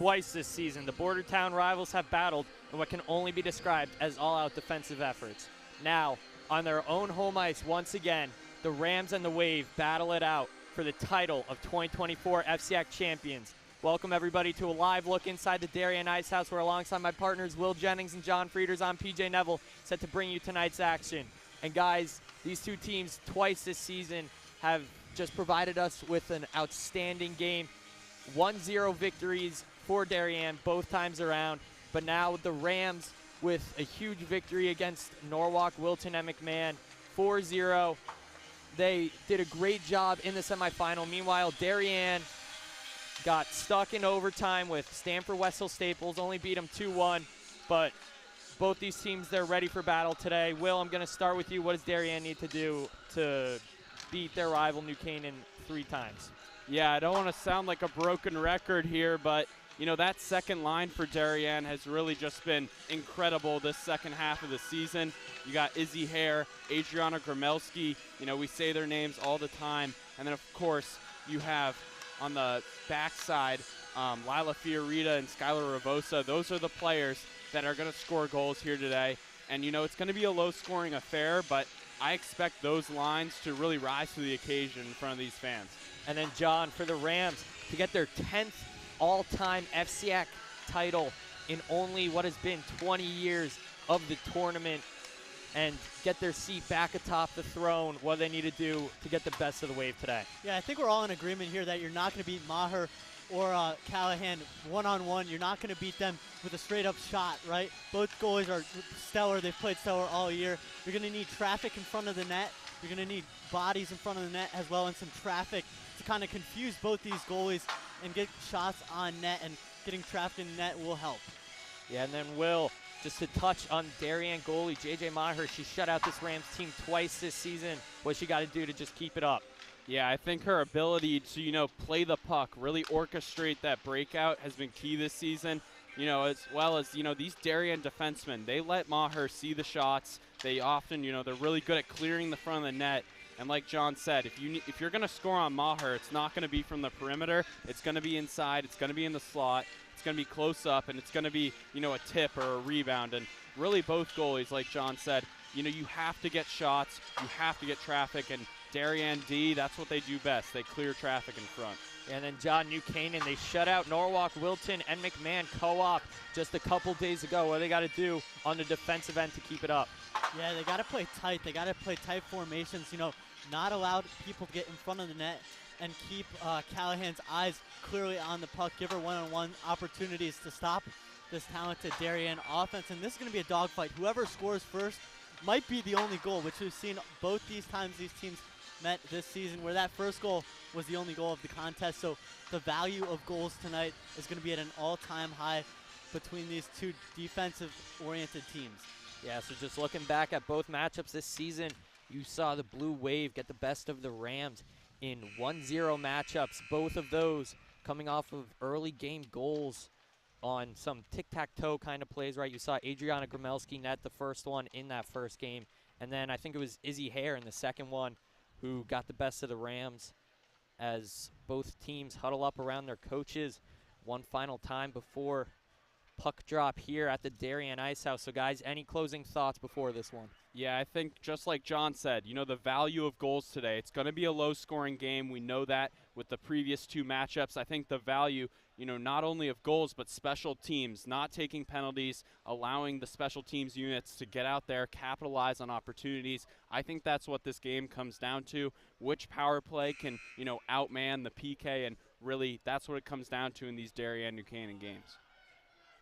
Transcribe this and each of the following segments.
Twice this season, the border town rivals have battled in what can only be described as all-out defensive efforts. Now, on their own home ice once again, the Rams and the Wave battle it out for the title of 2024 FCIAC champions. Welcome everybody to a live look inside the Darien Ice House, where alongside my partners Will Jennings and John Frieders, I'm PJ Neville, set to bring you tonight's action. And guys, these two teams twice this season have just provided us with an outstanding game. 1-0 victories for Darien both times around, but now the Rams with a huge victory against Norwalk, Wilton, and McMahon, 4-0. They did a great job in the semifinal. Meanwhile, Darien got stuck in overtime with Stanford Westhill Staples, only beat them 2-1, but both these teams, they're ready for battle today. Will, I'm going to start with you. What does Darien need to do to beat their rival New Canaan 3 times? Yeah, I don't want to sound like a broken record here, but you know, that second line for Darien has really just been incredible this second half of the season. You got Izzy Hare, Adriana Gromelski, you know, we say their names all the time. And then, of course, you have on the backside Lila Fiorita and Skylar Ravosa. Those are the players that are going to score goals here today. And, you know, it's going to be a low-scoring affair, but I expect those lines to really rise to the occasion in front of these fans. And then, John, for the Rams, to get their 10th all-time FCIAC title in only what has been 20 years of the tournament and get their seat back atop the throne, what do they need to do to get the best of the Wave today? Yeah, I think we're all in agreement here that you're not going to beat Maher or Callahan one-on-one. You're not going to beat them with a straight-up shot, right? Both goalies are stellar. They've played stellar all year. You're going to need traffic in front of the net. You're going to need bodies in front of the net as well, and some traffic to kind of confuse both these goalies and get shots on net, and getting traffic in net will help. Yeah, and then Will, just to touch on Darien goalie JJ Maher, she shut out this Rams team twice this season. What she got to do to just keep it up? Yeah, I think her ability to, you know, play the puck, really orchestrate that breakout has been key this season. You know, as well as, you know, these Darien defensemen, they let Maher see the shots. They often, you know, they're really good at clearing the front of the net. And like John said, if you're going to score on Maher, it's not going to be from the perimeter. It's going to be inside. It's going to be in the slot. It's going to be close up, and it's going to be, you know, a tip or a rebound. And really both goalies, like John said, you know, you have to get shots. You have to get traffic. And Darien D, that's what they do best. They clear traffic in front. And then John, New Canaan, they shut out Norwalk, Wilton, and McMahon co-op just a couple days ago. What do they got to do on the defensive end to keep it up? Yeah, they got to play tight. They got to play tight formations, you know, not allow people to get in front of the net, and keep Callahan's eyes clearly on the puck. Give her one-on-one opportunities to stop this talented Darien offense. And this is going to be a dogfight. Whoever scores first might be the only goal, which we've seen both these times these teams met this season, where that first goal was the only goal of the contest. So the value of goals tonight is going to be at an all-time high between these two defensive-oriented teams. Yeah, so just looking back at both matchups this season, you saw the Blue Wave get the best of the Rams in 1-0 matchups, both of those coming off of early game goals on some tic-tac-toe kind of plays, right? You saw Adriana Gromelski net the first one in that first game, and then I think it was Izzy Hare in the second one who got the best of the Rams as both teams huddle up around their coaches one final time before puck drop here at the Darien Ice House. So guys, any closing thoughts before this one? Yeah, I think just like John said, you know, the value of goals today, it's going to be a low-scoring game. We know that with the previous 2 matchups. I think the value, you know, not only of goals, but special teams, not taking penalties, allowing the special teams units to get out there, capitalize on opportunities. I think that's what this game comes down to. Which power play can, you know, outman the PK, and really that's what it comes down to in these Darien New Canaan games.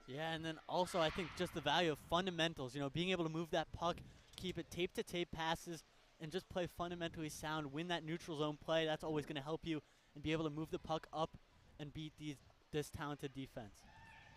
Yeah, and then also I think just the value of fundamentals, you know, being able to move that puck, keep it tape-to-tape passes, and just play fundamentally sound, win that neutral zone play. That's always going to help you, and be able to move the puck up and beat this talented defense.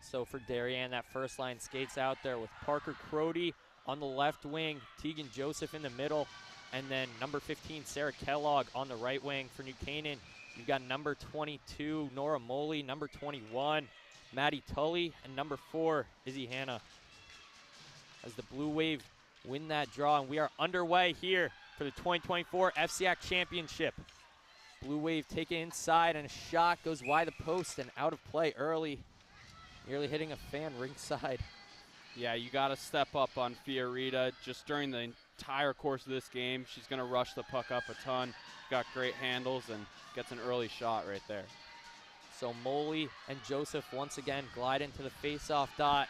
So for Darien, that first line skates out there with Parker Crody on the left wing, Tegan Joseph in the middle, and then number 15, Sarah Kellogg on the right wing. For New Canaan, you've got number 22, Nora Moley, number 21, Maddie Tully, and number 4, Izzy Hanna. As the Blue Wave win that draw, and we are underway here for the 2024 FCIAC Championship. Blue Wave take it inside, and a shot goes wide the post and out of play early. nearly hitting a fan ringside. Yeah, you got to step up on Fiorita just during the entire course of this game. She's going to rush the puck up a ton. Got great handles and gets an early shot right there. So Moley and Joseph once again glide into the face-off dot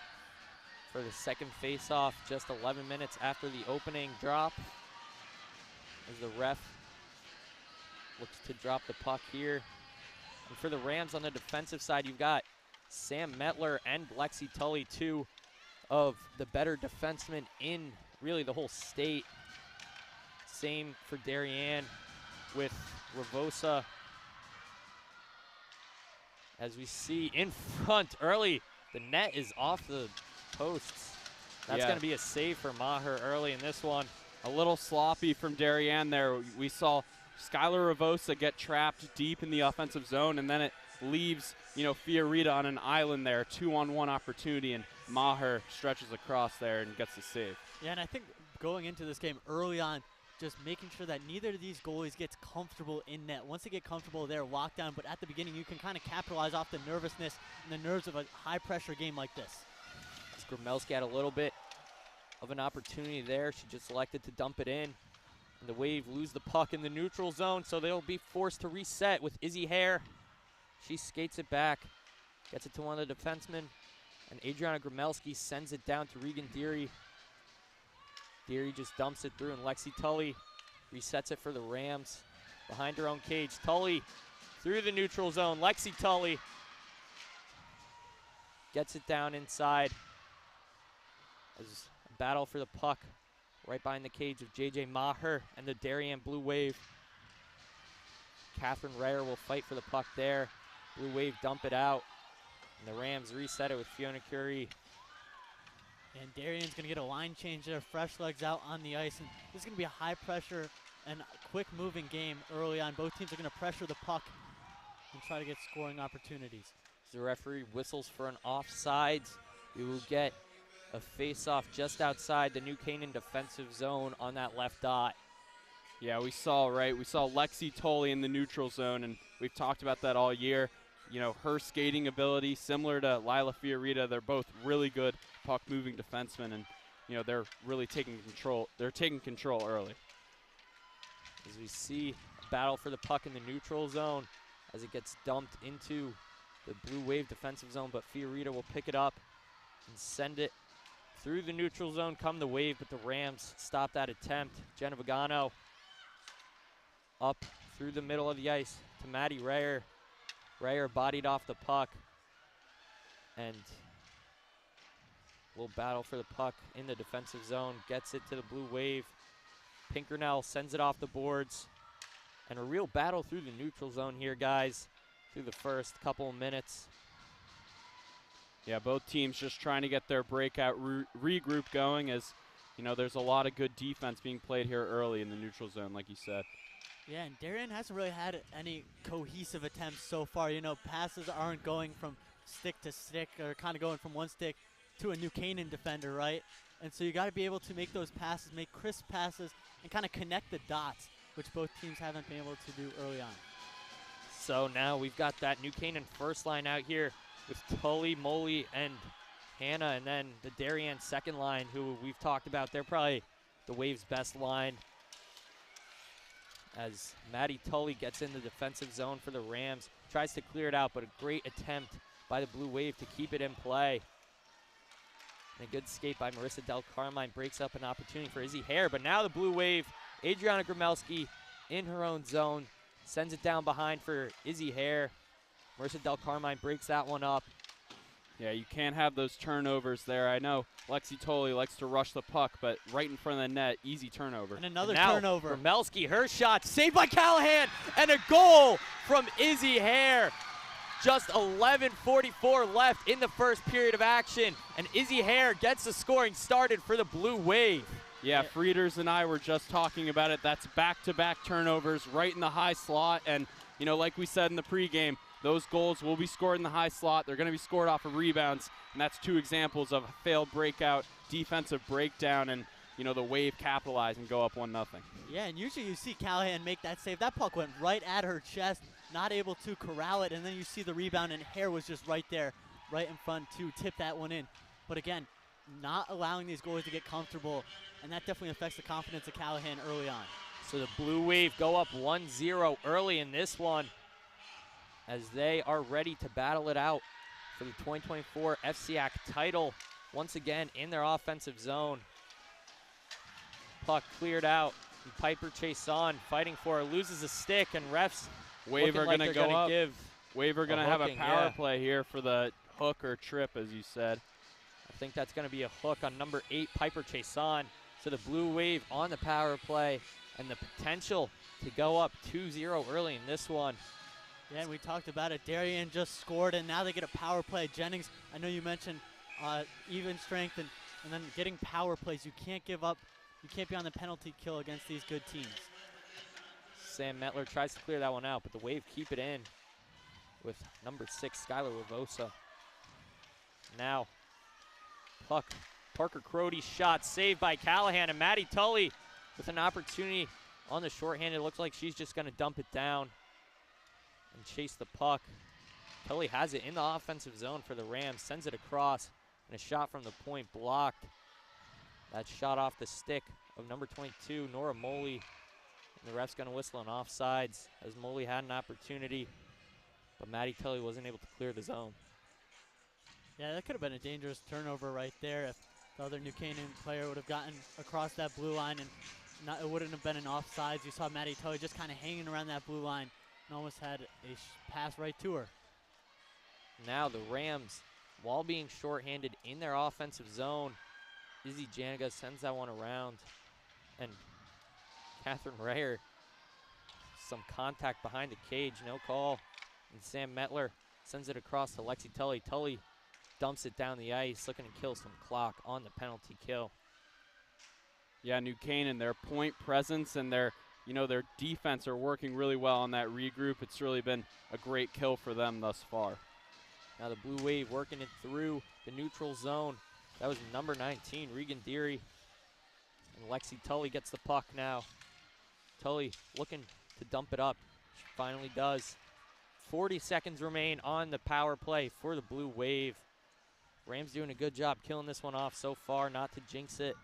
for the second face-off just 11 minutes after the opening drop. As the ref looks to drop the puck here. And for the Rams on the defensive side, you've got Sam Metler and Lexi Tully, two of the better defensemen in really the whole state. Same for Darien with Ravosa. As we see in front early, the net is off the posts. That's going to be a save for Maher early in this one. A little sloppy from Darien there. We saw Skylar Ravosa get trapped deep in the offensive zone, and then it leaves, Fiorita on an island there, 2-on-1 opportunity, and Maher stretches across there and gets the save. Yeah, and I think going into this game early on, just making sure that neither of these goalies gets comfortable in net. Once they get comfortable, they're locked down, but at the beginning, you can kind of capitalize off the nervousness and the nerves of a high-pressure game like this. Gromelski had a little bit of an opportunity there. She just elected to dump it in. And the Wave lose the puck in the neutral zone, so they'll be forced to reset with Izzy Hare. She skates it back, gets it to one of the defensemen, and Adriana Gromelski sends it down to Regan Deary. Deary just dumps it through, and Lexi Tully resets it for the Rams. Behind her own cage, Tully through the neutral zone. Lexi Tully gets it down inside. As a battle for the puck right behind the cage of J.J. Maher and the Darien Blue Wave. Catherine Rayer will fight for the puck there. Blue Wave dump it out, and the Rams reset it with Fiona Curie. And Darien's going to get a line change there, fresh legs out on the ice. And this is going to be a high-pressure and quick-moving game early on. Both teams are going to pressure the puck and try to get scoring opportunities. As the referee whistles for an offsides, we will get a face-off just outside the New Canaan defensive zone on that left dot. Yeah, we saw Lexi Tully in the neutral zone, and we've talked about that all year. Her skating ability, similar to Lila Fiorita, they're both really good puck-moving defensemen, and, they're really taking control. They're taking control early. As we see a battle for the puck in the neutral zone as it gets dumped into the Blue Wave defensive zone, but Fiorita will pick it up and send it through the neutral zone come the Wave, but the Rams stop that attempt. Jenna Vigano up through the middle of the ice to Maddie Rayer. Rayer bodied off the puck and will battle for the puck in the defensive zone. Gets it to the Blue Wave. Pinkernell sends it off the boards. And a real battle through the neutral zone here, guys, through the first couple of minutes. Yeah, both teams just trying to get their breakout regroup going as, there's a lot of good defense being played here early in the neutral zone, like you said. Yeah, and Darien hasn't really had any cohesive attempts so far. Passes aren't going from stick to stick or kind of going from one stick to a New Canaan defender, right? And so you got to be able to make those passes, make crisp passes, and kind of connect the dots, which both teams haven't been able to do early on. So now we've got that New Canaan first line out here with Tully, Moley, and Hannah, and then the Darien second line, who we've talked about. They're probably the Wave's best line. As Maddie Tully gets in the defensive zone for the Rams, tries to clear it out, but a great attempt by the Blue Wave to keep it in play. And a good skate by Marissa Del Carmine breaks up an opportunity for Izzy Hare, but now the Blue Wave, Adriana Gromelski in her own zone, sends it down behind for Izzy Hare. Marissa Del Carmine breaks that one up. Yeah, you can't have those turnovers there. I know Lexi Tully likes to rush the puck, but right in front of the net, easy turnover. And another now, turnover. Gromelski, her shot, saved by Callahan, and a goal from Izzy Hare. Just 11:44 left in the first period of action, and Izzy Hare gets the scoring started for the Blue Wave. Yeah, Frieders and I were just talking about it. That's back-to-back turnovers right in the high slot, and, like we said in the pregame, those goals will be scored in the high slot. They're going to be scored off of rebounds, and that's two examples of failed breakout, defensive breakdown, and, the Wave capitalize and go up 1-0. Yeah, and usually you see Callahan make that save. That puck went right at her chest, not able to corral it, and then you see the rebound, and Hare was just right there, right in front to tip that one in. But again, not allowing these goalies to get comfortable, and that definitely affects the confidence of Callahan early on. So the Blue Wave go up 1-0 early in this one as they are ready to battle it out for the 2024 FCIAC title once again in their offensive zone. Puck cleared out. And Piper chased on, fighting for it, loses a stick, and refs Wave are like going to they're go up. give Wave are going to have a hooking, power yeah. play here for the hook or trip, as you said. I think that's going to be a hook on number 8, Piper Chason. So the Blue Wave on the power play and the potential to go up 2-0 early in this one. Yeah, and we talked about it. Darien just scored, and now they get a power play. Jennings, I know you mentioned even strength and then getting power plays. You can't give up. You can't be on the penalty kill against these good teams. Sam Metler tries to clear that one out, but the Wave keep it in with number 6, Skylar Ravosa. Now, puck, Parker Crody's shot saved by Callahan, and Maddie Tully with an opportunity on the shorthanded. It looks like she's just going to dump it down and chase the puck. Tully has it in the offensive zone for the Rams, sends it across, and a shot from the point blocked. That shot off the stick of number 22, Nora Moley. And the ref's going to whistle on offsides as Moley had an opportunity, but Maddie Tully wasn't able to clear the zone. Yeah, that could have been a dangerous turnover right there if the other New Canaan player would have gotten across that blue line, and it wouldn't have been an offsides. You saw Maddie Tully just kind of hanging around that blue line and almost had a pass right to her. Now the Rams, while being shorthanded in their offensive zone, Izzy Janiga sends that one around, and Catherine Rayer, some contact behind the cage, no call. And Sam Metler sends it across to Lexi Tully. Tully dumps it down the ice, looking to kill some clock on the penalty kill. Yeah, New Canaan, their point presence and their defense are working really well on that regroup. It's really been a great kill for them thus far. Now the Blue Wave working it through the neutral zone. That was number 19, Regan Deary. And Lexi Tully gets the puck now. Tully looking to dump it up. She finally does. 40 seconds remain on the power play for the Blue Wave. Rams doing a good job killing this one off so far, not to jinx it.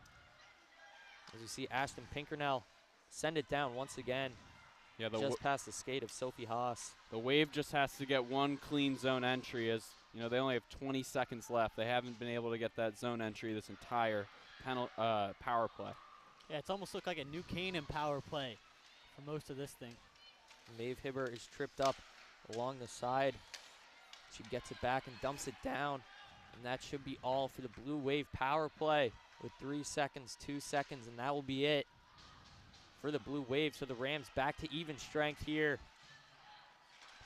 As you see Ashton Pinkernell send it down once again. Yeah, just past the skate of Sophie Haas. The Wave just has to get one clean zone entry, as they only have 20 seconds left. They haven't been able to get that zone entry this entire power play. Yeah, it's almost looked like a New Canaan power play for most of this thing. Maeve Hibber is tripped up along the side. She gets it back and dumps it down. And that should be all for the Blue Wave power play with 3 seconds, 2 seconds, and that will be it for the Blue Wave. So the Rams back to even strength here.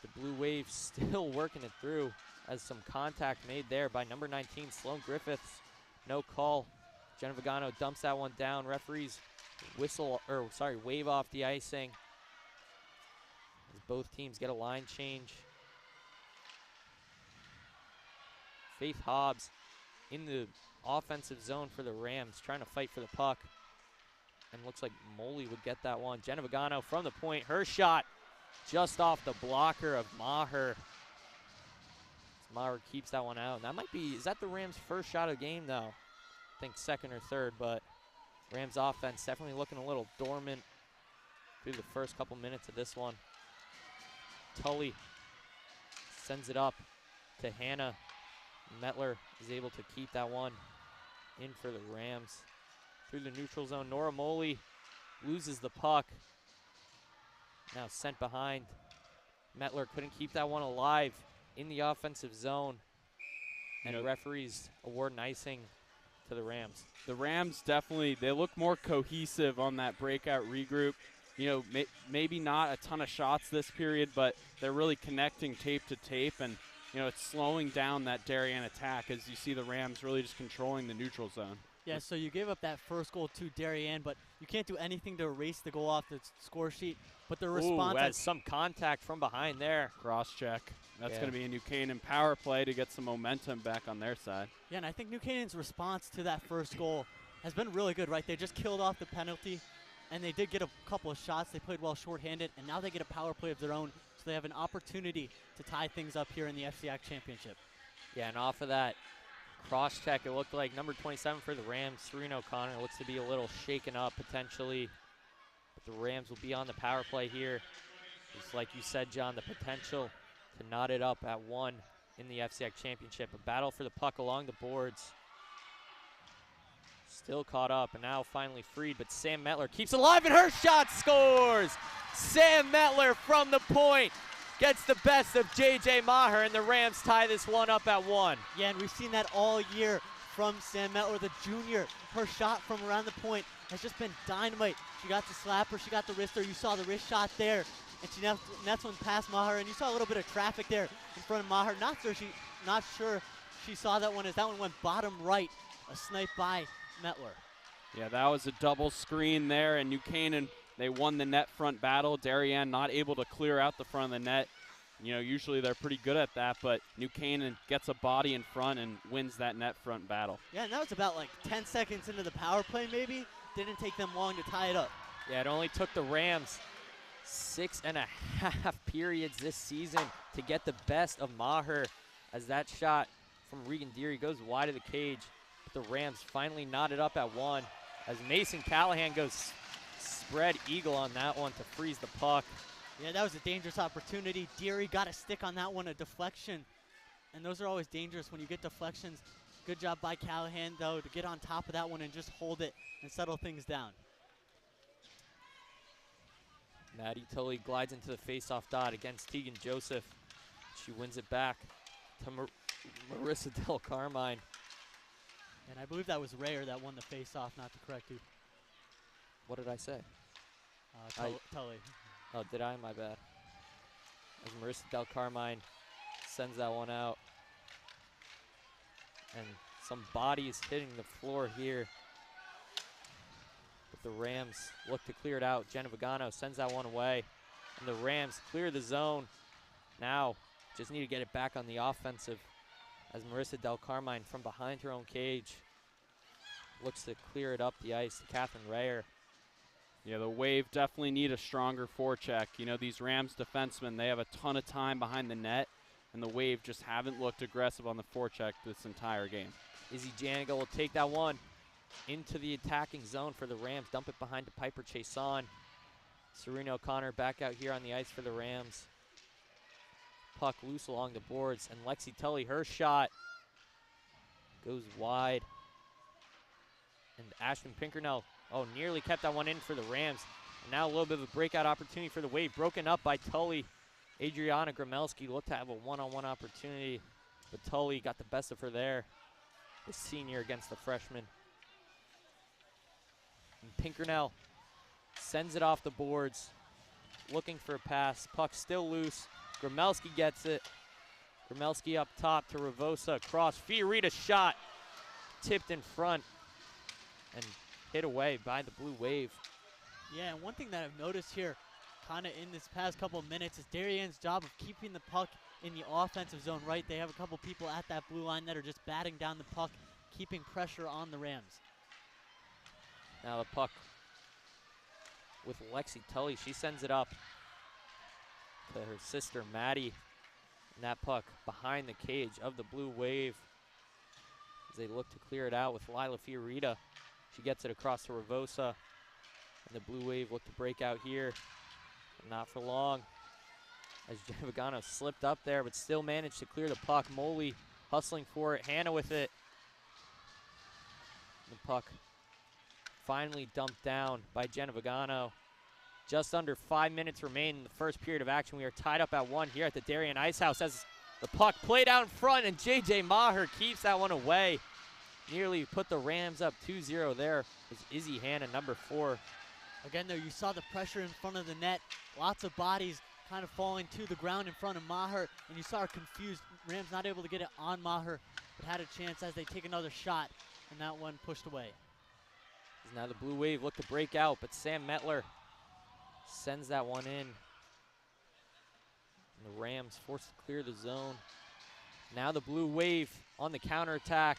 The Blue Wave still working it through as some contact made there by number 19, Sloan Griffiths. No call. Jenna Vigano dumps that one down. Referees wave off the icing as both teams get a line change. Faith Hobbs in the offensive zone for the Rams, trying to fight for the puck. And looks like Moley would get that one. Jenna Vigano from the point. Her shot just off the blocker of Maher. Maher keeps that one out. And that might be, is that the Rams' first shot of the game, though? I think second or third, but Rams offense definitely looking a little dormant through the first couple minutes of this one. Tully sends it up to Hannah. Metler is able to keep that one in for the Rams. Through the neutral zone, Nora Moley loses the puck. Now sent behind. Metler couldn't keep that one alive in the offensive zone. And referees award an icing to the Rams. The Rams definitely, they look more cohesive on that breakout regroup. Maybe not a ton of shots this period, but they're really connecting tape to tape, and it's slowing down that Darien attack as you see the Rams really just controlling the neutral zone. Yeah, so you gave up that first goal to Darien, but you can't do anything to erase the goal off the score sheet. But the response has some contact from behind there. Cross check. That's going to be a New Canaan power play to get some momentum back on their side. Yeah, and I think New Canaan's response to that first goal has been really good, right? They just killed off the penalty, and they did get a couple of shots. They played well shorthanded, and now they get a power play of their own, so they have an opportunity to tie things up here in the FCIAC Championship. Yeah, and off of that cross check, it looked like number 27 for the Rams, Serena O'Connor, looks to be a little shaken up potentially. But the Rams will be on the power play here. Just like you said, John, the potential to knot it up at 1 in the FCIAC championship. A battle for the puck along the boards. Still caught up and now finally freed, but Sam Metler keeps alive and her shot scores! Sam Metler from the point gets the best of J.J. Maher, and the Rams tie this one up at 1. Yeah, and we've seen that all year from Sam Metler, the junior. Her shot from around the point has just been dynamite. She got the slapper, she got the wrister. You saw the wrist shot there, and she nets one past Maher, and you saw a little bit of traffic there in front of Maher. Not sure she saw that one, as that one went bottom right, a snipe by Metler. Yeah, that was a double screen there, and New Canaan, they won the net front battle. Darien not able to clear out the front of the net. You know, usually they're pretty good at that, but New Canaan gets a body in front and wins that net front battle. Yeah, and that was about like 10 seconds into the power play maybe. Didn't take them long to tie it up. Yeah, it only took the Rams 6.5 periods this season to get the best of Maher, as that shot from Regan Deary goes wide of the cage. But the Rams finally knotted up at 1 as Mason Callahan goes spread eagle on that one to freeze the puck. Yeah, that was a dangerous opportunity. Deary got a stick on that one, a deflection. And those are always dangerous when you get deflections. Good job by Callahan, though, to get on top of that one and just hold it and settle things down. Maddie Tully glides into the face-off dot against Tegan Joseph. She wins it back to Marissa Del Carmine. And I believe that was Rayer that won the face-off, not to correct you. What did I say? Tully. Oh, did I? My bad. As Marissa Del Carmine sends that one out. And some bodies hitting the floor here. But the Rams look to clear it out. Jenna Vigano sends that one away. And the Rams clear the zone. Now, just need to get it back on the offensive, as Marissa Del Carmine from behind her own cage looks to clear it up the ice to Catherine Rayer. Yeah, the Wave definitely need a stronger forecheck. You know, these Rams defensemen, they have a ton of time behind the net, and the Wave just haven't looked aggressive on the forecheck this entire game. Izzy Janiga will take that one into the attacking zone for the Rams. Dump it behind to Piper Chason. Serena O'Connor back out here on the ice for the Rams. Puck loose along the boards, and Lexi Tully, her shot goes wide. And Ashton Pinkernell, nearly kept that one in for the Rams. And now a little bit of a breakout opportunity for the Wave, broken up by Tully. Adriana Gramelski looked to have a one-on-one opportunity, but Tully got the best of her there. The senior against the freshman. And Pinkernell sends it off the boards, looking for a pass. Puck still loose. Gramelski gets it. Gramelski up top to Ravosa. Across. Fiorita shot. Tipped in front and hit away by the Blue Wave. Yeah, and one thing that I've noticed here kind of in this past couple of minutes is Darien's job of keeping the puck in the offensive zone, right? They have a couple people at that blue line that are just batting down the puck, keeping pressure on the Rams. Now the puck with Lexi Tully. She sends it up to her sister, Maddie. And that puck behind the cage of the Blue Wave as they look to clear it out with Lila Fiorita. She gets it across to Ravosa. And the Blue Wave look to break out here. But not for long, as Javagano slipped up there, but still managed to clear the puck. Moley hustling for it. Hannah with it. The puck finally dumped down by Jenna Vigano. Just under 5 minutes remain in the first period of action. We are tied up at 1 here at the Darien Ice House as the puck played out in front, and J.J. Maher keeps that one away. Nearly put the Rams up 2-0 there. It was Izzy Hannah, number 4. Again, though, you saw the pressure in front of the net. Lots of bodies kind of falling to the ground in front of Maher, and you saw her confused. Rams not able to get it on Maher, but had a chance as they take another shot, and that one pushed away. Now the Blue Wave look to break out, but Sam Metler sends that one in. And the Rams forced to clear the zone. Now the Blue Wave on the counterattack.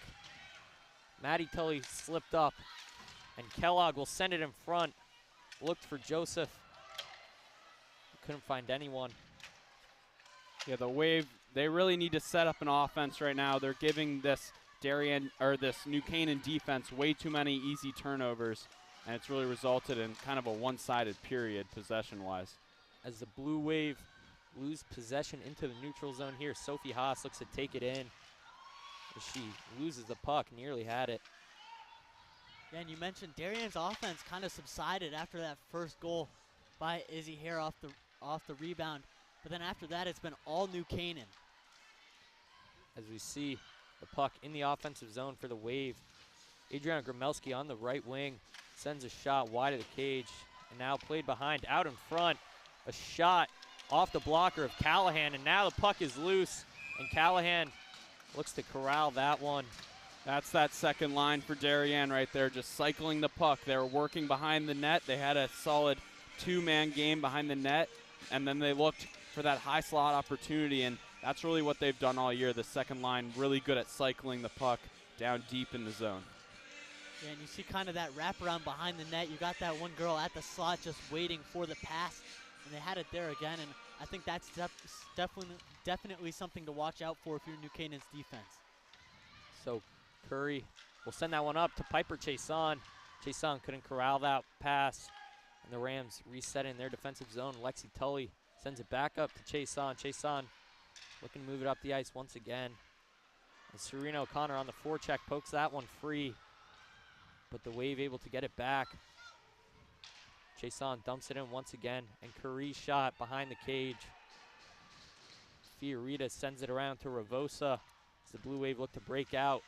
Maddie Tully slipped up, and Kellogg will send it in front. Looked for Joseph. Couldn't find anyone. Yeah, the Wave, they really need to set up an offense right now. They're giving this Darien or this New Canaan defense way too many easy turnovers, and it's really resulted in kind of a one-sided period possession-wise. As the Blue Wave lose possession into the neutral zone here, Sophie Haas looks to take it in. As she loses the puck, nearly had it. Yeah, and you mentioned Darien's offense kind of subsided after that first goal by Izzy Hare off the rebound. But then after that, it's been all New Canaan. As we see the puck in the offensive zone for the Wave. Adriana Gromelski on the right wing sends a shot wide of the cage, and now played behind, out in front. A shot off the blocker of Callahan, and now the puck is loose, and Callahan looks to corral that one. That's that second line for Darien right there, just cycling the puck. They were working behind the net. They had a solid two-man game behind the net, and then they looked for that high slot opportunity, and that's really what they've done all year. The second line really good at cycling the puck down deep in the zone. Yeah, and you see kind of that wraparound behind the net. You got that one girl at the slot just waiting for the pass, and they had it there again, and I think that's definitely something to watch out for if you're New Canaan's defense. So Curry will send that one up to Piper Chason. Chason couldn't corral that pass, and the Rams reset in their defensive zone. Lexi Tully sends it back up to Chason. Chason looking to move it up the ice once again. And Serena O'Connor on the forecheck pokes that one free, but the Wave able to get it back. Chason dumps it in once again, and Curry's shot behind the cage. Fiorita sends it around to Ravosa as the Blue Wave look to break out.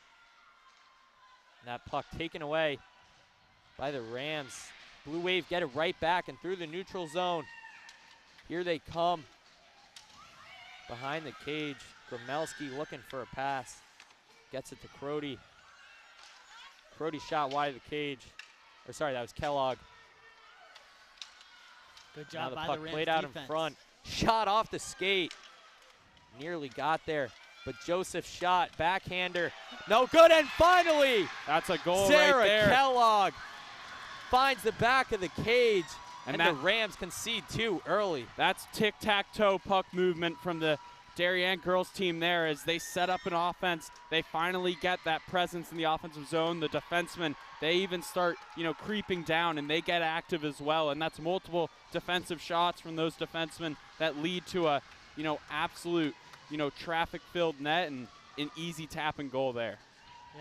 And that puck taken away by the Rams. Blue Wave get it right back and through the neutral zone. Here they come. Behind the cage, Gromelski looking for a pass. Gets it to Crody. Crody shot wide of the cage. Or sorry, that was Kellogg. Good Now job the by puck the Rams played out defense. in front. Shot off the skate. Nearly got there. But Joseph shot, backhander. No good, and finally, That's a goal Sarah right there. Kellogg finds the back of the cage, and the that- Rams concede two early. That's tic-tac-toe puck movement from the Darien girls team there as they set up an offense. They finally get that presence in the offensive zone. The defensemen, they even start, creeping down, and they get active as well. And that's multiple defensive shots from those defensemen that lead to a, absolute, traffic-filled net and an easy tap and goal there.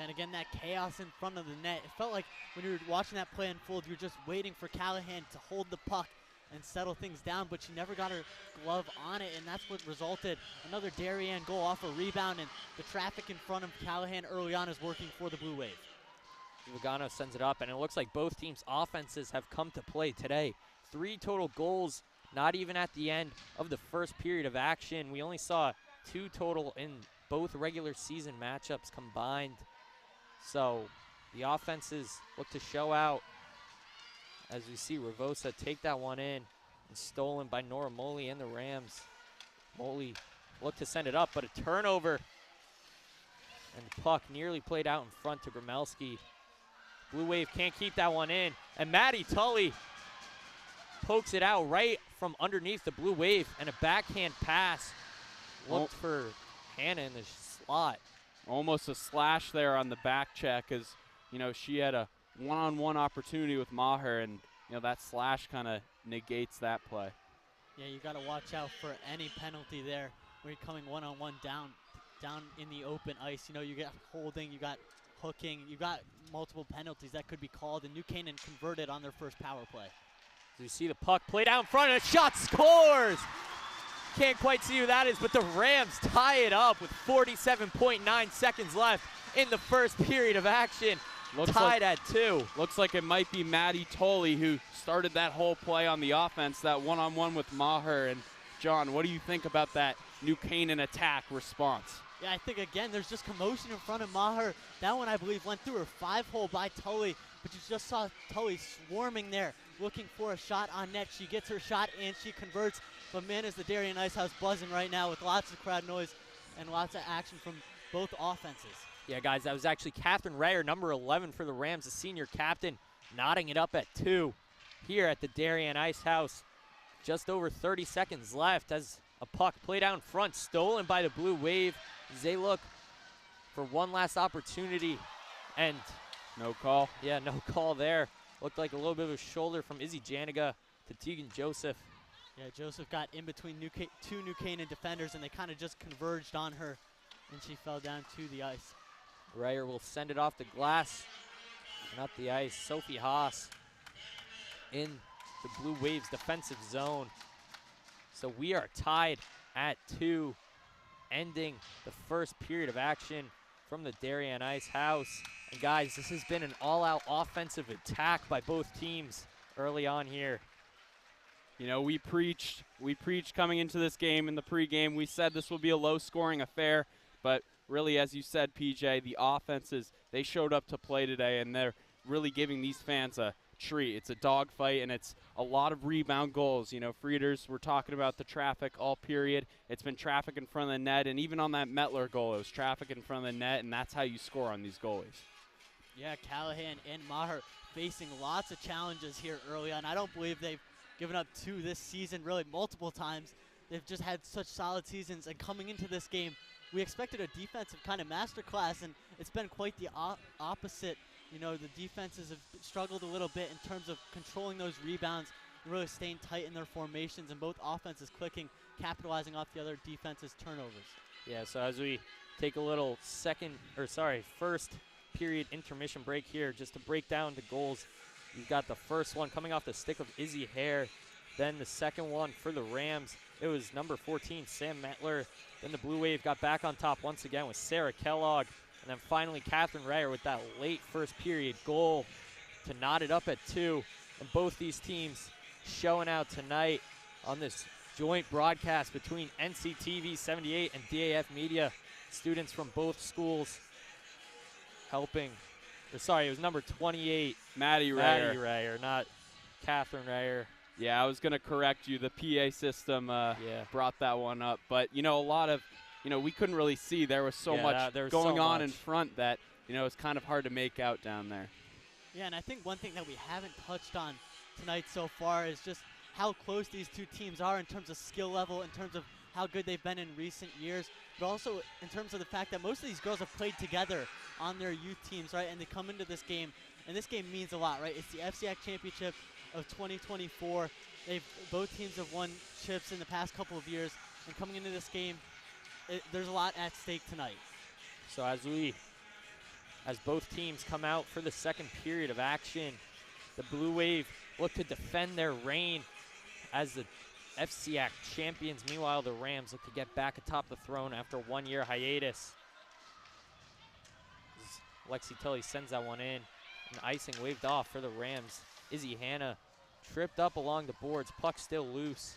And again, that chaos in front of the net. It felt like when you were watching that play unfold, you were just waiting for Callahan to hold the puck and settle things down, but she never got her glove on it, and that's what resulted. Another Darien goal off a rebound, and the traffic in front of Callahan early on is working for the Blue Wave. Lugano sends it up, and it looks like both teams' offenses have come to play today. 3 total goals, not even at the end of the first period of action. We only saw 2 total in both regular season matchups combined. So the offenses look to show out as we see Ravosa take that one in, and stolen by Nora Moley and the Rams. Moley looked to send it up, but a turnover, and the puck nearly played out in front to Gromelski. Blue Wave can't keep that one in, and Maddie Tully pokes it out right from underneath the Blue Wave, and a backhand pass looked for Hannah in the slot. Almost a slash there on the back check as, she had a one-on-one opportunity with Maher, and, that slash kind of negates that play. Yeah, you got to watch out for any penalty there when you're coming one-on-one down in the open ice. You got holding, you got hooking, you got multiple penalties that could be called, and New Canaan converted on their first power play. As you see the puck played out in front, and a shot scores! Can't quite see who that is, but the Rams tie it up with 47.9 seconds left in the first period of action. Tied at 2. Looks like it might be Maddie Tully who started that whole play on the offense, that one-on-one with Maher. And John, what do you think about that New Canaan attack response? Yeah, I think, again, there's just commotion in front of Maher. That one, I believe, went through her 5-hole by Tully, but you just saw Tully swarming there, looking for a shot on net. She gets her shot, and she converts. But, man, is the Darien Ice House buzzing right now with lots of crowd noise and lots of action from both offenses. Yeah, guys, that was actually Catherine Rayer, number 11 for the Rams, the senior captain, knotting it up at 2 here at the Darien Ice House. Just over 30 seconds left as A puck play down front, stolen by the Blue Wave as they look for one last opportunity. And no call. Yeah, no call there. Looked like a little bit of a shoulder from Izzy Janiga to Tegan Joseph. Yeah, Joseph got in between two New Canaan defenders, and they kind of just converged on her, and she fell down to the ice. Ryer will send it off the glass and up the ice. Sophie Haas in the Blue Waves defensive zone. So we are tied at 2, ending the first period of action from the Darien Ice House. And guys, this has been an all-out offensive attack by both teams early on here. You know, we preached coming into this game in the pregame. We said this will be a low-scoring affair, but really, as you said, PJ, the offenses, they showed up to play today, and they're really giving these fans a treat. It's a dogfight, and it's a lot of rebound goals. You know, Frieders, we're talking about the traffic all period. It's been traffic in front of the net, and even on that Mettler goal, it was traffic in front of the net, and that's how you score on these goalies. Yeah, Callahan and Maher facing lots of challenges here early on. I don't believe they've given up 2 this season, really multiple times. They've just had such solid seasons, and coming into this game, we expected a defensive kind of masterclass, and it's been quite the opposite. You know, the defenses have struggled a little bit in terms of controlling those rebounds and really staying tight in their formations, and both offenses clicking, capitalizing off the other defense's turnovers. Yeah, so as we take a little first period intermission break here, just to break down the goals. You've got the first one coming off the stick of Izzy Hare. Then the second one for the Rams, it was number 14, Sam Mettler. Then the Blue Wave got back on top once again with Sarah Kellogg. And then finally Catherine Ryer with that late first period goal to knot it up at 2. And both these teams showing out tonight on this joint broadcast between NCTV 78 and DAF Media. Students from both schools helping. Sorry, it was number 28. Maddie Ryer. Maddie Ryer, not Catherine Ryer. Yeah, I was going to correct you. The PA system brought that one up. But, you know, a lot of, you know, we couldn't really see. There was so much going on in front that, you know, it's kind of hard to make out down there. Yeah, and I think one thing that we haven't touched on tonight so far is just how close these two teams are in terms of skill level, in terms of how good they've been in recent years, but also in terms of the fact that most of these girls have played together on their youth teams, right? And they come into this game, and this game means a lot, right? It's the FCIAC Championship of 2024. Both teams have won chips in the past couple of years, and coming into this game, there's a lot at stake tonight. So as both teams come out for the second period of action, the Blue Wave look to defend their reign as the FCIAC champions. Meanwhile, the Rams look to get back atop the throne after a 1-year hiatus. Lexi Tully sends that one in, and icing waved off for the Rams. Izzy Hanna tripped up along the boards, puck still loose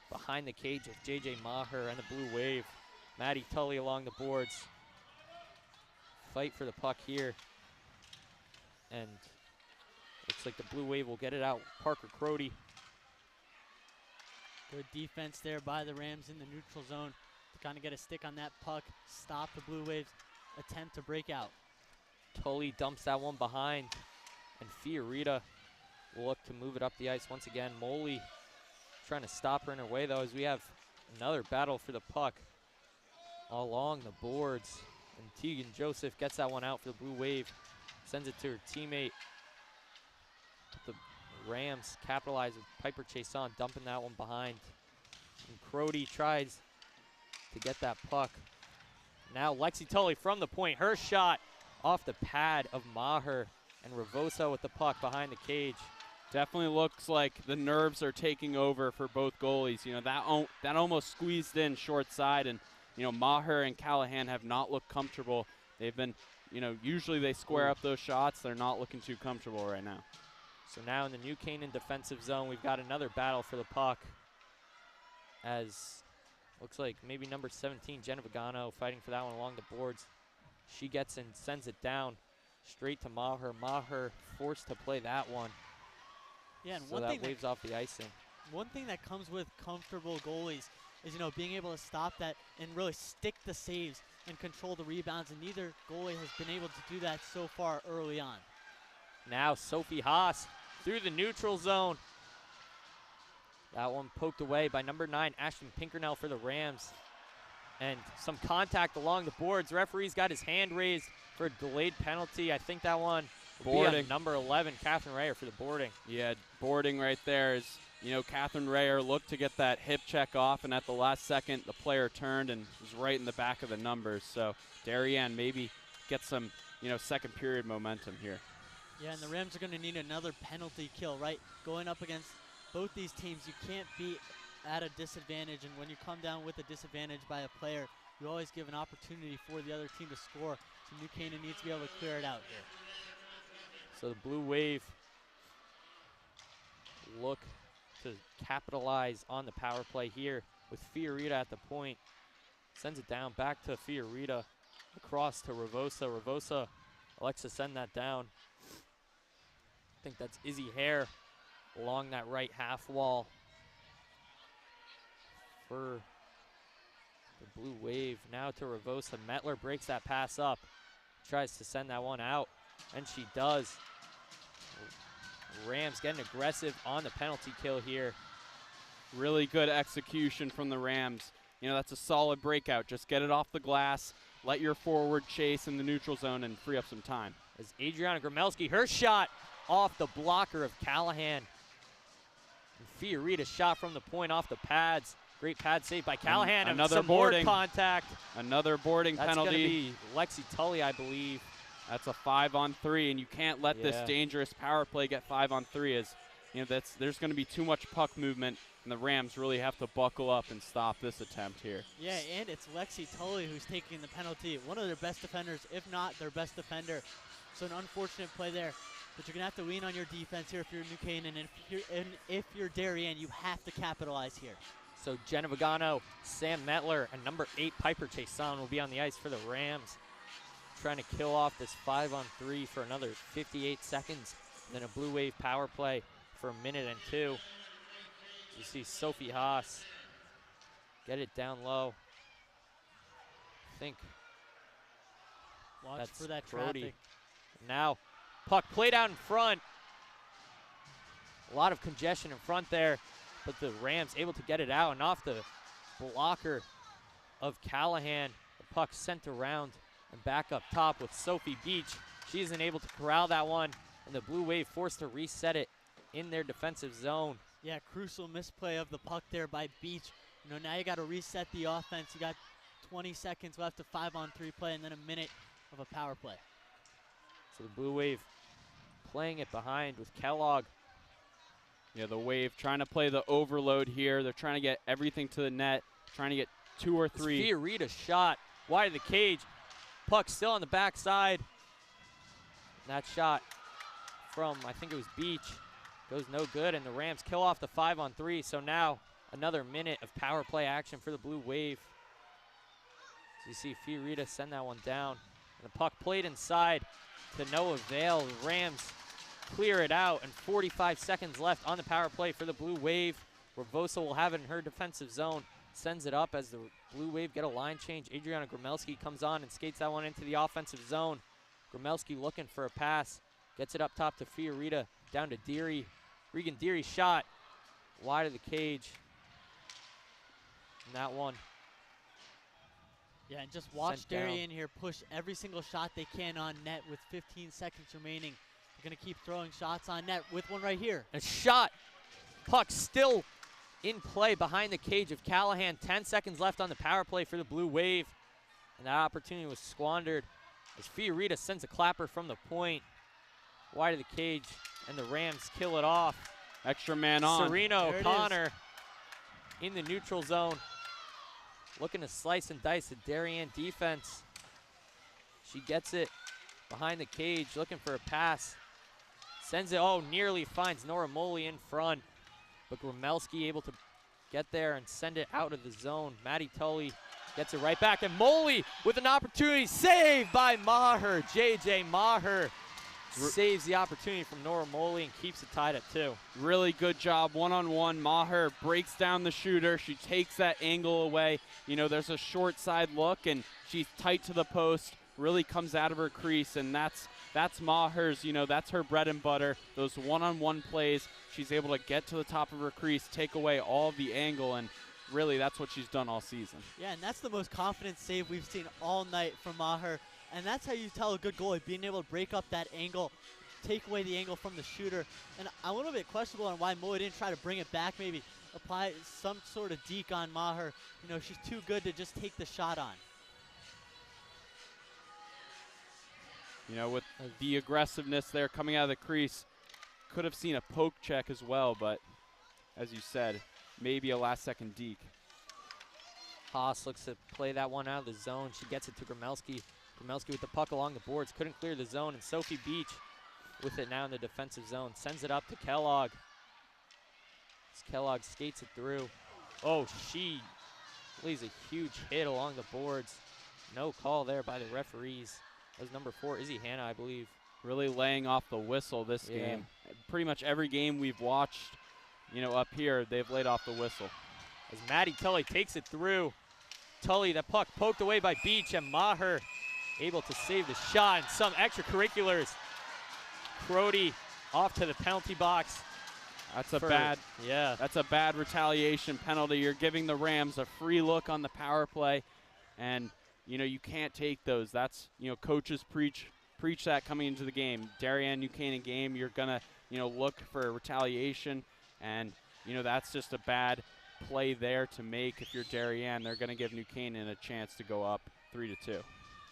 behind the cage of JJ Maher and the Blue Wave. Maddie Tully along the boards. Fight for the puck here, and looks like the Blue Wave will get it out. Parker Crody. Good defense there by the Rams in the neutral zone to kind of get a stick on that puck, stop the Blue Waves' attempt to break out. Tully dumps that one behind, and Fiorita will look to move it up the ice once again. Moley trying to stop her in her way, though, as we have another battle for the puck along the boards. And Tegan Joseph gets that one out for the Blue Wave, sends it to her teammate. The Rams capitalize with Piper Chason dumping that one behind. And Crody tries to get that puck. Now Lexi Tully from the point. Her shot off the pad of Maher, and Ravosa with the puck behind the cage. Definitely looks like the nerves are taking over for both goalies. You know, that almost squeezed in short side, and, you know, Maher and Callahan have not looked comfortable. They've been, you know, usually they square up those shots. They're not looking too comfortable right now. So now in the New Canaan defensive zone, we've got another battle for the puck, as looks like maybe number 17, Jenna Vigano, fighting for that one along the boards. She gets and sends it down straight to Maher. Maher forced to play that one. Yeah, and so that waves off the icing. One thing that comes with comfortable goalies is, you know, being able to stop that and really stick the saves and control the rebounds, and neither goalie has been able to do that so far early on. Now Sophie Haas through the neutral zone. That one poked away by number 9, Ashton Pinkernell for the Rams. And some contact along the boards. Referee's got his hand raised for a delayed penalty. I think that one will be on number 11, Catherine Rayer, for the boarding. Yeah, boarding right there is, you know, Catherine Rayer looked to get that hip check off, and at the last second, the player turned and was right in the back of the numbers. So Darien maybe get some, you know, second period momentum here. Yeah, and the Rams are going to need another penalty kill, right? Going up against both these teams, you can't be at a disadvantage, and when you come down with a disadvantage by a player, you always give an opportunity for the other team to score. So New Canaan needs to be able to clear it out here. So the Blue Wave look to capitalize on the power play here with Fiorita at the point. Sends it down back to Fiorita, across to Ravosa. Ravosa, Alexa, send that down. I think that's Izzy Hare along that right half wall for the Blue Wave. Now to Ravosa. Metler breaks that pass up, tries to send that one out, and she does. Rams getting aggressive on the penalty kill here. Really good execution from the Rams. You know, that's a solid breakout. Just get it off the glass, let your forward chase in the neutral zone, and free up some time. As Adriana Gromelski, her shot off the blocker of Callahan. And Fiorita shot from the point off the pads. Great pad save by Callahan. And another some boarding more contact. Another boarding That's penalty. That's going to be Lexi Tully, I believe. That's a 5-on-3, and you can't let this dangerous power play get 5-on-3. As you know, there's going to be too much puck movement, and the Rams really have to buckle up and stop this attempt here. Yeah, and it's Lexi Tully who's taking the penalty. One of their best defenders, if not their best defender. So an unfortunate play there. But you're going to have to lean on your defense here if you're New Canaan, and if you're Darien, you have to capitalize here. So Jenna Vigano, Sam Metler, and number 8 Piper Chason will be on the ice for the Rams, trying to kill off this 5-on-3 for another 58 seconds. And then a Blue Wave power play for 1 minute and 2. You see Sophie Haas get it down low. I think Watch that's for that Brody. traffic. Now, puck played out in front. A lot of congestion in front there, but the Rams able to get it out and off the blocker of Callahan. The puck sent around and back up top with Sophie Beach. She isn't able to corral that one, and the Blue Wave forced to reset it in their defensive zone. Yeah, crucial misplay of the puck there by Beach. You know, now you got to reset the offense. You got 20 seconds left of 5-on-3 play and then a minute of a power play. So the Blue Wave playing it behind with Kellogg. Yeah, the Wave trying to play the overload here. They're trying to get everything to the net, trying to get 2 or 3. Fiorita shot wide of the cage. Puck still on the backside. That shot from, I think it was Beach, goes no good, and the Rams kill off the 5-on-3. So now another minute of power play action for the Blue Wave. So you see Fiorita send that one down, and the puck played inside to no avail. The Rams clear it out, and 45 seconds left on the power play for the Blue Wave. Ravosa will have it in her defensive zone, sends it up as the Blue Wave get a line change. Adriana Gromelski comes on and skates that one into the offensive zone. Gromelski looking for a pass, gets it up top to Fiorita, down to Deary. Regan Deary's shot wide of the cage. And that one. Yeah, and just watch Darien here push every single shot they can on net with 15 seconds remaining. They're going to keep throwing shots on net with one right here. A shot. Puck still in play behind the cage of Callahan. 10 seconds left on the power play for the Blue Wave. And that opportunity was squandered as Fiorita sends a clapper from the point wide of the cage, and the Rams kill it off. Extra man on. Serena O'Connor in the neutral zone, looking to slice and dice the Darien defense. She gets it behind the cage, looking for a pass. Sends it, nearly finds Nora Moley in front. But Gromelski able to get there and send it out of the zone. Maddie Tully gets it right back, and Moley with an opportunity, saved by Maher. JJ Maher saves the opportunity from Nora Moley and keeps it tied at 2. Really good job, one-on-one. Maher breaks down the shooter. She takes that angle away. You know, there's a short side look, and she's tight to the post, really comes out of her crease, and that's that's Maher's, you know, that's her bread and butter. Those one-on-one plays, she's able to get to the top of her crease, take away all of the angle, and really that's what she's done all season. Yeah, and that's the most confident save we've seen all night from Maher. And that's how you tell a good goalie, being able to break up that angle, take away the angle from the shooter. And I'm a little bit questionable on why Moe didn't try to bring it back, maybe apply some sort of deke on Maher. You know, she's too good to just take the shot on. You know, with the aggressiveness there coming out of the crease, could have seen a poke check as well, but as you said, maybe a last-second deke. Haas looks to play that one out of the zone. She gets it to Grmelski. Grmelski with the puck along the boards. Couldn't clear the zone, and Sophie Beach with it now in the defensive zone. Sends it up to Kellogg. As Kellogg skates it through. Oh, she lays a huge hit along the boards. No call there by the referees. That was number 4, Izzy Hanna, I believe. Really laying off the whistle this game. Pretty much every game we've watched, you know, up here, they've laid off the whistle. As Maddie Tully takes it through. Tully, the puck poked away by Beach, and Maher able to save the shot, and some extracurriculars. Crody off to the penalty box. That's a bad retaliation penalty. You're giving the Rams a free look on the power play, and you know you can't take those. That's, you know, coaches preach that coming into the game. Darien, New Canaan game, you're gonna, you know, look for retaliation, and you know that's just a bad play there to make. If you're Darien, they're gonna give New Canaan a chance to go up 3-2.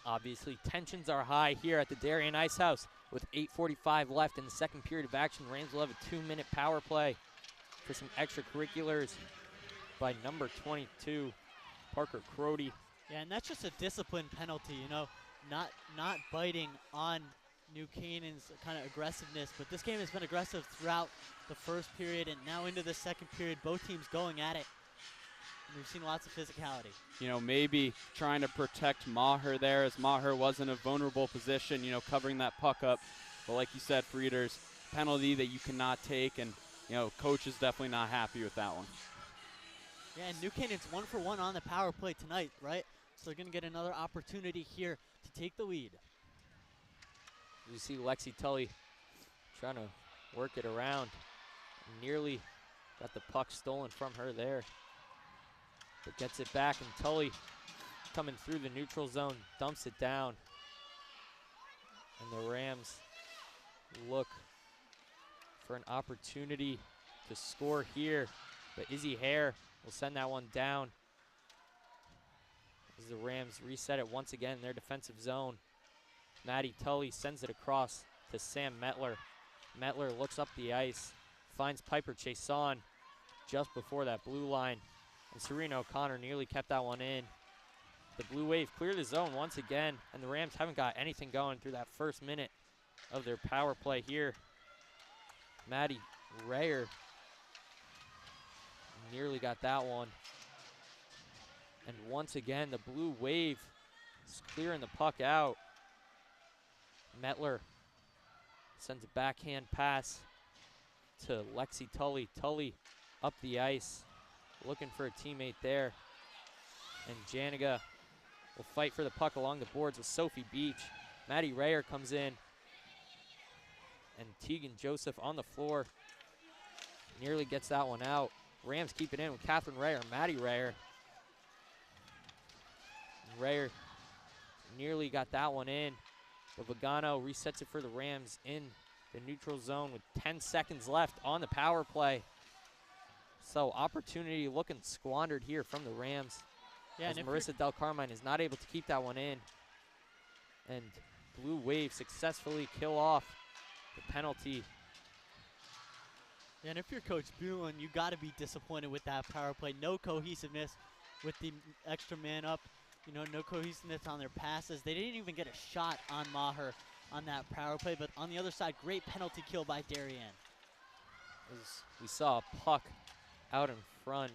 Obviously, tensions are high here at the Darien Ice House. With 8:45 left in the second period of action, Rams will have a 2-minute power play for some extracurriculars by number 22, Parker Crody. Yeah, and that's just a discipline penalty, you know, not biting on New Canaan's kind of aggressiveness, but this game has been aggressive throughout the first period and now into the second period, both teams going at it. And we've seen lots of physicality. You know, maybe trying to protect Maher there, as Maher was in a vulnerable position, you know, covering that puck up. But like you said, Frieders, penalty that you cannot take, and, you know, coach is definitely not happy with that one. Yeah, and New Canaan's 1 for 1 on the power play tonight, right? So they're going to get another opportunity here to take the lead. You see Lexi Tully trying to work it around. Nearly got the puck stolen from her there. But gets it back, and Tully coming through the neutral zone, dumps it down. And the Rams look for an opportunity to score here. But Izzy Hare will send that one down as the Rams reset it once again in their defensive zone. Maddie Tully sends it across to Sam Metler. Metler looks up the ice, finds Piper Chason just before that blue line. And Serena O'Connor nearly kept that one in. The Blue Wave clear the zone once again, and the Rams haven't got anything going through that first minute of their power play here. Maddie Rayer nearly got that one. And once again, the Blue Wave is clearing the puck out. Metler sends a backhand pass to Lexi Tully. Tully up the ice, looking for a teammate there. And Janiga will fight for the puck along the boards with Sophie Beach. Maddie Rayer comes in. And Tegan Joseph on the floor. Nearly gets that one out. Rams keep it in with Catherine Rayer, Maddie Rayer. Rayer nearly got that one in. But Vigano resets it for the Rams in the neutral zone with 10 seconds left on the power play. So opportunity looking squandered here from the Rams. Yeah, as Marissa Del Carmine is not able to keep that one in. And Blue Wave successfully kill off the penalty. Yeah, and if you're Coach Boone, you got to be disappointed with that power play. No cohesiveness with the extra man up. You know, no cohesiveness on their passes. They didn't even get a shot on Maher on that power play. But on the other side, great penalty kill by Darien. As we saw a puck out in front,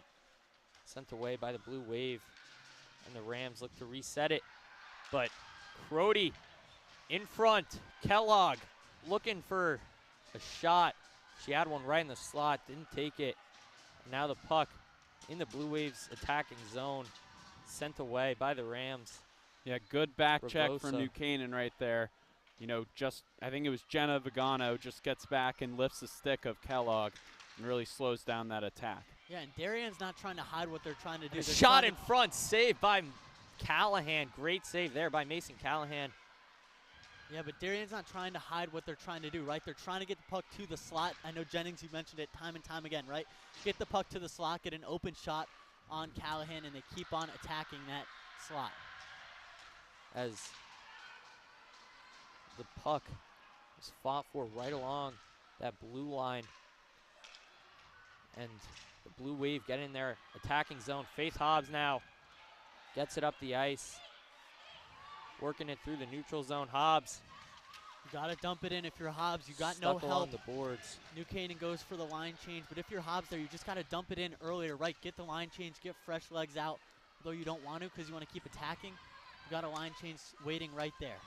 sent away by the Blue Wave. And the Rams look to reset it. But Crody in front. Kellogg looking for a shot. She had one right in the slot, didn't take it. Now the puck in the Blue Waves attacking zone, sent away by the Rams. Yeah, good back check from New Canaan right there. you know, I think it was Jenna Vigano just gets back and lifts the stick of Kellogg and really slows down that attack. Yeah, and Darien's not trying to hide what they're trying to do. A shot in front, saved by Callahan. Great save there by Mason Callahan. Yeah, but Darien's not trying to hide what they're trying to do, right? They're trying to get the puck to the slot. I know, Jennings, you mentioned it time and time again, right? Get the puck to the slot, get an open shot on Callahan, and they keep on attacking that slot. As the puck was fought for right along that blue line. And the Blue Wave get in their attacking zone. Faith Hobbs now gets it up the ice. Working it through the neutral zone. Hobbs. You got to dump it in if you're Hobbs. You got stuck no along help. the boards. New Canaan goes for the line change, but if you're Hobbs there, you just got to dump it in earlier, right? Get the line change, get fresh legs out, though you don't want to because you want to keep attacking. You got a line change waiting right there.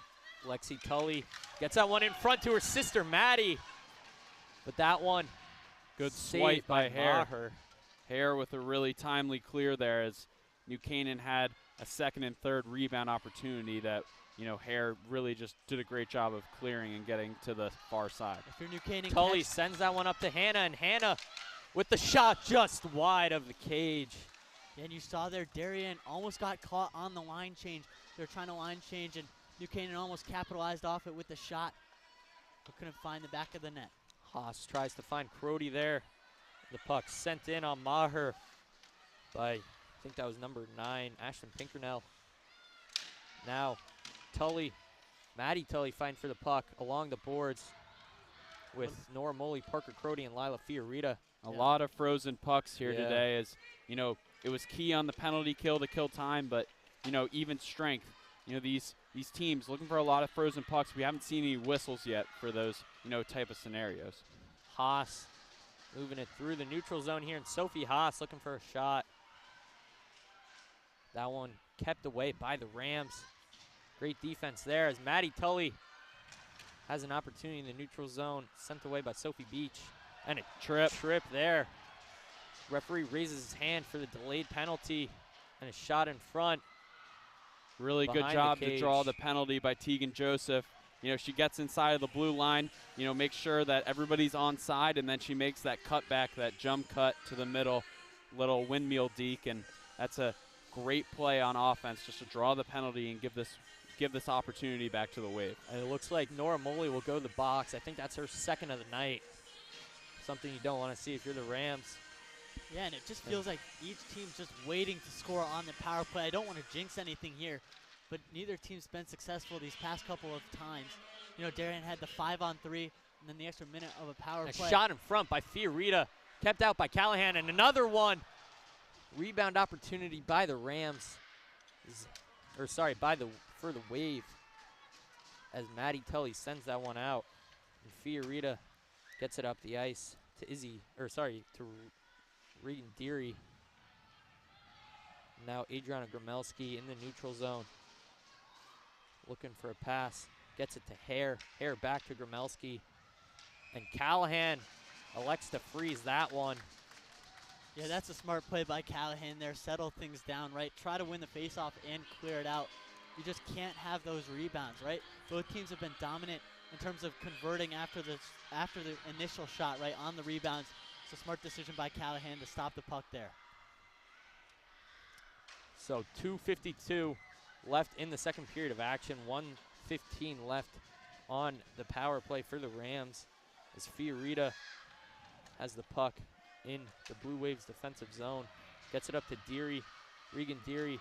Lexi Tully gets that one in front to her sister, Maddie. But that one, good swipe by Hare. Maher. Hare with a really timely clear there as New Canaan had a second and third rebound opportunity that, you know, Hare really just did a great job of clearing and getting to the far side. If you're New Canaan, Tully sends that one up to Hannah, and Hannah with the shot just wide of the cage. And you saw there, Darien almost got caught on the line change. They're trying to line change, and New Canaan almost capitalized off it with the shot, but couldn't find the back of the net. Haas tries to find Crody there. The puck sent in on Maher by, I think that was number 9, Ashlyn Pinkernell. Now, Tully, Maddie Tully fighting for the puck along the boards with Nora Moley, Parker Crody, and Lila Fiorita. A lot of frozen pucks here today as, you know, it was key on the penalty kill to kill time, but, you know, even strength. You know, these teams looking for a lot of frozen pucks. We haven't seen any whistles yet for those, you know, type of scenarios. Haas moving it through the neutral zone here, and Sophie Haas looking for a shot. That one kept away by the Rams. Great defense there as Maddie Tully has an opportunity in the neutral zone, sent away by Sophie Beach. And a trip there. Referee raises his hand for the delayed penalty and a shot in front. Really good job to draw the penalty by Tegan Joseph. You know, she gets inside of the blue line, you know, makes sure that everybody's onside, and then she makes that cutback, that jump cut to the middle, little windmill deke, and that's a great play on offense just to draw the penalty and give this opportunity back to the Wave. And it looks like Nora Moley will go to the box. I think that's her second of the night. Something you don't want to see if you're the Rams. Yeah, and it just feels like each team's just waiting to score on the power play. I don't want to jinx anything here, but neither team's been successful these past couple of times. You know, Darien had the 5-on-3 and then the extra minute of a power play. A shot in front by Fiorita, kept out by Callahan, and another one. Rebound opportunity by the Rams, for the Wave, as Maddie Tully sends that one out, and Fiorita gets it up the ice to Regan Deary. Now Adriana Gromelski in the neutral zone, looking for a pass, gets it to Hare. Hare back to Gromelski, and Callahan elects to freeze that one. Yeah, that's a smart play by Callahan there. Settle things down, right? Try to win the faceoff and clear it out. You just can't have those rebounds, right? Both teams have been dominant in terms of converting after the initial shot, right, on the rebounds. It's a smart decision by Callahan to stop the puck there. So 2:52 left in the second period of action. 1:15 left on the power play for the Rams as Fiorita has the puck in the Blue Waves defensive zone. Gets it up to Deary. Regan Deary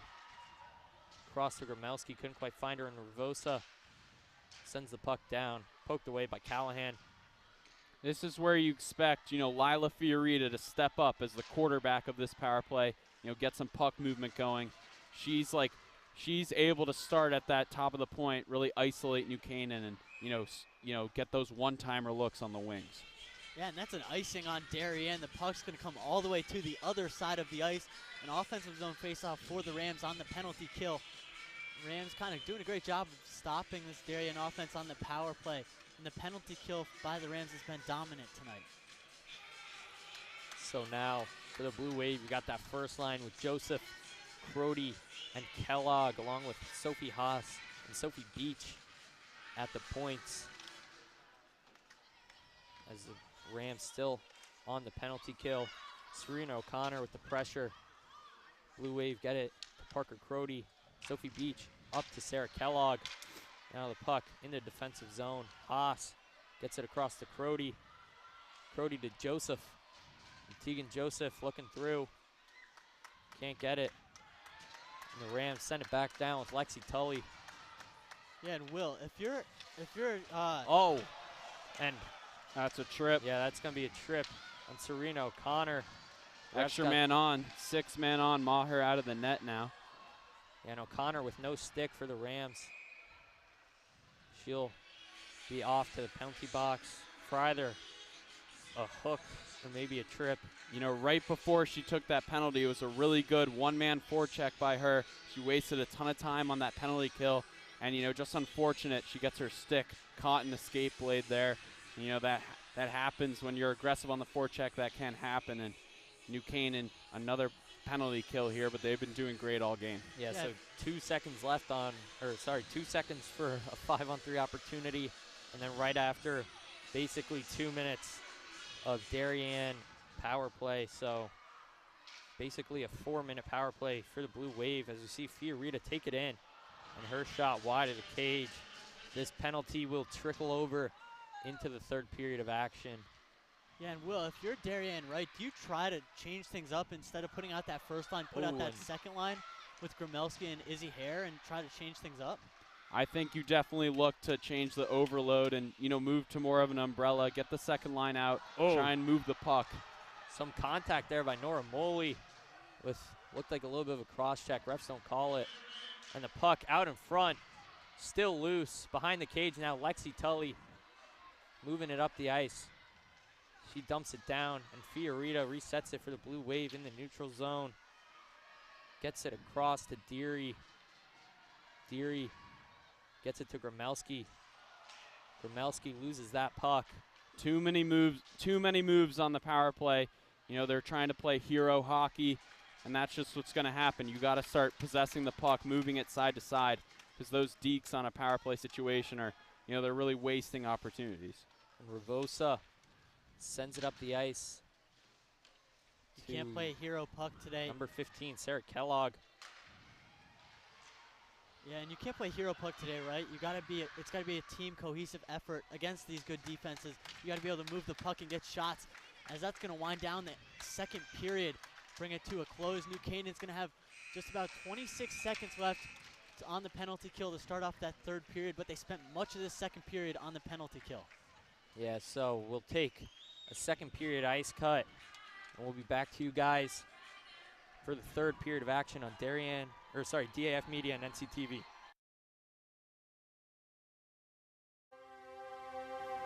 across to Gromelski. Couldn't quite find her in Ravosa. Sends the puck down. Poked away by Callahan. This is where you expect, you know, Lila Fiorita to step up as the quarterback of this power play, you know, get some puck movement going. She's able to start at that top of the point, really isolate New Canaan and, you know, get those one-timer looks on the wings. Yeah, and that's an icing on Darien. The puck's going to come all the way to the other side of the ice. An offensive zone faceoff for the Rams on the penalty kill. Rams kind of doing a great job of stopping this Darien offense on the power play. And the penalty kill by the Rams has been dominant tonight. So now for the Blue Wave, you got that first line with Joseph, Crody, and Kellogg, along with Sophie Haas and Sophie Beach. at the points as the Rams still on the penalty kill. Serena O'Connor with the pressure. Blue Wave get it to Parker Crody. Sophie Beach up to Sarah Kellogg. Now the puck in the defensive zone. Haas gets it across to Crody. Crody to Joseph. And Tegan Joseph looking through. Can't get it. And the Rams send it back down with Lexi Tully. Yeah, and Will, if you're oh, and That's a trip. yeah, that's gonna be a trip on Serena O'Connor. Extra man on, 6 man on. Maher out of the net now. And O'Connor with no stick for the Rams. She'll be off to the penalty box for either a hook or maybe a trip. You know, right before she took that penalty, it was a really good one-man forecheck by her. She wasted a ton of time on that penalty kill. And, you know, just unfortunate, she gets her stick caught in the skate blade there. You know, that happens when you're aggressive on the forecheck. That can happen. And New Canaan, another penalty kill here, but they've been doing great all game. Yeah, so 2 seconds left on, 2 seconds for a 5-on-3 opportunity. And then right after, basically 2 minutes of Darien power play. So basically a 4-minute power play for the Blue Wave as you see Fiorita take it in. And her shot wide of the cage. This penalty will trickle over into the third period of action. Yeah, and Will, if you're Darien, right, do you try to change things up instead of putting out that first line, put out that second line with Gromelski and Izzy Hare and try to change things up? I think you definitely look to change the overload and, you know, move to more of an umbrella, get the second line out, try and move the puck. Some contact there by Nora Moley with looked like a little bit of a cross-check. Refs don't call it. And the puck out in front, still loose. Behind the cage now, Lexi Tully moving it up the ice. She dumps it down, and Fiorita resets it for the Blue Wave in the neutral zone. Gets it across to Deary. Deary gets it to Gromelski. Gromelski loses that puck. Too many moves on the power play. You know, they're trying to play hero hockey, and that's just what's going to happen. You got to start possessing the puck, moving it side to side, because those dekes on a power play situation are, you know, they're really wasting opportunities. And Ravosa sends it up the ice. You can't play a hero puck today. Number 15, Sarah Kellogg. Yeah, and you can't play hero puck today, right? It's got to be a team cohesive effort against these good defenses. You got to be able to move the puck and get shots, as that's going to wind down the second period, bring it to a close. New Canaan's going to have just about 26 seconds left on the penalty kill to start off that third period, but they spent much of this second period on the penalty kill. Yeah, so we'll take a second period ice cut, and we'll be back to you guys for the third period of action on DAF Media and NCTV.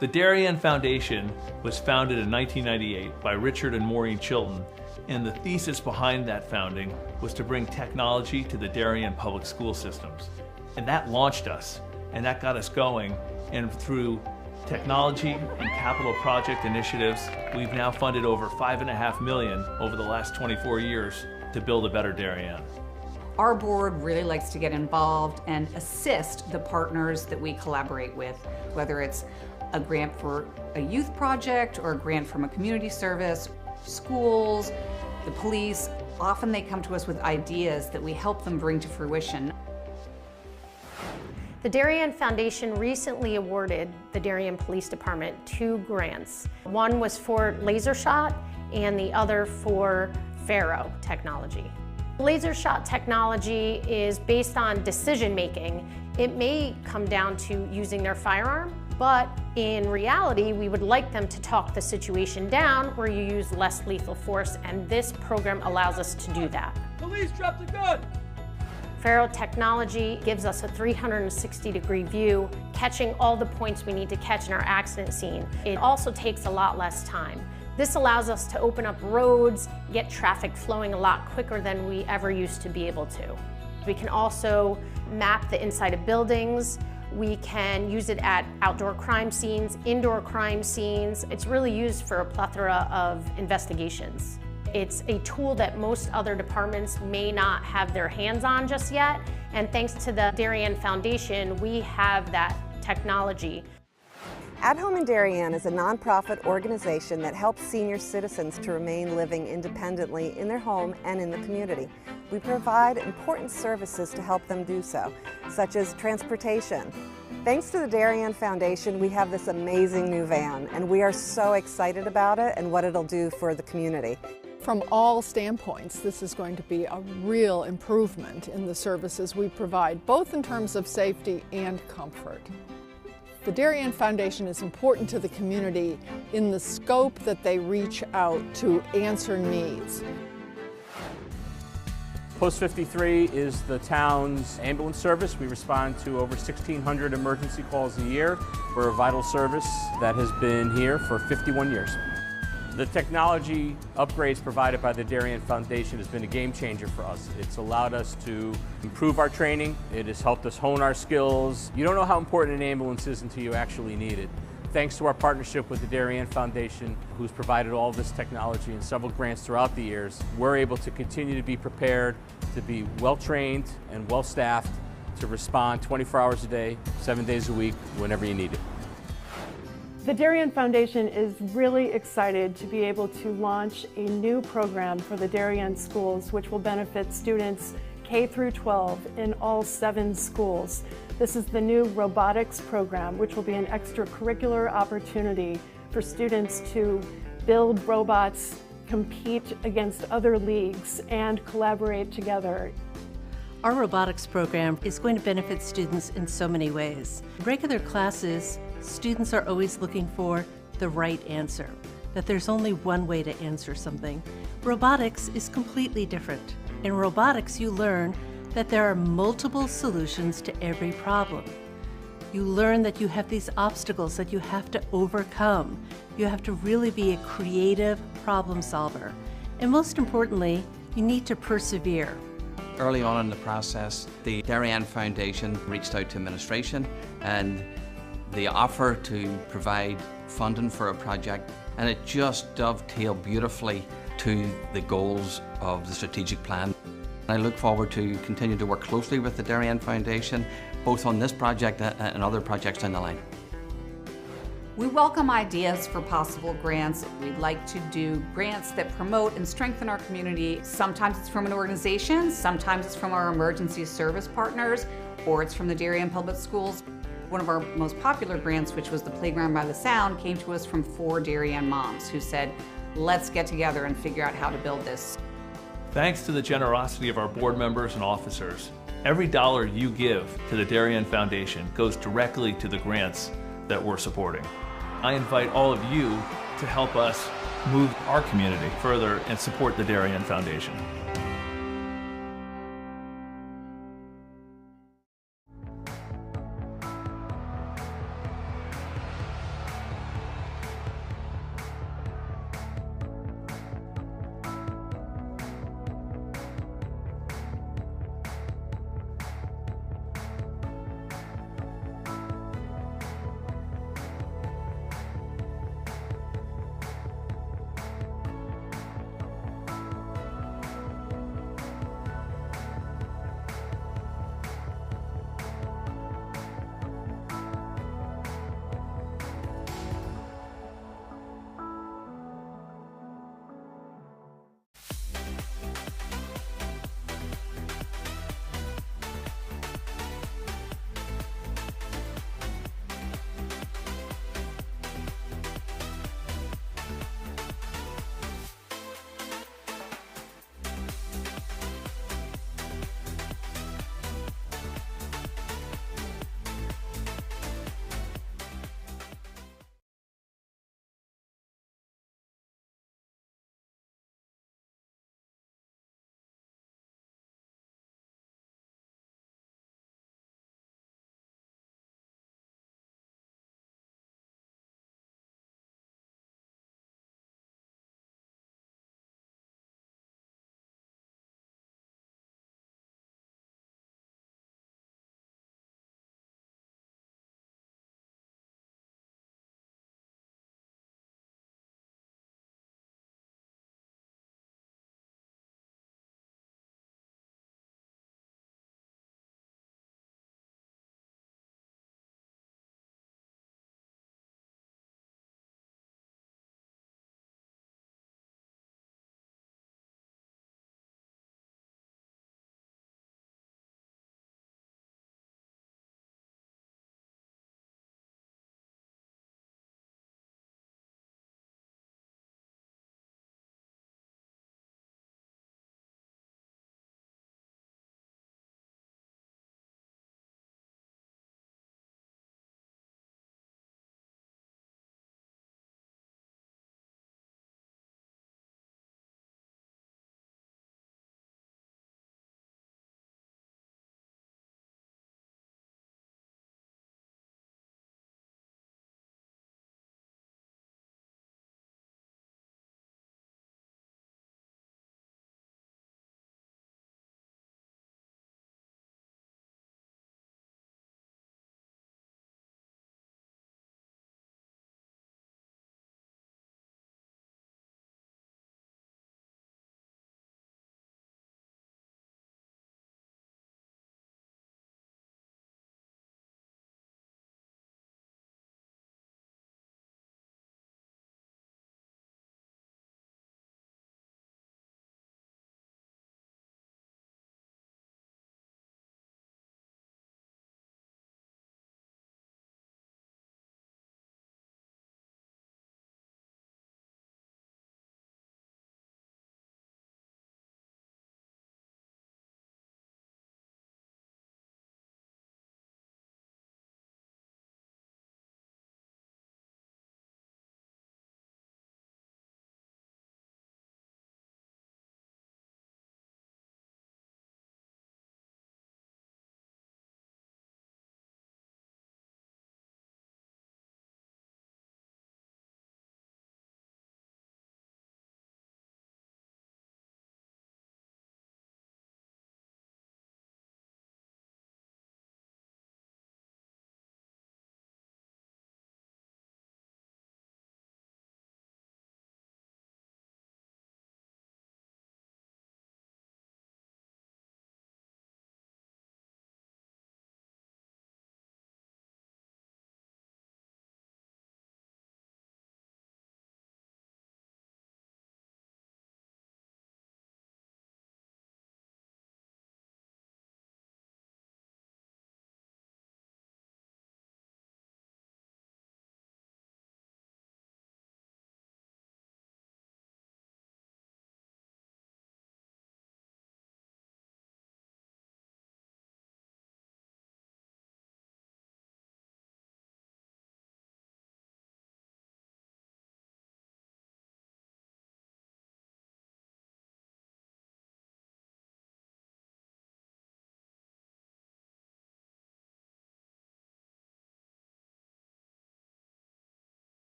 The Darien Foundation was founded in 1998 by Richard and Maureen Chilton, and the thesis behind that founding was to bring technology to the Darien public school systems. And that launched us, and that got us going, and through technology and capital project initiatives, we've now funded over $5.5 million over the last 24 years to build a better Darien. Our board really likes to get involved and assist the partners that we collaborate with, whether it's a grant for a youth project or a grant from a community service, schools, the police. Often they come to us with ideas that we help them bring to fruition. The Darien Foundation recently awarded the Darien Police Department 2 grants. One was for laser shot and the other for Faro technology. Laser shot technology is based on decision making. It may come down to using their firearm, but in reality, we would like them to talk the situation down where you use less lethal force, and this program allows us to do that. Police, drop the gun! Faro technology gives us a 360-degree view, catching all the points we need to catch in our accident scene. It also takes a lot less time. This allows us to open up roads, get traffic flowing a lot quicker than we ever used to be able to. We can also map the inside of buildings. We can use it at outdoor crime scenes, indoor crime scenes. It's really used for a plethora of investigations. It's a tool that most other departments may not have their hands on just yet, and thanks to the Darien Foundation, we have that technology. At Home in Darien is a nonprofit organization that helps senior citizens to remain living independently in their home and in the community. We provide important services to help them do so, such as transportation. Thanks to the Darien Foundation, we have this amazing new van, and we are so excited about it and what it'll do for the community. From all standpoints, this is going to be a real improvement in the services we provide, both in terms of safety and comfort. The Darien Foundation is important to the community in the scope that they reach out to answer needs. Post 53 is the town's ambulance service. We respond to over 1,600 emergency calls a year. We're a vital service that has been here for 51 years. The technology upgrades provided by the Darien Foundation has been a game changer for us. It's allowed us to improve our training. It has helped us hone our skills. You don't know how important an ambulance is until you actually need it. Thanks to our partnership with the Darien Foundation, who's provided all this technology and several grants throughout the years, we're able to continue to be prepared, to be well-trained and well-staffed, to respond 24 hours a day, 7 days a week, whenever you need it. The Darien Foundation is really excited to be able to launch a new program for the Darien schools, which will benefit students K through 12 in all 7 schools. This is the new robotics program, which will be an extracurricular opportunity for students to build robots, compete against other leagues, and collaborate together. Our robotics program is going to benefit students in so many ways. In regular classes, students are always looking for the right answer, that there's only one way to answer something. Robotics is completely different. In robotics, you learn that there are multiple solutions to every problem. You learn that you have these obstacles that you have to overcome. You have to really be a creative problem solver. And most importantly, you need to persevere. Early on in the process, the Darien Foundation reached out to administration and the offer to provide funding for a project, and it just dovetailed beautifully to the goals of the strategic plan. I look forward to continue to work closely with the Darien Foundation, both on this project and other projects down the line. We welcome ideas for possible grants. We'd like to do grants that promote and strengthen our community. Sometimes it's from an organization, sometimes it's from our emergency service partners, or it's from the Darien Public Schools. One of our most popular grants, which was the Playground by the Sound, came to us from 4 Darien moms who said, let's get together and figure out how to build this. Thanks to the generosity of our board members and officers, every dollar you give to the Darien Foundation goes directly to the grants that we're supporting. I invite all of you to help us move our community further and support the Darien Foundation.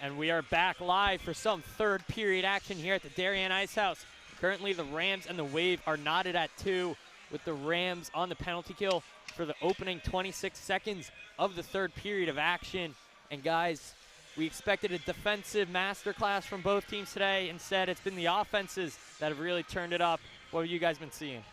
And we are back live for some third period action here at the Darien Ice House. Currently the Rams and the Wave are knotted at 2, with the Rams on the penalty kill for the opening 26 seconds of the third period of action. And guys, we expected a defensive masterclass from both teams today. Instead, it's been the offenses that have really turned it up. What have you guys been seeing?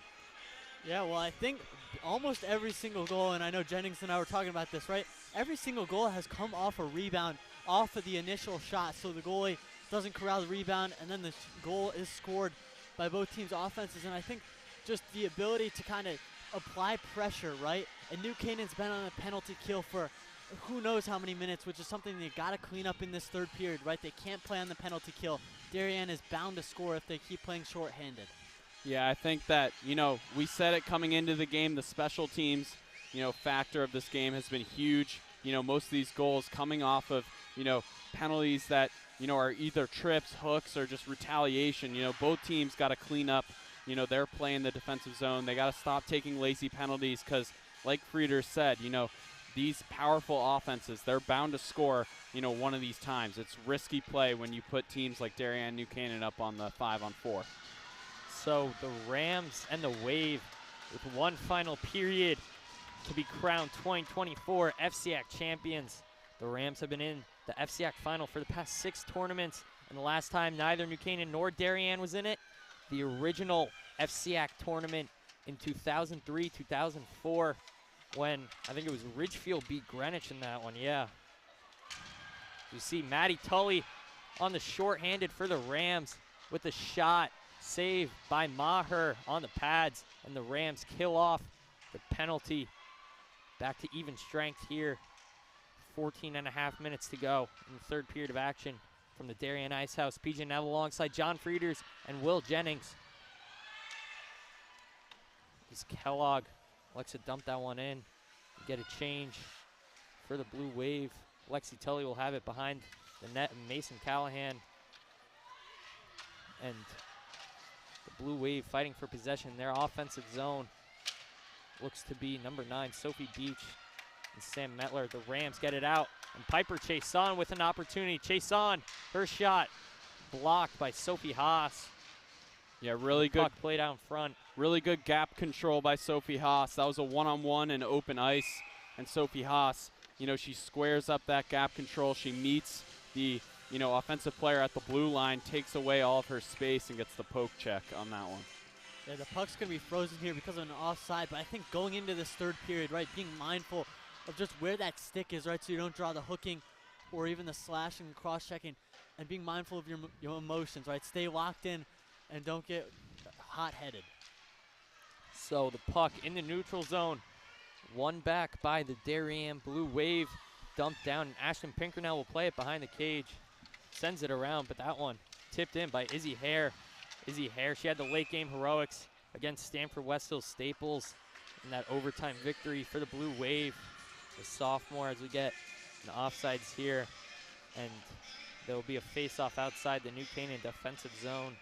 Yeah, well, I think almost every single goal, and I know Jennings and I were talking about this, right? Every single goal has come off a rebound, off of the initial shot, so the goalie doesn't corral the rebound, and then the goal is scored by both teams' offenses. And I think just the ability to kind of apply pressure, right? And New Canaan's been on a penalty kill for who knows how many minutes, which is something they got to clean up in this third period, right? They can't play on the penalty kill. Darien is bound to score if they keep playing shorthanded. Yeah, I think that, we said it coming into the game, the special teams, factor of this game has been huge. Most of these goals coming off of, penalties that, are either trips, hooks, or just retaliation. Both teams got to clean up, their play in the defensive zone. They got to stop taking lazy penalties because, like Frieder said, these powerful offenses, they're bound to score, one of these times. It's risky play when you put teams like Darien and New Canaan up on the 5-on-4. So the Rams and the Wave with one final period to be crowned 2024 FCIAC champions. The Rams have been in the FCIAC final for the past 6 tournaments, and the last time neither New Canaan nor Darien was in it, the original FCIAC tournament in 2003-2004, when I think it was Ridgefield beat Greenwich in that one, yeah. You see Matty Tully on the shorthanded for the Rams with a shot saved by Maher on the pads, and the Rams kill off the penalty. Back to even strength here. 14.5 minutes to go in the third period of action from the Darien Ice House. PJ Neville alongside John Frieders and Will Jennings. As Kellogg likes to dump that one in, get a change for the Blue Wave. Lexi Tully will have it behind the net, and Mason Callahan. And the Blue Wave fighting for possession. Their offensive zone looks to be number 9, Sophie Beach and Sam Metler. The Rams get it out, and Piper Chason with an opportunity. Chason, her shot blocked by Sophie Haas. Yeah, really good. Puck played out in front. Really good gap control by Sophie Haas. That was a one-on-one in open ice, and Sophie Haas, she squares up that gap control. She meets the offensive player at the blue line, takes away all of her space, and gets the poke check on that one. Yeah, the puck's going to be frozen here because of an offside, but I think going into this third period, right, being mindful of just where that stick is, right, so you don't draw the hooking or even the slashing and cross-checking, and being mindful of your emotions, right? Stay locked in and don't get hot-headed. So the puck in the neutral zone, won back by the Darien Blue Wave, dumped down, and Ashton Pinkernell will play it behind the cage. Sends it around, but that one tipped in by Izzy Hare. Izzy Hare, she had the late game heroics against Stanford Westhill Staples in that overtime victory for the Blue Wave. The sophomore, as we get an offsides here, and there will be a face-off outside the New Canaan defensive zone.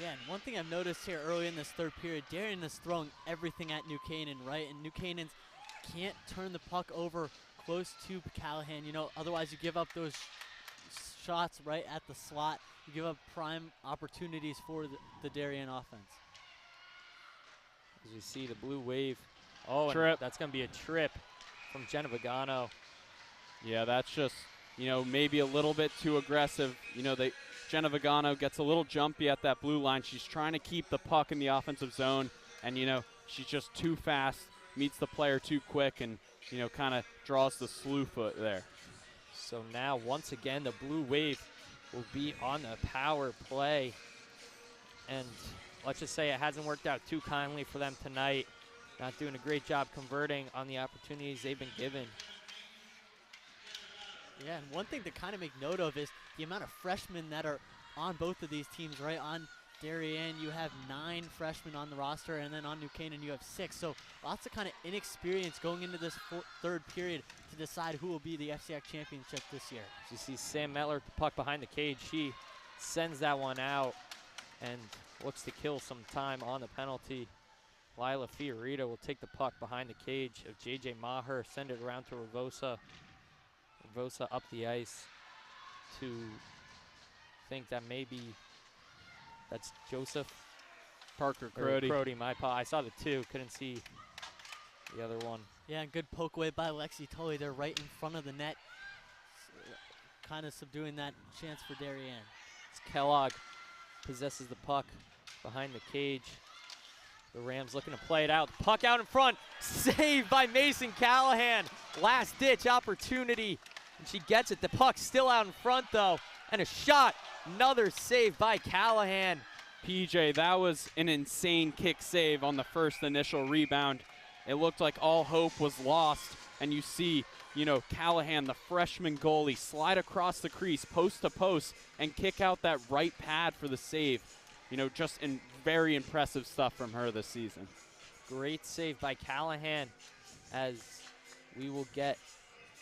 Yeah, and one thing I've noticed here early in this third period, Darien is throwing everything at New Canaan, right? And New Canaan's can't turn the puck over close to Callahan. Otherwise you give up those shots right at the slot. You give up prime opportunities for the Darien offense. As we see the Blue Wave. Oh, trip. That's going to be a trip from Jenna Vigano. Yeah, that's just, maybe a little bit too aggressive. Jenna Vigano gets a little jumpy at that blue line. She's trying to keep the puck in the offensive zone, and, she's just too fast, meets the player too quick, and, kind of draws the slew foot there. So now, once again, the Blue Wave will be on the power play. And let's just say it hasn't worked out too kindly for them tonight. Not doing a great job converting on the opportunities they've been given. Yeah, and one thing to kind of make note of is the amount of freshmen that are on both of these teams, right? On Darien, you have 9 freshmen on the roster, and then on New Canaan, you have 6. So lots of kind of inexperience going into this third period to decide who will be the FCIAC championship this year. You see Sam Metler with the puck behind the cage. She sends that one out and looks to kill some time on the penalty. Lila Fiorito will take the puck behind the cage of J.J. Maher, send it around to Ravosa. Ravosa up the ice. to think that maybe that's Joseph Parker or Crody. Crody, I saw the 2, couldn't see the other one. Yeah, and good poke away by Lexi Tully. They're right in front of the net, kind of subduing that chance for Darien. As Kellogg possesses the puck behind the cage. The Rams looking to play it out. Puck out in front. Saved by Mason Callahan. Last ditch opportunity. And she gets it. The puck still out in front though. And a shot. Another save by Callahan. PJ, that was an insane kick save on the first initial rebound. It looked like all hope was lost. And you see, Callahan, the freshman goalie, slide across the crease, post to post, and kick out that right pad for the save. Just very impressive stuff from her this season. Great save by Callahan, as we will get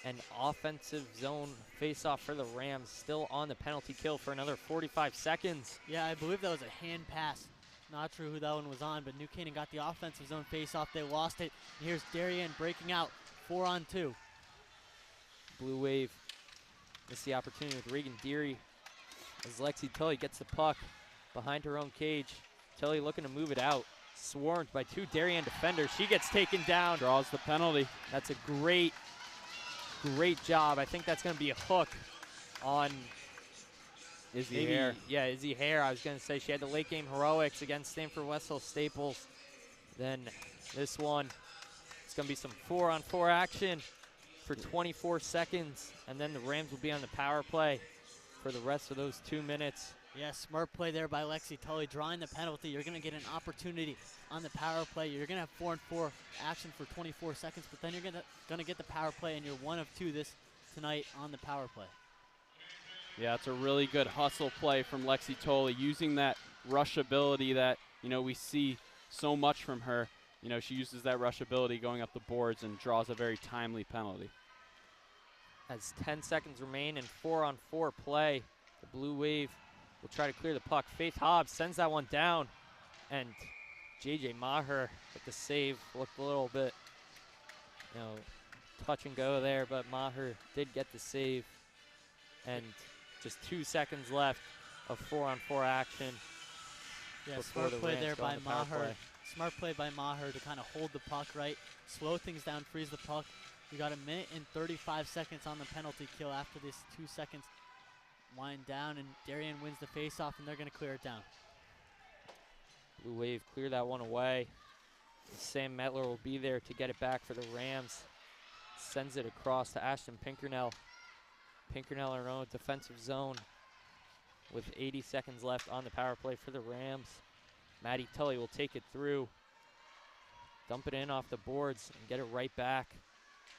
an offensive zone face-off for the Rams, still on the penalty kill for another 45 seconds. Yeah, I believe that was a hand pass. Not sure who that one was on, but New Canaan got the offensive zone face-off. They lost it. And here's Darien breaking out, 4-on-2. Blue Wave missed the opportunity with Reagan Deary as Lexi Tully gets the puck behind her own cage. Tully looking to move it out. Swarmed by 2 Darien defenders. She gets taken down. Draws the penalty. That's a great job. I think that's going to be a hook on Izzy Hare. Yeah, Izzy Hare. I was going to say she had the late game heroics against Stanford Westhill Staples. Then this one, it's going to be some 4-on-4 action for 24 seconds. And then the Rams will be on the power play for the rest of those 2 minutes. Yeah, smart play there by Lexi Tully, drawing the penalty. You're going to get an opportunity on the power play. You're going to have 4-on-4 action for 24 seconds, but then you're going to get the power play, and you're 1 of 2 tonight on the power play. Yeah, it's a really good hustle play from Lexi Tully, using that rush ability that, we see so much from her. She uses that rush ability going up the boards and draws a very timely penalty. As 10 seconds remain in 4-on-4 play, the Blue Wave will try to clear the puck. Faith Hobbs sends that one down, and JJ Maher with the save. Looked a little bit, touch and go there, but Maher did get the save. And just 2 seconds left of 4-on-4 action. Yeah, smart play there by Maher. Smart play by Maher to kind of hold the puck right, slow things down, freeze the puck. We got 1 minute and 35 seconds on the penalty kill after this 2 seconds. Wind down, and Darien wins the face-off, and they're going to clear it down. Blue Wave clear that one away. Sam Metler will be there to get it back for the Rams. Sends it across to Ashton Pinkernell. Pinkernell in her own defensive zone with 80 seconds left on the power play for the Rams. Maddie Tully will take it through, dump it in off the boards, and get it right back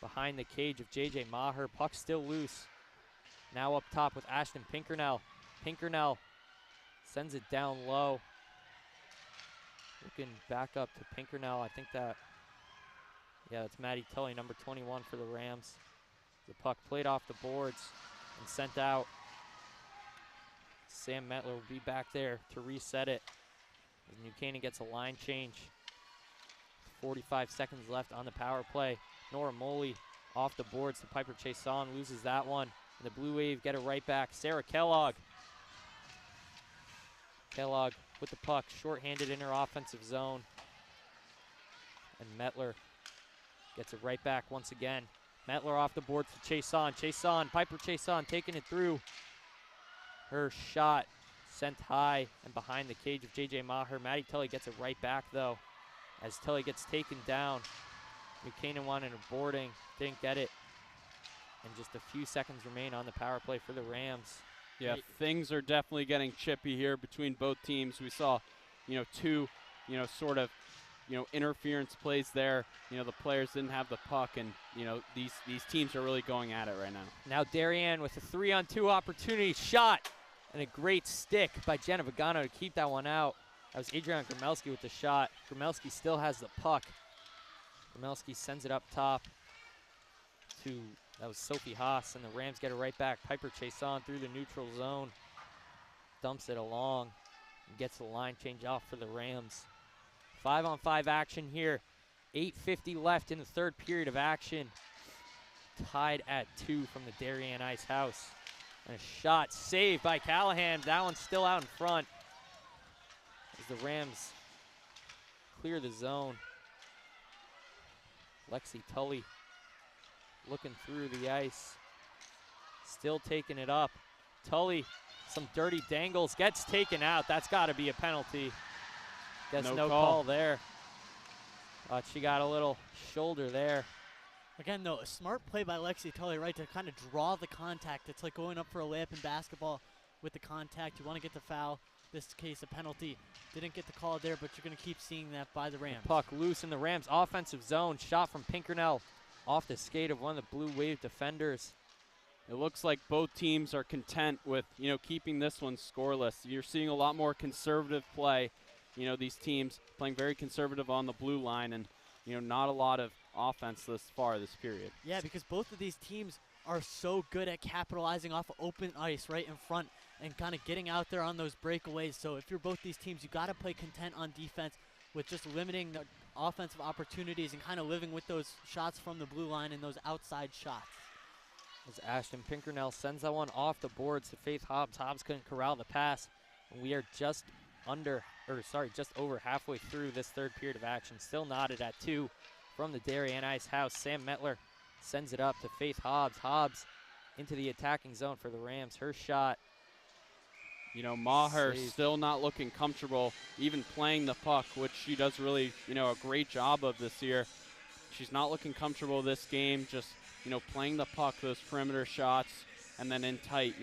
behind the cage of JJ Maher. Puck still loose. Now up top with Ashton Pinkernell. Pinkernell sends it down low. Looking back up to Pinkernell. I think that's Maddie Tully, number 21 for the Rams. The puck played off the boards and sent out. Sam Metler will be back there to reset it. As New Canaan gets a line change. 45 seconds left on the power play. Nora Moley off the boards to Piper Chason, loses that one. And the Blue Wave get it right back. Sarah Kellogg. Kellogg with the puck, shorthanded in her offensive zone. And Metler gets it right back once again. Metler off the boards to Chason. Piper Chason taking it through. Her shot sent high and behind the cage of JJ Maher. Maddie Tully gets it right back though, as Tully gets taken down. New Canaan wanted a boarding, didn't get it. And just a few seconds remain on the power play for the Rams. Yeah, things are definitely getting chippy here between both teams. We saw, two, sort of, interference plays there. The players didn't have the puck, and, these teams are really going at it right now. Now Darien with a 3-on-2 opportunity shot, and a great stick by Jenna Vigano to keep that one out. That was Adriana Gromelski with the shot. Gromelski still has the puck. Gromelski sends it up top to, that was Sophie Haas, and the Rams get it right back. Piper Chason through the neutral zone, dumps it along, and gets the line change off for the Rams. 5-on-5 action here. 8:50 left in the third period of action. Tied at 2 from the Darien Ice House. And a shot saved by Callahan. That one's still out in front as the Rams clear the zone. Lexi Tully looking through the ice. Still taking it up. Tully, some dirty dangles, gets taken out. That's got to be a penalty. Guess no call there. She got a little shoulder there. Again, though, a smart play by Lexi Tully, right, to kind of draw the contact. It's like going up for a layup in basketball with the contact. You want to get the foul. This case, a penalty. Didn't get the call there, but you're going to keep seeing that by the Rams. The puck loose in the Rams' offensive zone. Shot from Pinkernell off the skate of one of the Blue Wave defenders. It looks like both teams are content with, keeping this one scoreless. You're seeing a lot more conservative play. These teams playing very conservative on the blue line and, not a lot of offense this far this period. Yeah, because both of these teams are so good at capitalizing off of open ice right in front and kind of getting out there on those breakaways. So if you're both these teams, you got to play content on defense with just limiting the offensive opportunities and kind of living with those shots from the blue line and those outside shots. As Ashton Pinkernell sends that one off the boards to Faith Hobbs. Hobbs couldn't corral the pass. And we are just over halfway through this third period of action. Still knotted at 2 from the Darien Ice House. Sam Metler sends it up to Faith Hobbs. Hobbs into the attacking zone for the Rams. Her shot. Maher still not looking comfortable, even playing the puck, which she does really, a great job of this year. She's not looking comfortable this game, just, playing the puck, those perimeter shots, and then in tight,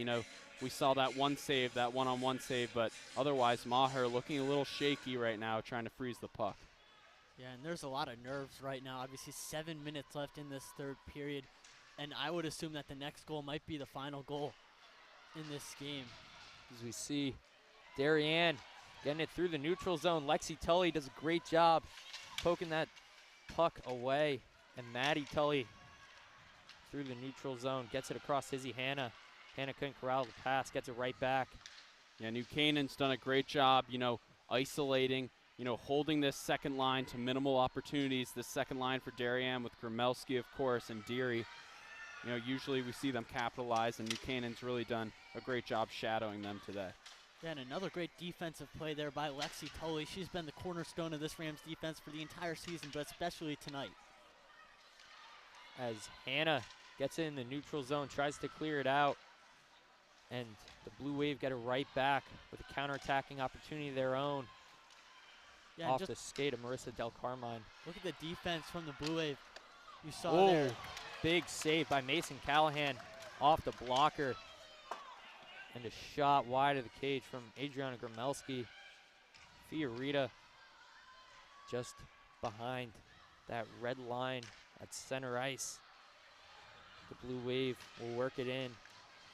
we saw that one-on-one save, but otherwise Maher looking a little shaky right now, trying to freeze the puck. Yeah, and there's a lot of nerves right now. Obviously 7 minutes left in this third period, and I would assume that the next goal might be the final goal in this game. As we see Darien getting it through the neutral zone. Lexi Tully does a great job poking that puck away, and Maddie Tully through the neutral zone gets it across Izzy Hanna. Hanna couldn't corral the pass, gets it right back. Yeah, New Canaan's done a great job, isolating, holding this second line to minimal opportunities. This second line for Darien with Gromelski, of course, and Deary. Usually we see them capitalize, and New Canaan's really done a great job shadowing them today. Yeah, and another great defensive play there by Lexi Tully. She's been the cornerstone of this Rams defense for the entire season, but especially tonight. As Hanna gets it in the neutral zone, tries to clear it out, and the Blue Wave get it right back with a counterattacking opportunity of their own. Yeah, off the skate of Marissa Del Carmine. Look at the defense from the Blue Wave. You saw there. Big save by Mason Callahan off the blocker. And a shot wide of the cage from Adriana Gromelski. Fiorita just behind that red line at center ice. The Blue Wave will work it in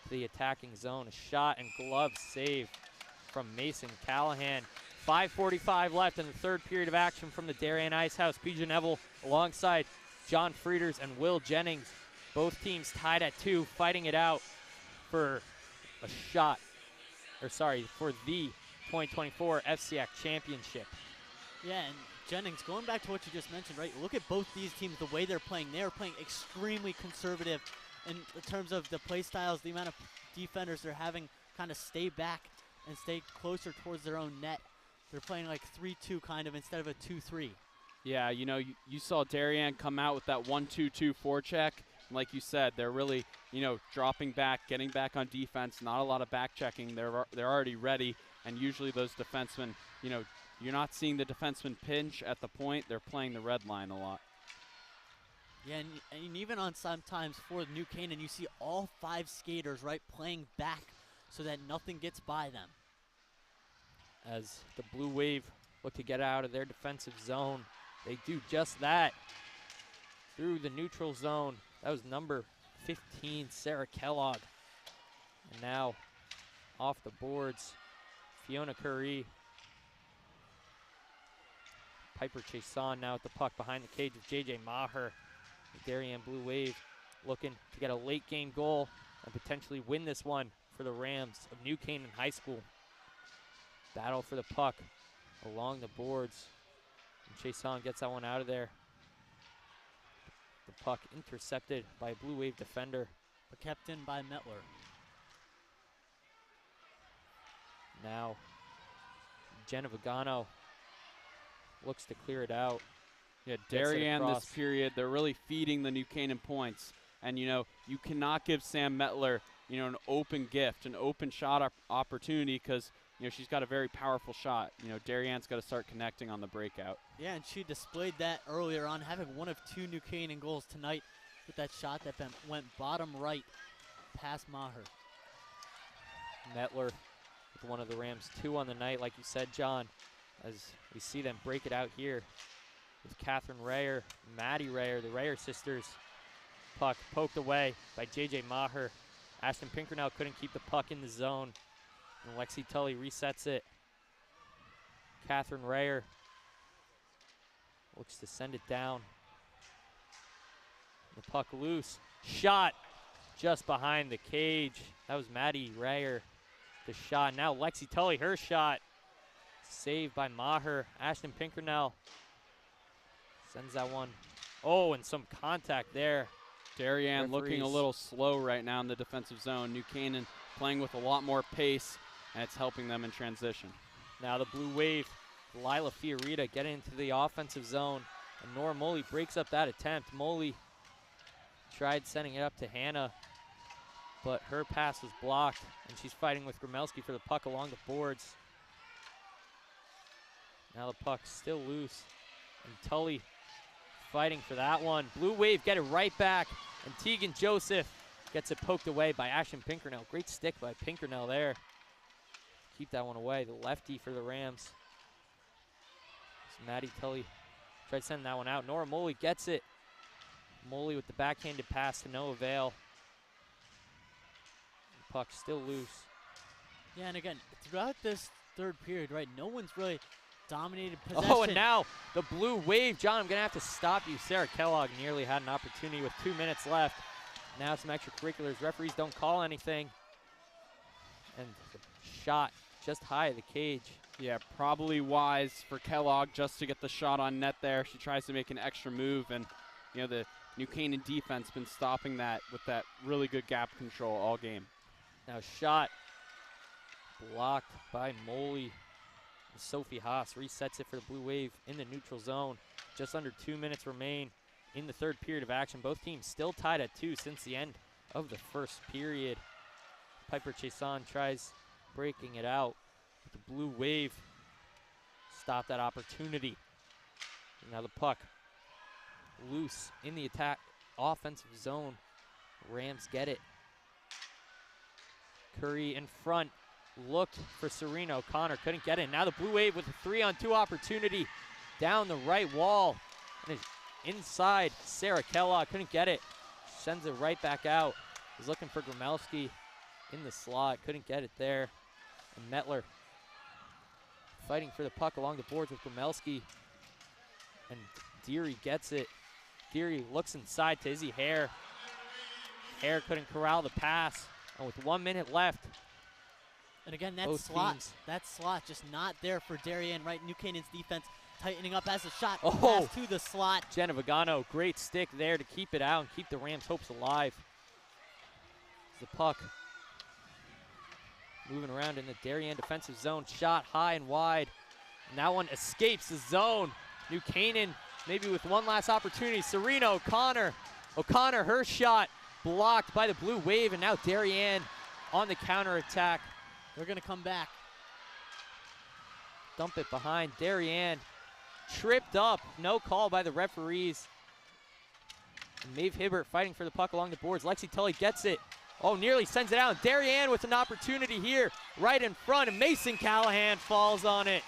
to the attacking zone. A shot and glove save from Mason Callahan. 5:45 left in the third period of action from the Darien Ice House. PJ Neville alongside John Frieders and Will Jennings. Both teams tied at 2, fighting it out for a shot, for the 2024 FCIAC championship. Yeah, and Jennings, going back to what you just mentioned, right? Look at both these teams, the way they're playing. They're playing extremely conservative in terms of the play styles, the amount of defenders they're having kind of stay back and stay closer towards their own net. They're playing like 3-2 kind of instead of a 2-3. Yeah, you saw Darien come out with that 1-2-2 forecheck. Like you said, they're really, dropping back, getting back on defense, not a lot of back checking. They're already ready, and usually those defensemen, you're not seeing the defenseman pinch at the point. They're playing the red line a lot. Yeah, and even on sometimes for New Canaan, you see all 5 skaters, right, playing back so that nothing gets by them. As the Blue Wave look to get out of their defensive zone, they do just that through the neutral zone. That was number 15, Sarah Kellogg. And now off the boards, Fiona Curry. Piper Chason now at the puck behind the cage of J.J. Maher. The Darien Blue Wave looking to get a late game goal and potentially win this one for the Rams of New Canaan High School. Battle for the puck along the boards. And Chason gets that one out of there. The puck intercepted by a Blue Wave defender. But kept in by Metler. Now, Jenna Vigano looks to clear it out. Yeah, Darien this period, they're really feeding the New Canaan points. And, you know, you cannot give Sam Mettler, you know, an open gift, an open shot opportunity because, you know, she's got a very powerful shot. You know, Darien's got to start connecting on the breakout. Yeah, and she displayed that earlier on, having one of 2 New Canaan goals tonight with that shot that went bottom right past Maher. Mettler with one of the Rams' 2 on the night, like you said, John, as we see them break it out here with Catherine Rayer, Maddie Rayer, the Rayer sisters. Puck poked away by J.J. Maher. Ashton Pinkernell couldn't keep the puck in the zone, and Lexi Tully resets it. Catherine Rayer looks to send it down. The puck loose. Shot just behind the cage. That was Maddie Rayer. The shot. Now Lexi Tully, her shot. Saved by Maher. Ashton Pinkernell sends that one. Oh, and some contact there. Darien looking a little slow right now in the defensive zone. New Canaan playing with a lot more pace, and it's helping them in transition. Now the Blue Wave, Lila Fiorita getting into the offensive zone, and Nora Moley breaks up that attempt. Moley tried sending it up to Hannah, but her pass was blocked, and she's fighting with Gromelski for the puck along the boards. Now the puck's still loose, and Tully fighting for that one. Blue Wave get it right back, and Tegan Joseph gets it poked away by Ashton Pinkernell. Great stick by Pinkernell there. Keep that one away. The lefty for the Rams. Maddie Tully tried sending that one out. Nora Moley gets it. Moley with the backhanded pass to no avail. The puck still loose. Yeah, and again, throughout this third period, right, no one's really dominated possession. Oh, and now the Blue Wave. John, I'm going to have to stop you. Sarah Kellogg nearly had an opportunity with 2 minutes left. Now some extracurriculars. Referees don't call anything. And the shot just high of the cage. Yeah, probably wise for Kellogg just to get the shot on net there. She tries to make an extra move, and, you know, the New Canaan defense been stopping that with that really good gap control all game. Now shot blocked by Moley. Sophie Haas resets it for the Blue Wave in the neutral zone. Just under 2 minutes remain in the third period of action. Both teams still tied at 2 since the end of the first period. Piper Chason tries breaking it out. But the Blue Wave stopped that opportunity. And now the puck loose in the attack offensive zone. Rams get it. Curry in front. Looked for Serena O'Connor, couldn't get it. Now the Blue Wave with a 3-on-2 opportunity down the right wall. And inside, Sarah Kellogg couldn't get it. Sends it right back out. Was looking for Gromelski in the slot, couldn't get it there. And Mettler fighting for the puck along the boards with Gromelski. And Deary gets it. Deary looks inside to Izzy Hare. Hare couldn't corral the pass. And with 1 minute left, and again, that slot just not there for Darien, right? New Canaan's defense tightening up as a shot pass to the slot. Jenna Vigano, great stick there to keep it out and keep the Rams' hopes alive. The puck moving around in the Darien defensive zone. Shot high and wide. And that one escapes the zone. New Canaan maybe with one last opportunity. Serena O'Connor. O'Connor, her shot blocked by the Blue Wave, and now Darien on the counterattack. They're going to come back. Dump it behind. Darien tripped up. No call by the referees. And Maeve Hibbert fighting for the puck along the boards. Lexi Tully gets it. Oh, nearly sends it out. Darien with an opportunity here right in front, and Mason Callahan falls on it.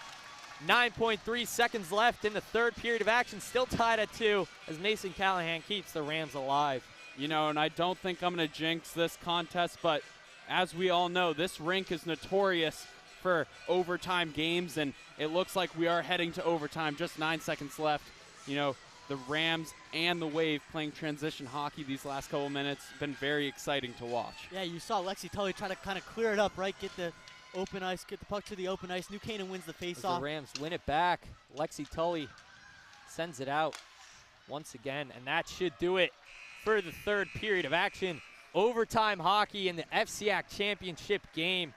9.3 seconds left in the third period of action. Still tied at 2 as Mason Callahan keeps the Rams alive. You know, and I don't think I'm going to jinx this contest, but as we all know, this rink is notorious for overtime games, and it looks like we are heading to overtime. Just 9 seconds left. You know, the Rams and the Wave playing transition hockey these last couple minutes. Been very exciting to watch. Yeah, you saw Lexi Tully try to kind of clear it up, right? Get the open ice, get the puck to the open ice. New Canaan wins the faceoff. The Rams win it back. Lexi Tully sends it out once again, and that should do it for the third period of action. Overtime hockey in the FCIAC championship game.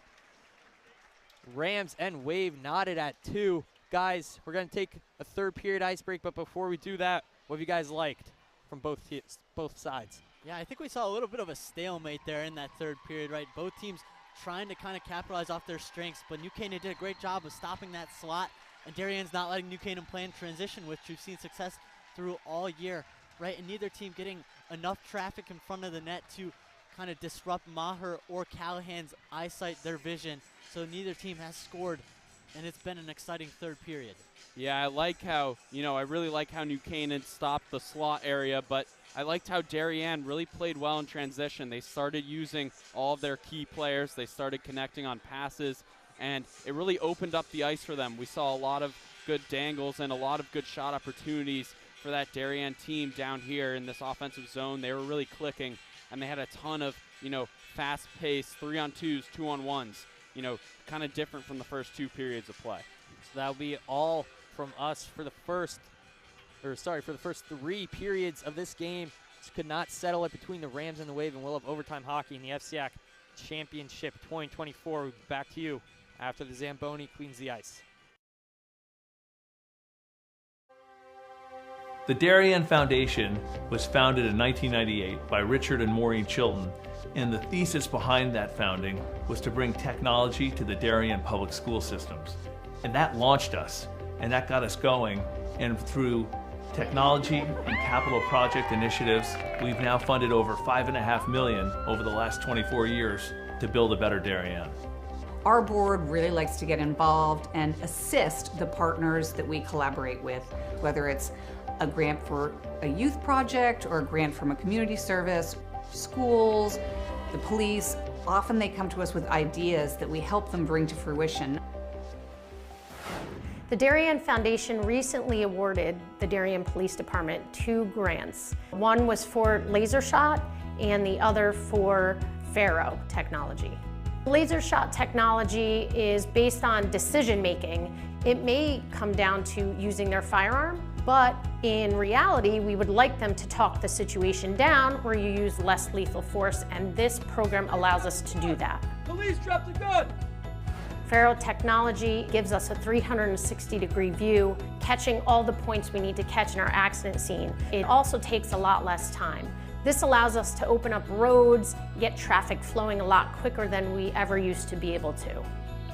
Rams and Wave knotted at 2. Guys, we're going to take a third period ice break, but before we do that, what have you guys liked from both sides? Yeah, I think we saw a little bit of a stalemate there in that third period, right? Both teams trying to kind of capitalize off their strengths, but New Canaan did a great job of stopping that slot, and Darien's not letting New Canaan play in transition, which we've seen success through all year, right? And neither team getting enough traffic in front of the net to kind of disrupt Maher or Callahan's eyesight, their vision. So neither team has scored, and it's been an exciting third period. Yeah, I like how, I really like how New Canaan stopped the slot area, but I liked how Darien really played well in transition. They started using all of their key players. They started connecting on passes, and it really opened up the ice for them. We saw a lot of good dangles and a lot of good shot opportunities for that Darien team down here in this offensive zone. They were really clicking, and they had a ton of, fast-paced 3-on-2s, 2-on-1s, kind of different from the first 2 periods of play. So that'll be all from us for the first 3 periods of this game. This could not settle it between the Rams and the Wave, and we'll have overtime hockey in the FCIAC Championship 2024. We'll be back to you after the Zamboni cleans the ice. The Darien Foundation was founded in 1998 by Richard and Maureen Chilton, and the thesis behind that founding was to bring technology to the Darien public school systems. And that launched us, and that got us going, and through technology and capital project initiatives, we've now funded over $5.5 million over the last 24 years to build a better Darien. Our board really likes to get involved and assist the partners that we collaborate with, whether it's a grant for a youth project or a grant from a community service, schools, the police. Often they come to us with ideas that we help them bring to fruition. The Darien Foundation recently awarded the Darien Police Department 2 grants. One was for laser shot and the other for Faro technology. Laser shot technology is based on decision making. It may come down to using their firearm, but in reality, we would like them to talk the situation down where you use less lethal force, and this program allows us to do that. Police dropped a gun! Faro technology gives us a 360-degree view, catching all the points we need to catch in our accident scene. It also takes a lot less time. This allows us to open up roads, get traffic flowing a lot quicker than we ever used to be able to.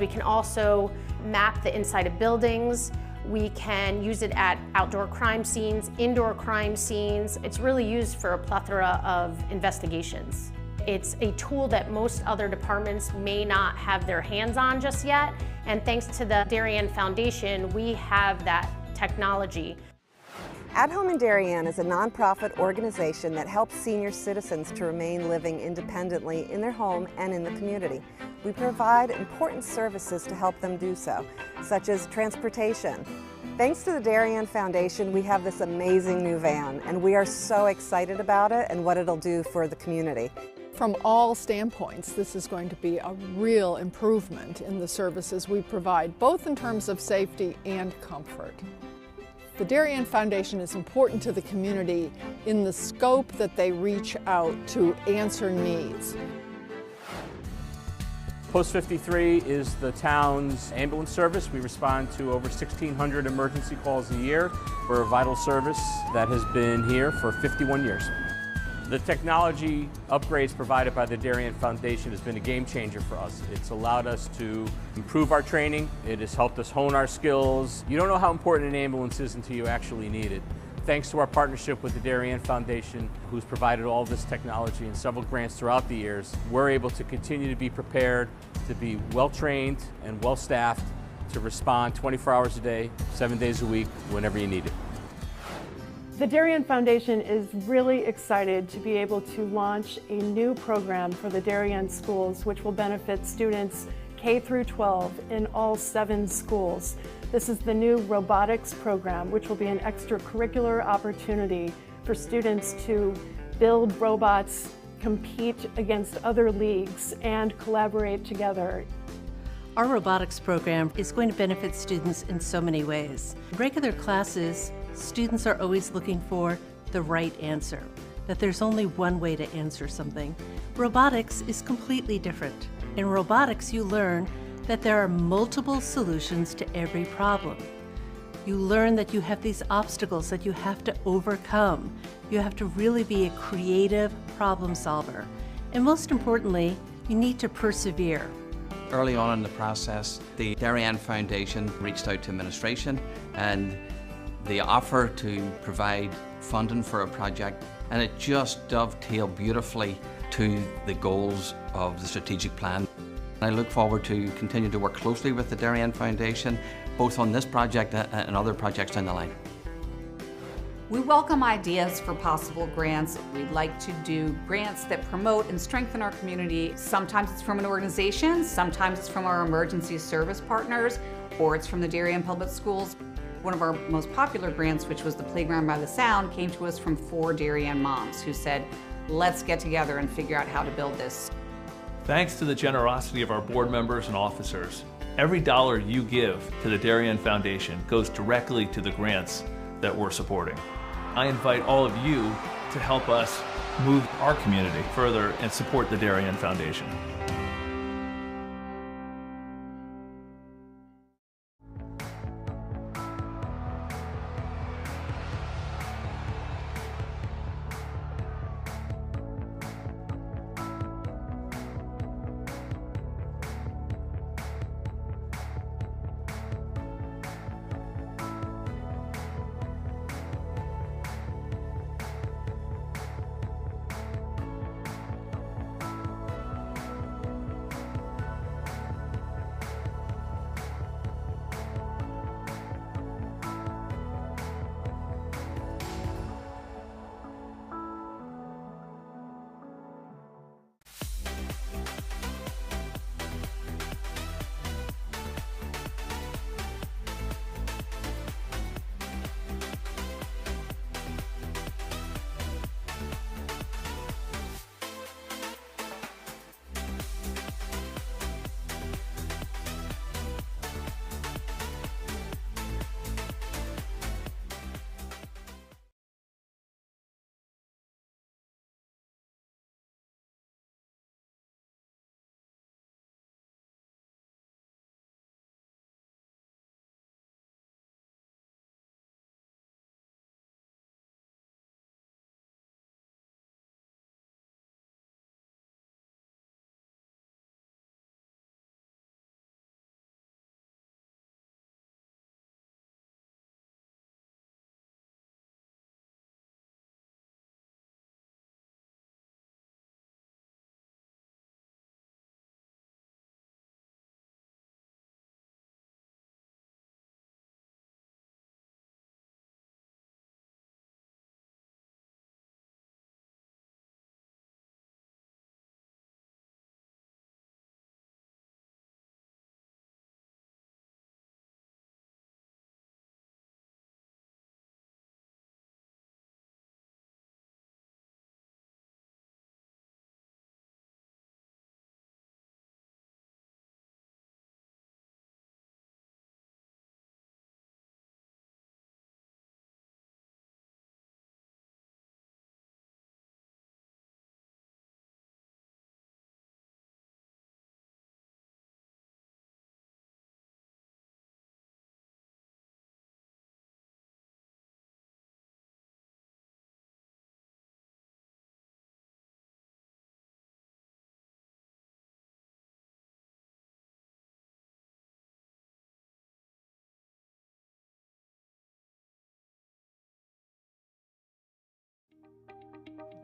We can also map the inside of buildings. We can use it at outdoor crime scenes, indoor crime scenes. It's really used for a plethora of investigations. It's a tool that most other departments may not have their hands on just yet, and thanks to the Darien Foundation, we have that technology. At Home in Darien is a nonprofit organization that helps senior citizens to remain living independently in their home and in the community. We provide important services to help them do so, such as transportation. Thanks to the Darien Foundation, we have this amazing new van, and we are so excited about it and what it'll do for the community. From all standpoints, this is going to be a real improvement in the services we provide, both in terms of safety and comfort. The Darien Foundation is important to the community in the scope that they reach out to answer needs. Post 53 is the town's ambulance service. We respond to over 1,600 emergency calls a year. We're a vital service that has been here for 51 years. The technology upgrades provided by the Darien Foundation has been a game changer for us. It's allowed us to improve our training. It has helped us hone our skills. You don't know how important an ambulance is until you actually need it. Thanks to our partnership with the Darien Foundation, who's provided all this technology and several grants throughout the years, we're able to continue to be prepared, to be well-trained and well-staffed, to respond 24 hours a day, 7 days a week, whenever you need it. The Darien Foundation is really excited to be able to launch a new program for the Darien schools, which will benefit students K through 12 in all 7 schools. This is the new robotics program, which will be an extracurricular opportunity for students to build robots, compete against other leagues, and collaborate together. Our robotics program is going to benefit students in so many ways. In regular classes, students are always looking for the right answer, that there's only one way to answer something. Robotics is completely different. In robotics, you learn that there are multiple solutions to every problem. You learn that you have these obstacles that you have to overcome. You have to really be a creative problem solver. And most importantly, you need to persevere. Early on in the process, the Darien Foundation reached out to administration and the offer to provide funding for a project, and it just dovetailed beautifully to the goals of the strategic plan. I look forward to continue to work closely with the Darien Foundation, both on this project and other projects down the line. We welcome ideas for possible grants. We'd like to do grants that promote and strengthen our community. Sometimes it's from an organization, sometimes it's from our emergency service partners, or it's from the Darien Public Schools. One of our most popular grants, which was the Playground by the Sound, came to us from 4 Darien moms who said, let's get together and figure out how to build this. Thanks to the generosity of our board members and officers, every dollar you give to the Darien Foundation goes directly to the grants that we're supporting. I invite all of you to help us move our community further and support the Darien Foundation.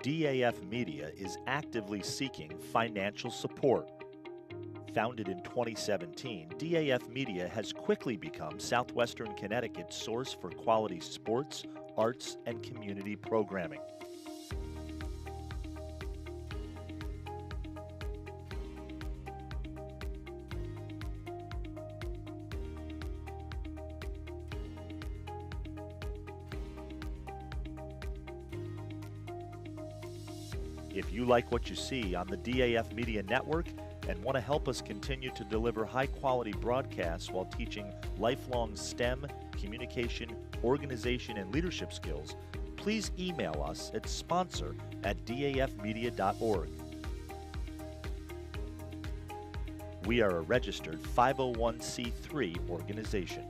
DAF Media is actively seeking financial support. Founded in 2017, DAF Media has quickly become Southwestern Connecticut's source for quality sports, arts, and community programming. If you like what you see on the DAF Media Network and want to help us continue to deliver high-quality broadcasts while teaching lifelong STEM, communication, organization, and leadership skills, please email us at sponsor@dafmedia.org. We are a registered 501c3 organization.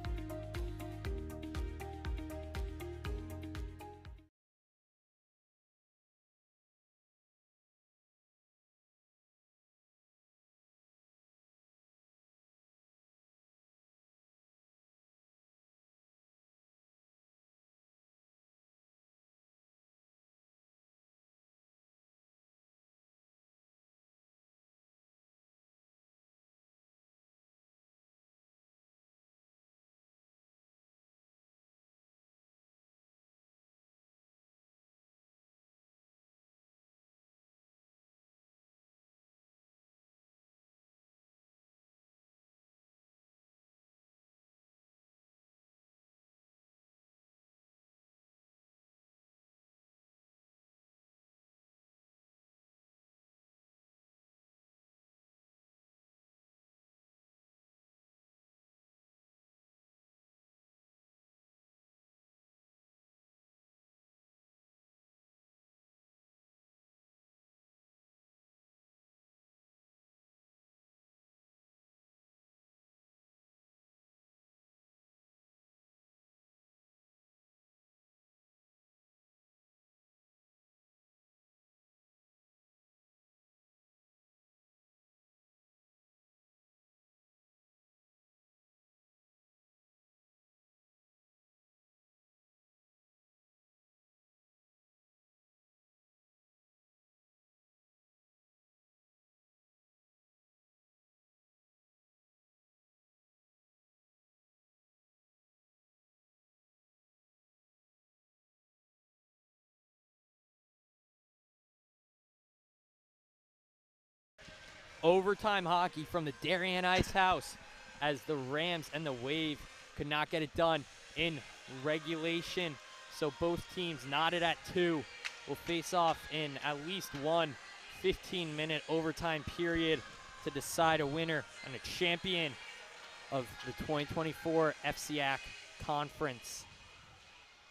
Overtime hockey from the Darien Ice House as the Rams and the Wave could not get it done in regulation. So both teams knotted at 2 will face off in at least one 15-minute overtime period to decide a winner and a champion of the 2024 FCIAC conference.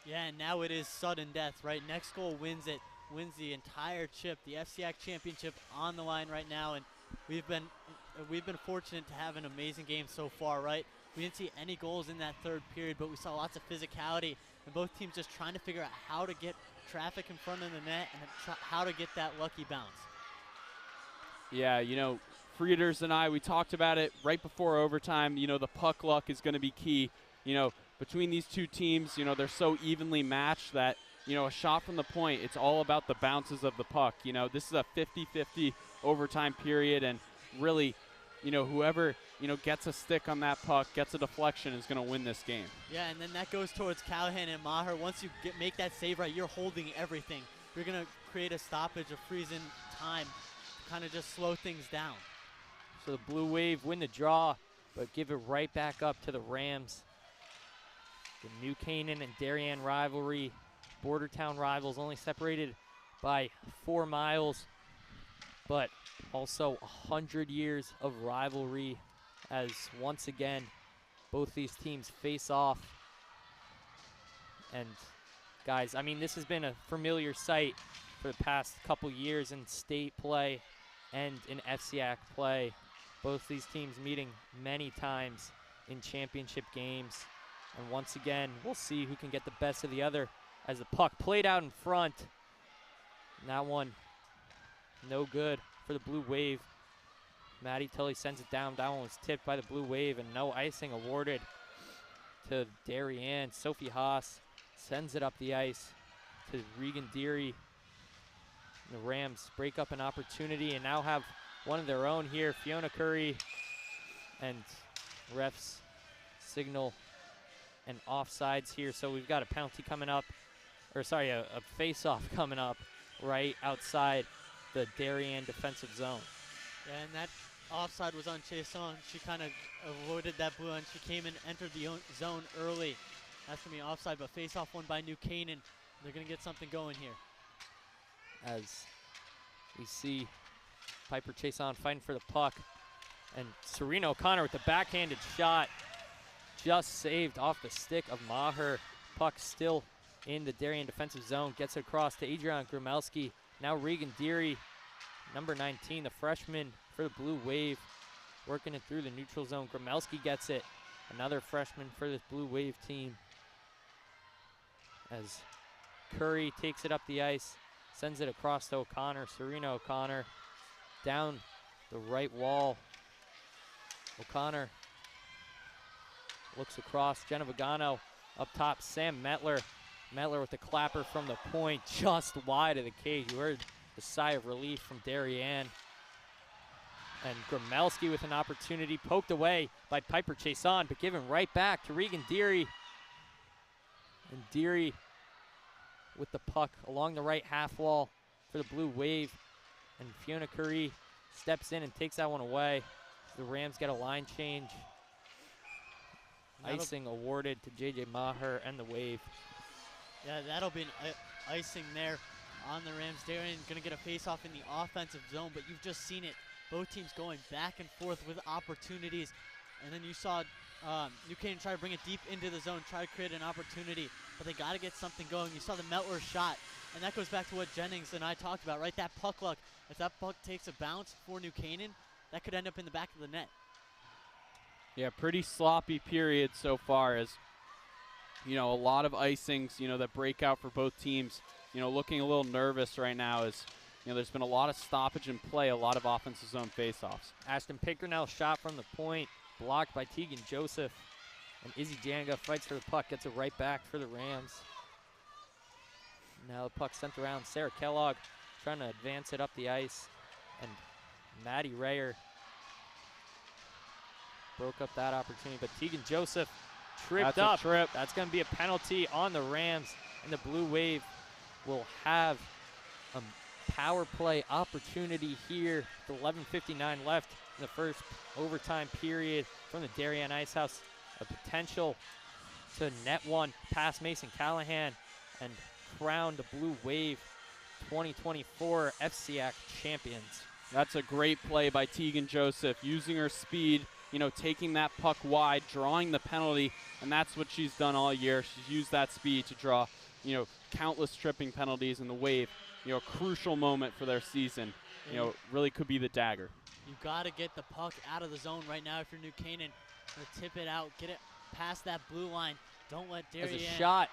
Yeah, and now it is sudden death, right? Next goal wins it, wins the entire chip, the FCIAC championship on the line right now, and we've been fortunate to have an amazing game so far, right? We didn't see any goals in that third period, but we saw lots of physicality, and both teams just trying to figure out how to get traffic in front of the net and how to get that lucky bounce. Yeah, you know, Frieders and I, we talked about it right before overtime. You know, the puck luck is going to be key. You know, between these two teams, you know, they're so evenly matched that, you know, a shot from the point, it's all about the bounces of the puck. You know, this is a 50-50 overtime period, and really, you know, whoever, you know, gets a stick on that puck, gets a deflection, is going to win this game. Yeah, and then that goes towards Callahan and Maher. Once you make that save right, you're holding everything. You're going to create a stoppage, a freeze-in time, kind of just slow things down. So the Blue Wave win the draw, but give it right back up to the Rams. The New Canaan and Darien rivalry, border town rivals, only separated by 4 miles, but also 100 years of rivalry as once again both these teams face off. And guys, I mean, this has been a familiar sight for the past couple years in state play and in FCIAC play. Both these teams meeting many times in championship games. And once again, we'll see who can get the best of the other as the puck played out in front. And that one, no good for the Blue Wave. Maddie Tully sends it down. That one was tipped by the Blue Wave, and no icing awarded to Darien. Sophie Haas sends it up the ice to Regan Deary. The Rams break up an opportunity and now have one of their own here. Fiona Curry, and refs signal and offsides here. So we've got a penalty coming up, or sorry, a face-off coming up right outside the Darien defensive zone. Yeah, and that offside was on Chason. She kind of avoided that blue, and she came and entered the zone early. That's going to be offside, but face-off won by New Canaan. They're going to get something going here. As we see Piper Chason fighting for the puck, and Serena O'Connor with the backhanded shot, just saved off the stick of Maher. Puck still in the Darien defensive zone. Gets it across to Adrian Grumelski. Now Regan Deary, number 19, the freshman for the Blue Wave. working it through the neutral zone. Gromelski gets it. Another freshman for this Blue Wave team. As Curry takes it up the ice, sends it across to O'Connor. Serena O'Connor down the right wall. O'Connor looks across. Jenna Vigano up top. Sam Metler. Metler with the clapper from the point, just wide of the cage. You heard the sigh of relief from Darien. And Gromelski with an opportunity, poked away by Piper Chason, but given right back to Regan Deary. And Deary with the puck along the right half wall for the Blue Wave. And Fiona Curry steps in and takes that one away. The Rams get a line change. Icing awarded to J.J. Maher and the Wave. Yeah, that'll be an icing there on the Rams. Darien going to get a face-off in the offensive zone, but you've just seen it. Both teams going back and forth with opportunities. And then you saw New Canaan try to bring it deep into the zone, try to create an opportunity, but they got to get something going. You saw the Metler shot, and that goes back to what Jennings and I talked about, right? That puck luck. If that puck takes a bounce for New Canaan, that could end up in the back of the net. Yeah, pretty sloppy period so far, as a lot of icings, that break out for both teams. Looking a little nervous right now as, there's been a lot of stoppage in play, a lot of offensive zone faceoffs. Ashton Pinkernell shot from the point, blocked by Tegan Joseph. And Izzy Janga fights for the puck, gets it right back for the Rams. Now the puck sent around. Sarah Kellogg trying to advance it up the ice. And Maddie Rayer broke up that opportunity, but Tegan Joseph tripped up. That's going to be a penalty on the Rams, and the Blue Wave will have a power play opportunity here with 11:59 left in the first overtime period from the Darien Ice House. A potential to net one past Mason Callahan and crown the Blue Wave 2024 FCIAC champions. That's a great play by Tegan Joseph, using her speed, taking that puck wide, drawing the penalty, and that's what she's done all year. She's used that speed to draw, countless tripping penalties in the Wave. A crucial moment for their season. Really could be the dagger. You got to get the puck out of the zone right now if you're New Canaan. Tip it out, get it past that blue line. Don't let Darien. There's a shot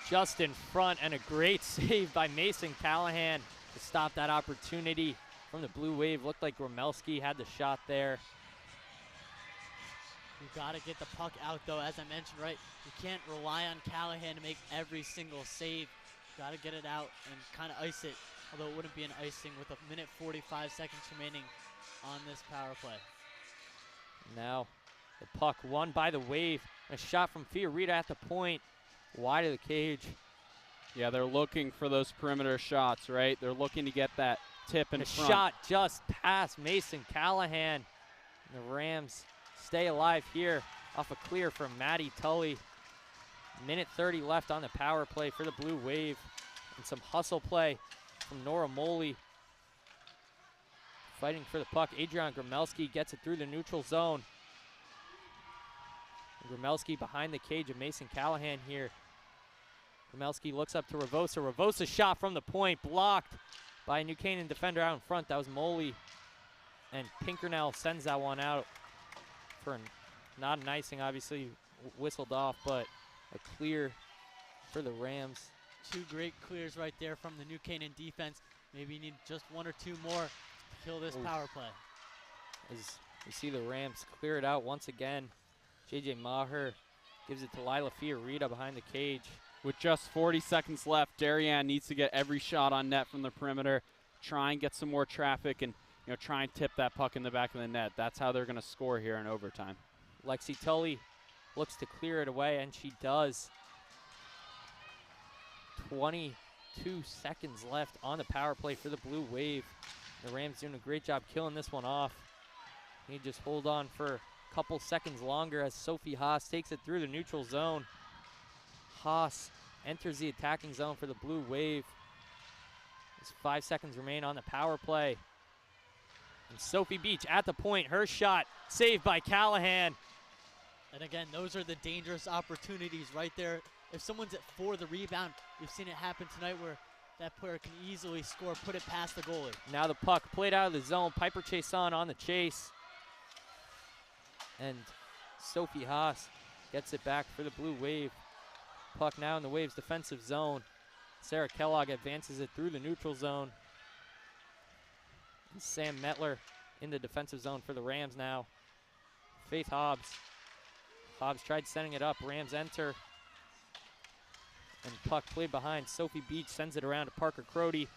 just in front, and a great save by Mason Callahan to stop that opportunity from the Blue Wave. Looked like Gromelski had the shot there. You got to get the puck out, though, as I mentioned, right? You can't rely on Callahan to make every single save. You got to get it out and kind of ice it, although it wouldn't be an icing with 1:45 seconds remaining on this power play. Now the puck won by the Wave. A shot from Fiorita at the point, wide of the cage. Yeah, they're looking for those perimeter shots, right? They're looking to get that tip in front. A shot just past Mason Callahan. And the Rams stay alive here off a clear from Maddie Tully. 1:30 left on the power play for the Blue Wave. And some hustle play from Nora Moley. Fighting for the puck. Adrian Gromelski gets it through the neutral zone. And Gromelski behind the cage of Mason Callahan here. Gromelski looks up to Ravosa. Ravosa's shot from the point, blocked by a New Canaan defender out in front. That was Moley. And Pinkernell sends that one out for not an icing, obviously whistled off, but a clear for the Rams. Two great clears right there from the New Canaan defense. Maybe you need just one or two more to kill this power play. As we see the Rams clear it out once again. J.J. Maher gives it to Lila Fiorita behind the cage. With just 40 seconds left, Darien needs to get every shot on net from the perimeter, try and get some more traffic, and try and tip that puck in the back of the net. That's how they're going to score here in overtime. Lexi Tully looks to clear it away, and she does. 22 seconds left on the power play for the Blue Wave. The Rams doing a great job killing this one off. Need just hold on for a couple seconds longer as Sophie Haas takes it through the neutral zone. Haas enters the attacking zone for the Blue Wave. There's 5 seconds remain on the power play. And Sophie Beach at the point, her shot saved by Callahan. And again, those are the dangerous opportunities right there. If someone's for the rebound, we've seen it happen tonight where that player can easily score, put it past the goalie. Now the puck played out of the zone. Piper Chason on the chase. And Sophie Haas gets it back for the Blue Wave. Puck now in the Wave's defensive zone. Sarah Kellogg advances it through the neutral zone. And Sam Metler in the defensive zone for the Rams now. Faith Hobbs. Hobbs tried sending it up. Rams enter. And puck played behind. Sophie Beach sends it around to Parker Crody.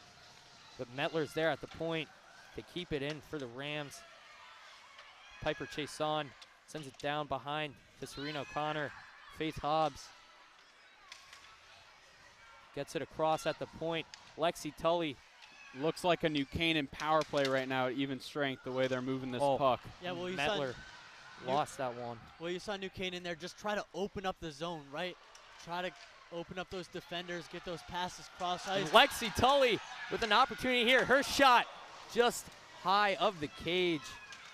But Metler's there at the point to keep it in for the Rams. Piper Chason sends it down behind to Serena O'Connor. Faith Hobbs gets it across at the point. Lexi Tully. Looks like a New Canaan power play right now at even strength, the way they're moving this puck. Yeah, well, Metler lost that one. Well, you saw New Canaan there just try to open up the zone, right? Try to open up those defenders, get those passes cross ice. And Lexi Tully with an opportunity here. Her shot just high of the cage.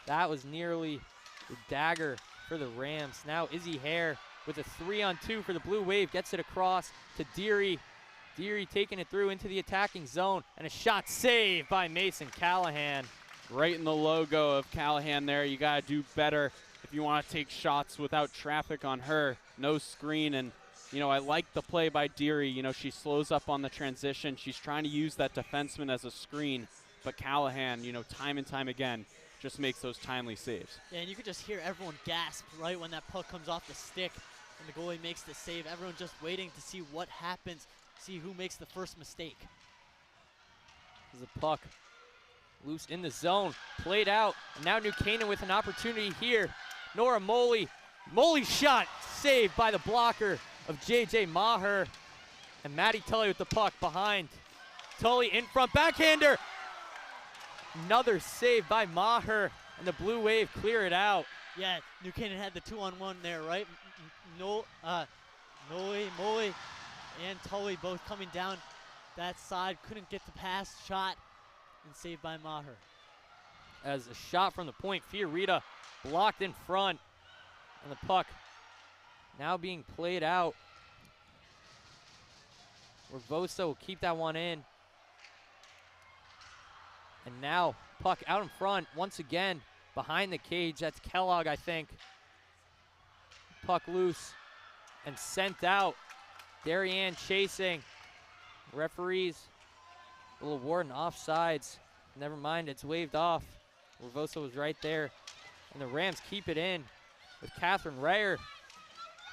That was nearly the dagger for the Rams. Now Izzy Hare with a 3-on-2 for the Blue Wave. Gets it across to Deary. Deary taking it through into the attacking zone. And a shot saved by Mason Callahan. Right in the logo of Callahan there. You got to do better if you want to take shots without traffic on her. No screen. And, you know, I like the play by Deary. You know, she slows up on the transition. She's trying to use that defenseman as a screen. But Callahan, you know, time and time again, just makes those timely saves. Yeah, and you could just hear everyone gasp right when that puck comes off the stick and the goalie makes the save. Everyone just waiting to see what happens, see who makes the first mistake. There's a puck loose in the zone, played out, and now New Canaan with an opportunity here. Nora Moley. Moley's shot saved by the blocker of J.J. Maher. And Maddie Tully with the puck behind. Tully in front, backhander. Another save by Maher, and the Blue Wave clear it out. Yeah, New Canaan had the 2-on-1 there, right? Moley and Tully both coming down that side. Couldn't get the pass, shot, and saved by Maher. As a shot from the point, Fiorita blocked in front, and the puck now being played out. Ravosa will keep that one in. And now puck out in front once again behind the cage. That's Kellogg, I think. Puck loose and sent out. Darien chasing. Referees will award an offsides. Never mind, it's waved off. Ravosa was right there. And the Rams keep it in with Catherine Rayer.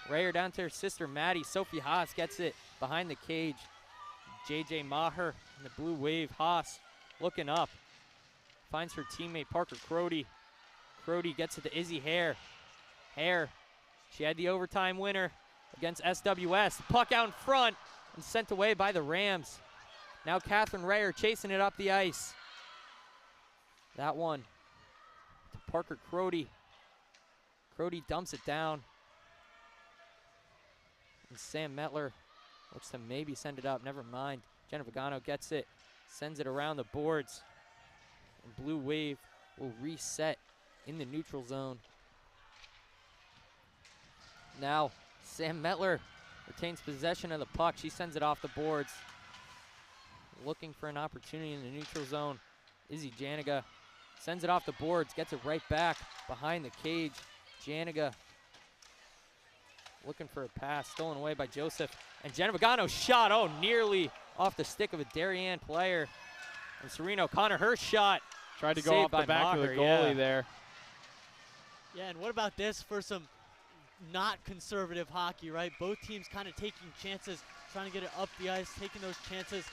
Rayer down to her sister Maddie. Sophie Haas gets it behind the cage. J.J. Maher and the Blue Wave. Haas looking up. Finds her teammate Parker Crody. Crody gets it to Izzy Hare. Hare, she had the overtime winner against SWS. The puck out in front and sent away by the Rams. Now Catherine Rayer chasing it up the ice. That one to Parker Crody. Crody dumps it down. And Sam Metler looks to maybe send it up. Never mind. Jenna Vigano gets it, sends it around the boards. And Blue Wave will reset in the neutral zone. Now, Sam Metler retains possession of the puck. She sends it off the boards. Looking for an opportunity in the neutral zone. Izzy Janiga sends it off the boards, gets it right back behind the cage. Janiga looking for a pass, stolen away by Joseph. And Jenna Vigano shot, nearly off the stick of a Darien player. And Serena O'Connor, her shot. Tried to go off the back of the goalie there. Yeah, and what about this for some not conservative hockey, right? Both teams kind of taking chances, trying to get it up the ice, taking those chances.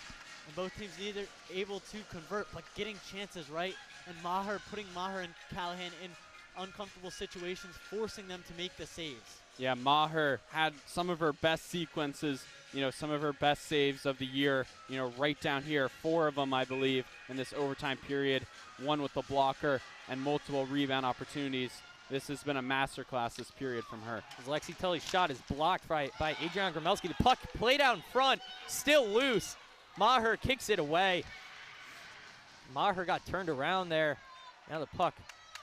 And both teams neither able to convert, but getting chances, right? And putting Maher and Callahan in uncomfortable situations, forcing them to make the saves. Yeah, Maher had some of her best sequences, you know, some of her best saves of the year, you know, right down here. 4 of them, I believe, in this overtime period. 1 with the blocker and multiple rebound opportunities. This has been a masterclass this period from her. As Lexi Tully's shot is blocked by Adriana Gromelski. The puck played out in front, still loose. Maher kicks it away. Maher got turned around there. Now the puck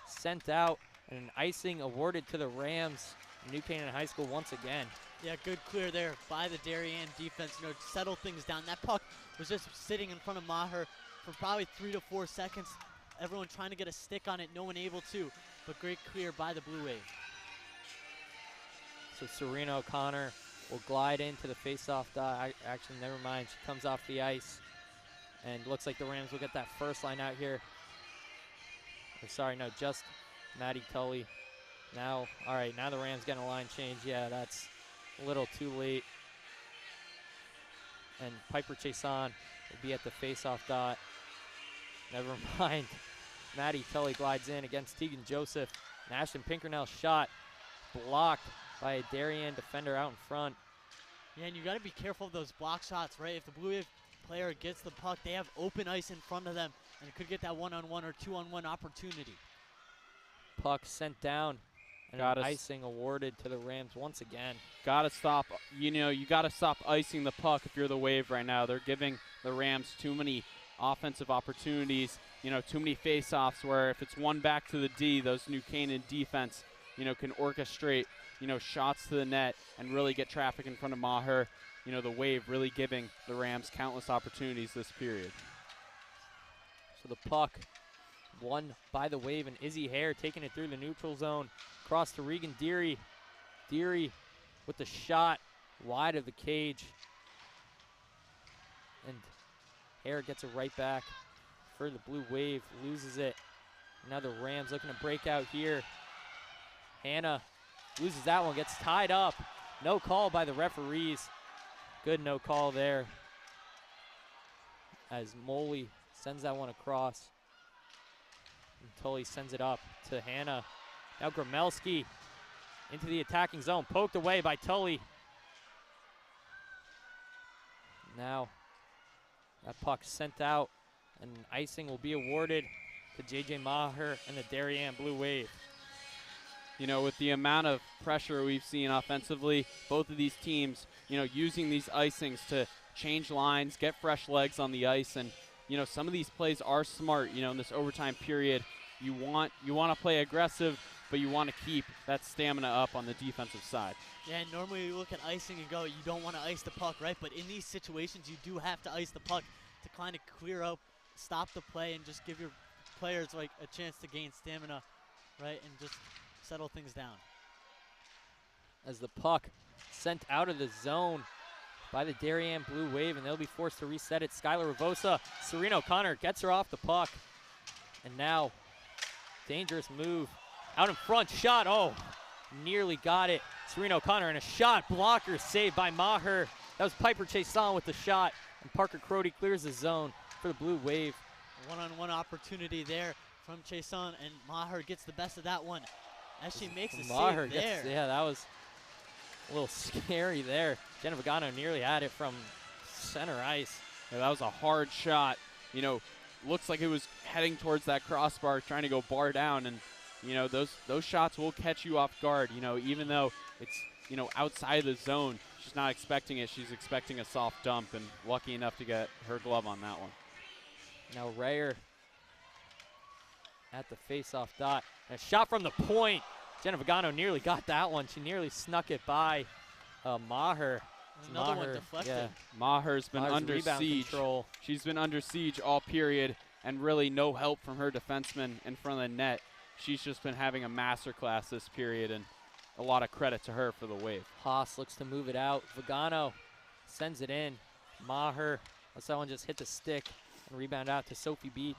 sent out and an icing awarded to the Rams. New Canaan High School once again. Yeah, good clear there by the Darien defense. You know, settle things down. That puck was just sitting in front of Maher for probably 3 to 4 seconds. Everyone trying to get a stick on it, no one able to, but great clear by the Blue Wave. So Serena O'Connor will glide into the face-off dot. Actually, never mind. She comes off the ice. And looks like the Rams will get that first line out here. Or sorry, no, just Maddie Tully. Now, all right, now the Rams getting a line change. Yeah, that's a little too late. And Piper Chason will be at the face-off dot. Never mind. Maddie Tully glides in against Tegan Joseph. And Ashton Pinkernell's shot blocked by a Darien defender out in front. Yeah, and you got to be careful of those block shots, right? If the Blue Wave player gets the puck, they have open ice in front of them, and it could get that one-on-one or two-on-one opportunity. Puck sent down, and icing awarded to the Rams once again. Gotta stop, you gotta stop icing the puck if you're the Wave right now. They're giving the Rams too many offensive opportunities, too many face-offs where if it's one back to the D, those New Canaan defense, can orchestrate, shots to the net and really get traffic in front of Maher. The Wave really giving the Rams countless opportunities this period. So the puck won by the Wave, and Izzy Hare taking it through the neutral zone. Across to Regan Deary. Deary with the shot wide of the cage. And Hare gets it right back for the Blue Wave, loses it. Now the Rams looking to break out here. Hannah loses that one, gets tied up. No call by the referees. Good no call there as Moley sends that one across. And Tully sends it up to Hannah. Now Gromelski into the attacking zone, poked away by Tully. Now that puck sent out, and icing will be awarded to J.J. Maher and the Darien Blue Wave. With the amount of pressure we've seen offensively, both of these teams, using these icings to change lines, get fresh legs on the ice, and some of these plays are smart. In this overtime period, you want to play aggressive, but you want to keep that stamina up on the defensive side. Yeah, and normally you look at icing and go, you don't want to ice the puck, right? But in these situations, you do have to ice the puck to kind of clear up, stop the play, and just give your players like a chance to gain stamina, right? And just settle things down. As the puck sent out of the zone by the Darien Blue Wave, and they'll be forced to reset it. Skylar Ravosa, Serena O'Connor gets her off the puck. And now, dangerous move. Out in front, shot, nearly got it. Serena O'Connor, and a shot, blocker saved by Maher. That was Piper Chason with the shot, and Parker Crody clears the zone for the Blue Wave. One-on-one opportunity there from Chason, and Maher gets the best of that one. As she makes a save there. Yeah, that was a little scary there. Jenna Vagano nearly had it from center ice. Yeah, that was a hard shot. Looks like it was heading towards that crossbar, trying to go bar down, and those shots will catch you off guard. Even though it's outside the zone, she's not expecting it. She's expecting a soft dump, and lucky enough to get her glove on that one. Now Rayer at the face-off dot. And a shot from the point. Jenna Vagano nearly got that one. She nearly snuck it by Maher. Another one deflected. Yeah. Maher's been under siege. Control. She's been under siege all period, and really no help from her defenseman in front of the net. She's just been having a masterclass this period, and a lot of credit to her for the Wave. Haas looks to move it out. Vagano sends it in. Maher lets that one just hit the stick and rebound out to Sophie Beach.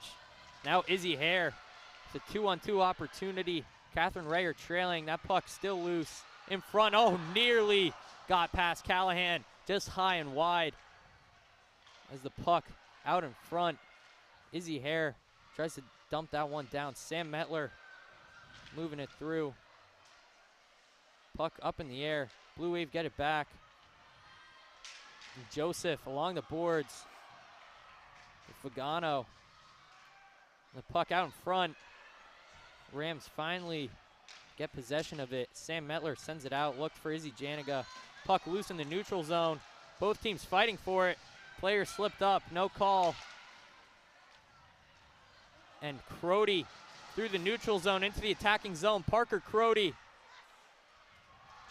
Now Izzy Hare. It's a 2-on-2 opportunity. Catherine Rayer trailing. That puck still loose. In front. Nearly got past Callahan. Just high and wide. As the puck out in front. Izzy Hare tries to dump that one down. Sam Metler moving it through. Puck up in the air. Blue Wave get it back. And Joseph along the boards. With Vagano. The puck out in front. Rams finally get possession of it. Sam Metler sends it out. Looked for Izzy Janiga. Puck loose in the neutral zone. Both teams fighting for it. Player slipped up. No call. And Crody through the neutral zone into the attacking zone. Parker Crody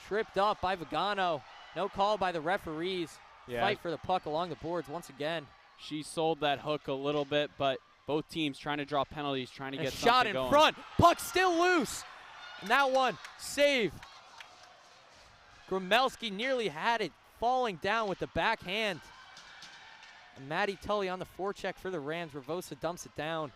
tripped up by Vagano. No call by the referees. Yeah. Fight for the puck along the boards once again. She sold that hook a little bit, but both teams trying to draw penalties, trying to get something shot in going. Front. Puck still loose. And that one, save Gromelski nearly had it, falling down with the backhand. And Maddie Tully on the forecheck for the Rams. Ravosa dumps it down.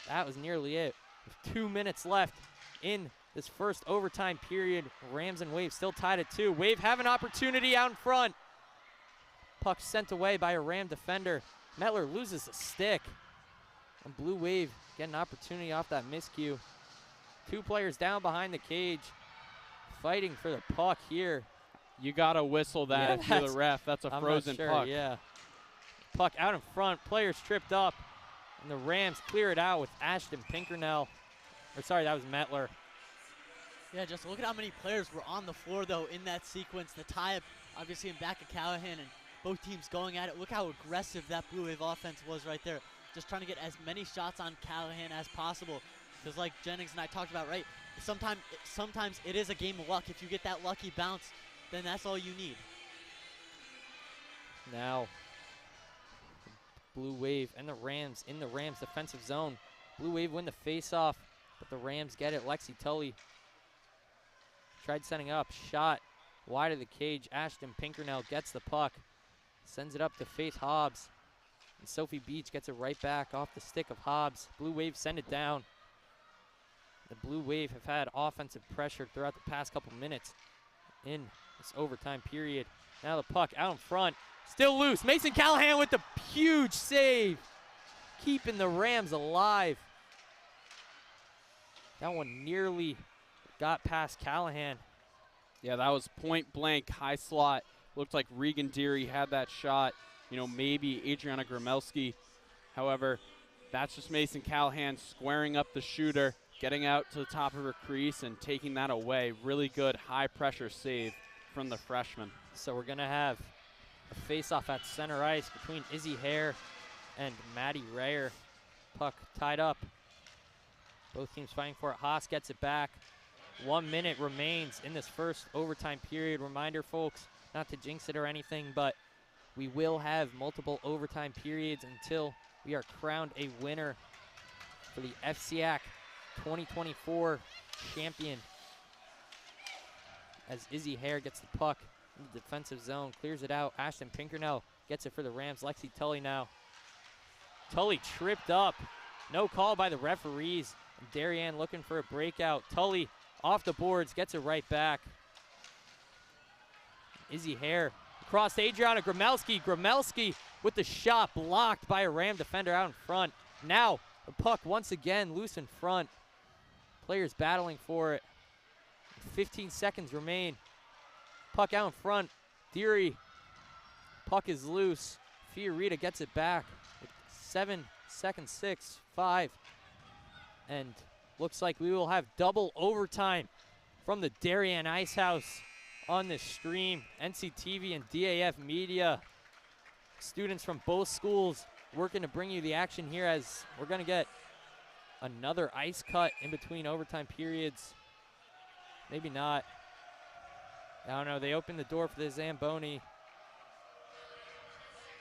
That was nearly it. With 2 minutes left in this first overtime period. Rams and Wave still tied at 2. Wave have an opportunity out in front. Puck sent away by a Ram defender. Metler loses the stick. And Blue Wave get an opportunity off that miscue. 2 players down behind the cage, fighting for the puck here. You gotta whistle that if you're the ref. That's a frozen puck. Yeah. Puck out in front, players tripped up, and the Rams clear it out with Ashton Pinkernell. Or sorry, that was Metler. Yeah, just look at how many players were on the floor, though, in that sequence. The tie-up, obviously, in back of Callahan, and both teams going at it. Look how aggressive that Blue Wave offense was right there. Just trying to get as many shots on Callahan as possible. Because like Jennings and I talked about, right, sometimes it is a game of luck. If you get that lucky bounce, then that's all you need. Now, Blue Wave and the Rams in the Rams defensive zone. Blue Wave win the face-off, but the Rams get it. Lexi Tully tried setting up, shot wide of the cage. Ashton Pinkernell gets the puck, sends it up to Faith Hobbs. And Sophie Beach gets it right back off the stick of Hobbs. Blue Wave send it down. The Blue Wave have had offensive pressure throughout the past couple minutes in this overtime period. Now the puck out in front, still loose. Mason Callahan with the huge save, keeping the Rams alive. That one nearly got past Callahan. Yeah, that was point blank, high slot. Looked like Regan Deary had that shot. You know, maybe Adriana Gromelski. However, that's just Mason Callahan squaring up the shooter, getting out to the top of her crease and taking that away. Really good high-pressure save from the freshman. So we're going to have a face-off at center ice between Izzy Hare and Maddie Rayer. Puck tied up. Both teams fighting for it. Haas gets it back. 1 minute remains in this first overtime period. Reminder, folks, not to jinx it or anything, but we will have multiple overtime periods until we are crowned a winner for the FCIAC 2024 champion. As Izzy Hare gets the puck in the defensive zone, clears it out. Ashton Pinkernell gets it for the Rams. Lexi Tully now. Tully tripped up. No call by the referees. And Darien looking for a breakout. Tully off the boards, gets it right back. Izzy Hare across to Adriana Gromelski. Gromelski with the shot blocked by a Ram defender out in front. Now the puck once again loose in front. Players battling for it. 15 seconds remain. Puck out in front. Deary. Puck is loose. Fiorita gets it back. 7 seconds, 6, 5. And looks like we will have double overtime from the Darien Ice House on this stream. NCTV and DAF Media. Students from both schools working to bring you the action here as we're going to get another ice cut in between overtime periods. Maybe not. I don't know. They opened the door for the Zamboni.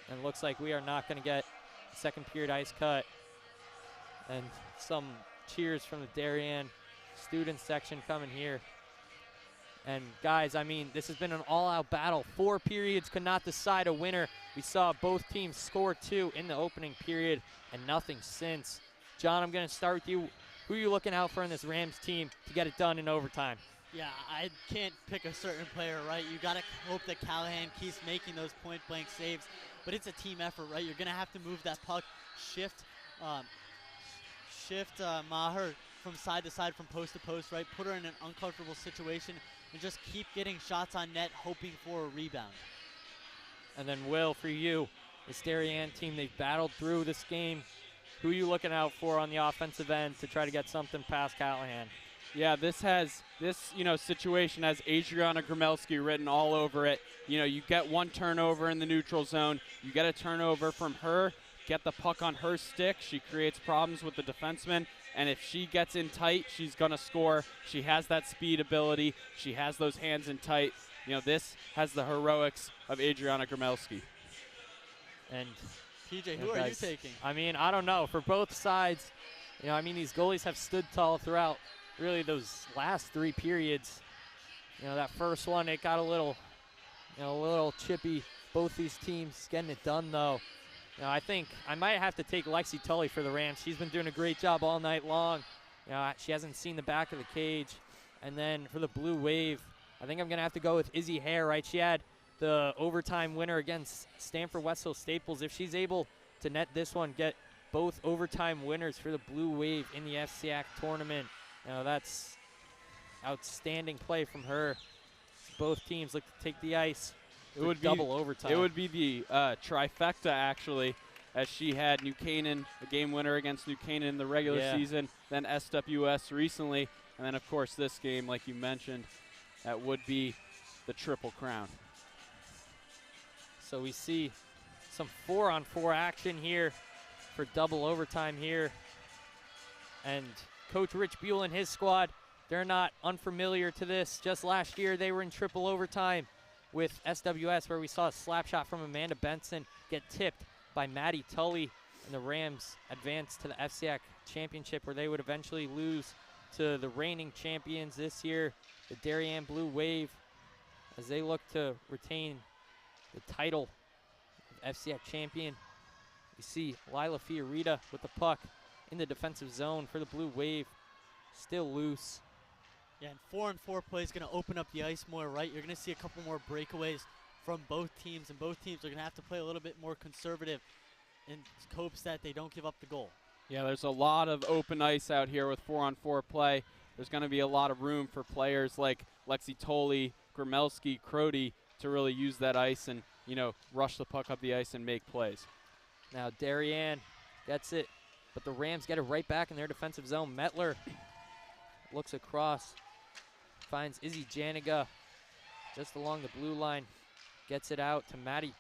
And it looks like we are not going to get a second period ice cut. And some cheers from the Darien student section coming here. And guys, I mean, this has been an all-out battle. 4 periods could not decide a winner. We saw both teams score 2 in the opening period and nothing since. John, I'm going to start with you. Who are you looking out for in this Rams team to get it done in overtime? Yeah, I can't pick a certain player, right? You got to hope that Callahan keeps making those point-blank saves. But it's a team effort, right? You're going to have to move that puck, shift Maher from side to side, from post to post, right? Put her in an uncomfortable situation and just keep getting shots on net, hoping for a rebound. And then, Will, for you, this Darien team, they've battled through this game. Who are you looking out for on the offensive end to try to get something past Callahan? Yeah, this situation has Adriana Gromelski written all over it. You know, you get one turnover in the neutral zone. You get a turnover from her, get the puck on her stick. She creates problems with the defenseman. And if she gets in tight, she's going to score. She has that speed ability. She has those hands in tight. You know, this has the heroics of Adriana Gromelski. And PJ, who are you taking? I mean, I don't know. For both sides, you know, I mean, these goalies have stood tall throughout really those last 3 periods. You know, that first one, it got a little chippy. Both these teams getting it done, though. You know, I think I might have to take Lexi Tully for the Rams. She's been doing a great job all night long. You know, she hasn't seen the back of the cage. And then for the Blue Wave, I think I'm going to have to go with Izzy Hare, right? She had the overtime winner against Stanford West Hill Staples. If she's able to net this one, get both overtime winners for the Blue Wave in the FCIAC tournament, you know, that's outstanding play from her. Both teams look to take the ice. It would be double overtime. It would be the trifecta, actually, as she had New Canaan, the game winner against New Canaan in the regular season, then SWS recently, and then, of course, this game, like you mentioned, that would be the Triple Crown. So we see some 4-on-4 action here for double overtime here. And Coach Rich Buell and his squad, they're not unfamiliar to this. Just last year, they were in triple overtime with SWS, where we saw a slap shot from Amanda Benson get tipped by Maddie Tully, and the Rams advanced to the FCIAC championship, where they would eventually lose to the reigning champions this year, the Darien Blue Wave, as they look to retain the title of FCIAC champion. You see Lila Fiorita with the puck in the defensive zone for the Blue Wave, still loose. Yeah, and 4-on-4 play is going to open up the ice more, right? You're going to see a couple more breakaways from both teams, and both teams are going to have to play a little bit more conservative in hopes that they don't give up the goal. Yeah, there's a lot of open ice out here with 4-on-4 play. There's going to be a lot of room for players like Lexi Tully, Gramelski, Crody to really use that ice and, you know, rush the puck up the ice and make plays. Now Darien gets it, but the Rams get it right back in their defensive zone. Metler looks across, finds Izzy Janiga just along the blue line, gets it out to Maddie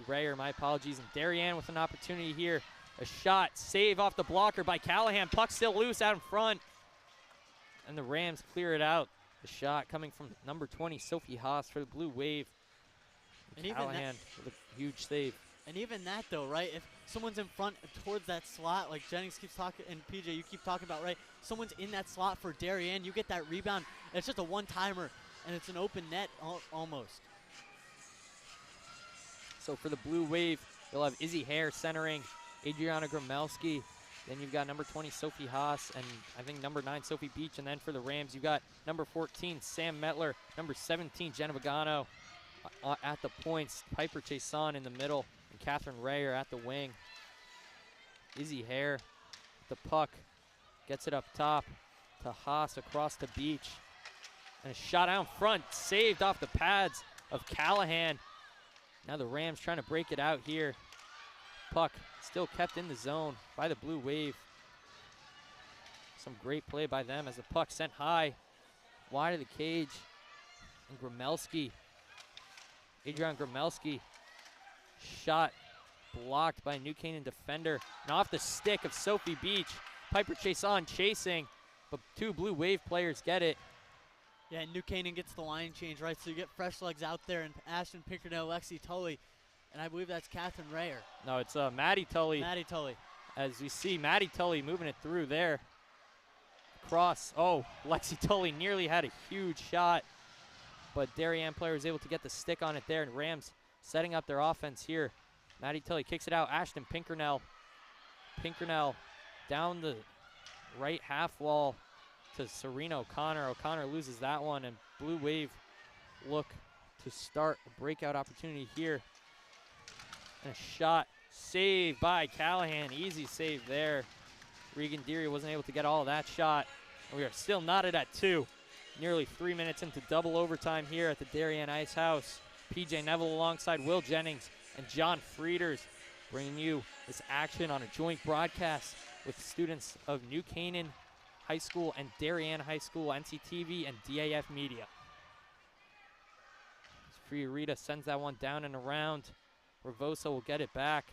Rayer, my apologies, and Darien with an opportunity here. A shot, save off the blocker by Callahan. Puck still loose out in front, and the Rams clear it out. The shot coming from number 20, Sophie Haas for the Blue Wave. And Callahan with a huge save. And even that, though, right? If someone's in front towards that slot, like Jennings keeps talking, and PJ, you keep talking about, right? Someone's in that slot for Darien. You get that rebound. It's just a one-timer, and it's an open net almost. So for the Blue Wave, you'll have Izzy Hare centering, Adriana Gramelski. Then you've got number 20, Sophie Haas, and I think number 9, Sophie Beach. And then for the Rams, you've got number 14, Sam Metler, number 17, Jenna Vigano at the points, Piper Chason in the middle, and Catherine Rayer at the wing. Izzy Hare, the puck, gets it up top to Haas across the Beach. And a shot out in front, saved off the pads of Callahan. Now the Rams trying to break it out here. Puck still kept in the zone by the Blue Wave. Some great play by them as the puck sent high, wide of the cage. And Gramelski, Adrian Gramelski, shot blocked by a New Canaan defender. And off the stick of Sophie Beach. Piper Chason chasing, but 2 Blue Wave players get it. Yeah, and New Canaan gets the line change, right? So you get fresh legs out there, and Ashton Pinkernell, Lexi Tully, and I believe that's Catherine Rayer. No, it's Maddie Tully. Maddie Tully. As we see Maddie Tully moving it through there. Cross. Oh, Lexi Tully nearly had a huge shot, but Darien player was able to get the stick on it there, and Rams setting up their offense here. Maddie Tully kicks it out. Ashton Pinkernell. Pinkernell down the right half wall to Serena O'Connor. O'Connor loses that one, and Blue Wave look to start a breakout opportunity here. And a shot saved by Callahan. Easy save there. Regan Deary wasn't able to get all of that shot. And we are still knotted at 2. Nearly 3 minutes into double overtime here at the Darien Ice House. PJ Neville alongside Will Jennings and John Frieders bringing you this action on a joint broadcast with students of New Canaan High School and Darien High School, NCTV, and DAF Media. Fiorita sends that one down and around. Ravosa will get it back,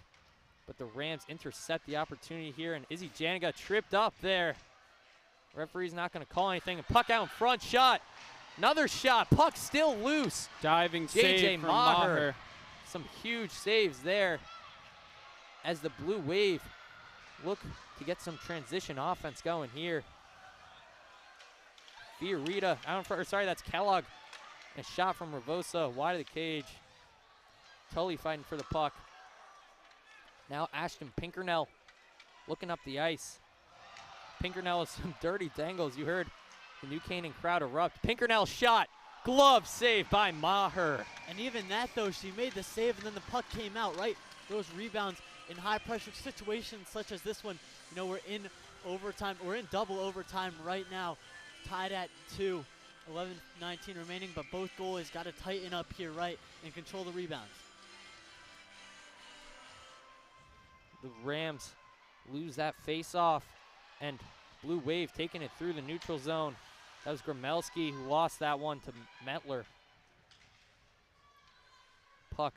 but the Rams intercept the opportunity here, and Izzy Janiga tripped up there. Referee's not going to call anything. And puck out in front, shot. Another shot. Puck still loose. Diving save from Maher. Some huge saves there as the Blue Wave look to get some transition offense going here. Fiorita out in front, sorry, that's Kellogg A shot from Ravosa, wide of the cage. Tully fighting for the puck. Now Ashton Pinkernell looking up the ice. Pinkernell with some dirty dangles. You heard the New Canaan crowd erupt. Pinkernell shot. Glove save by Maher. And even that, though, she made the save, and then the puck came out, right? Those rebounds in high-pressure situations such as this one, you know, we're in overtime. We're in double overtime right now, tied at 2, 11-19 remaining, but both goalies got to tighten up here, right, and control the rebounds. The Rams lose that face-off, and Blue Wave taking it through the neutral zone. That was Gromelski who lost that one to Metler. Puck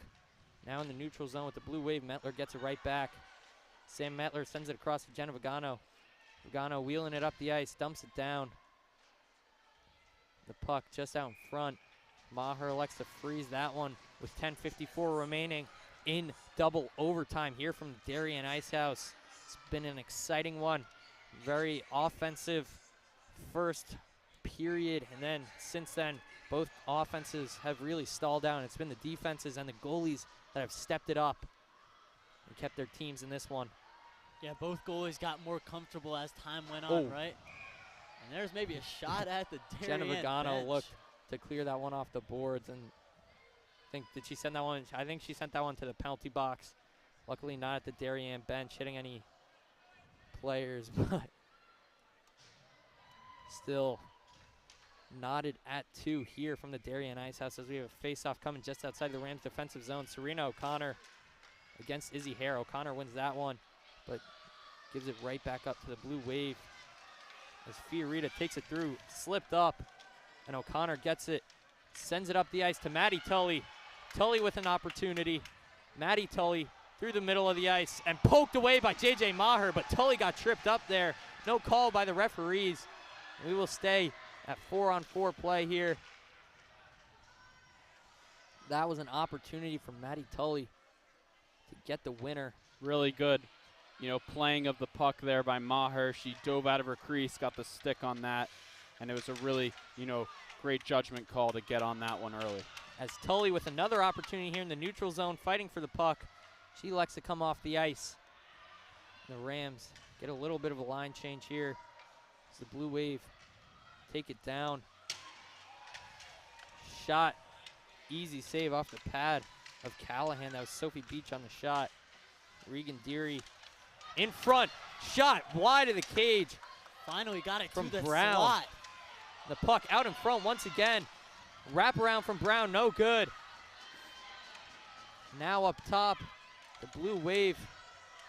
now in the neutral zone with the Blue Wave. Metler gets it right back. Sam Metler sends it across to Jenna Vagano. Vagano wheeling it up the ice, dumps it down. The puck just out in front. Maher elects to freeze that one with 10:54 remaining in double overtime here from the Darien Ice House. It's been an exciting one. Very offensive first period, and then since then both offenses have really stalled down. It's been the defenses and the goalies that have stepped it up and kept their teams in this one. Yeah, both goalies got more comfortable as time went on, right? And there's maybe a shot at the Darien Jenna Vagano bench. looked to clear that one off the boards, and did she send that one? I think she sent that one to the penalty box. Luckily not at the Darien bench hitting any players, but still knotted at 2 here from the Darien Ice House as we have a face-off coming just outside the Rams defensive zone. Serena O'Connor against Izzy Hare. O'Connor wins that one, but gives it right back up to the Blue Wave as Fiorita takes it through, slipped up, and O'Connor gets it, sends it up the ice to Maddie Tully. Tully with an opportunity. Maddie Tully through the middle of the ice and poked away by J.J. Maher, but Tully got tripped up there. No call by the referees. We will stay at 4-on-4 play here. That was an opportunity for Maddie Tully to get the winner. Really good, you know, playing of the puck there by Maher. She dove out of her crease, got the stick on that, and it was a really, you know, great judgment call to get on that one early. As Tully with another opportunity here in the neutral zone, fighting for the puck. She likes to come off the ice. The Rams get a little bit of a line change here as the Blue Wave take it down. Shot, easy save off the pad of Callahan. That was Sophie Beach on the shot. Regan Deary in front, shot wide of the cage. Finally got it from to the Brown. slot. The puck out in front once again. Wrap around from Brown, no good. Now up top, the Blue Wave.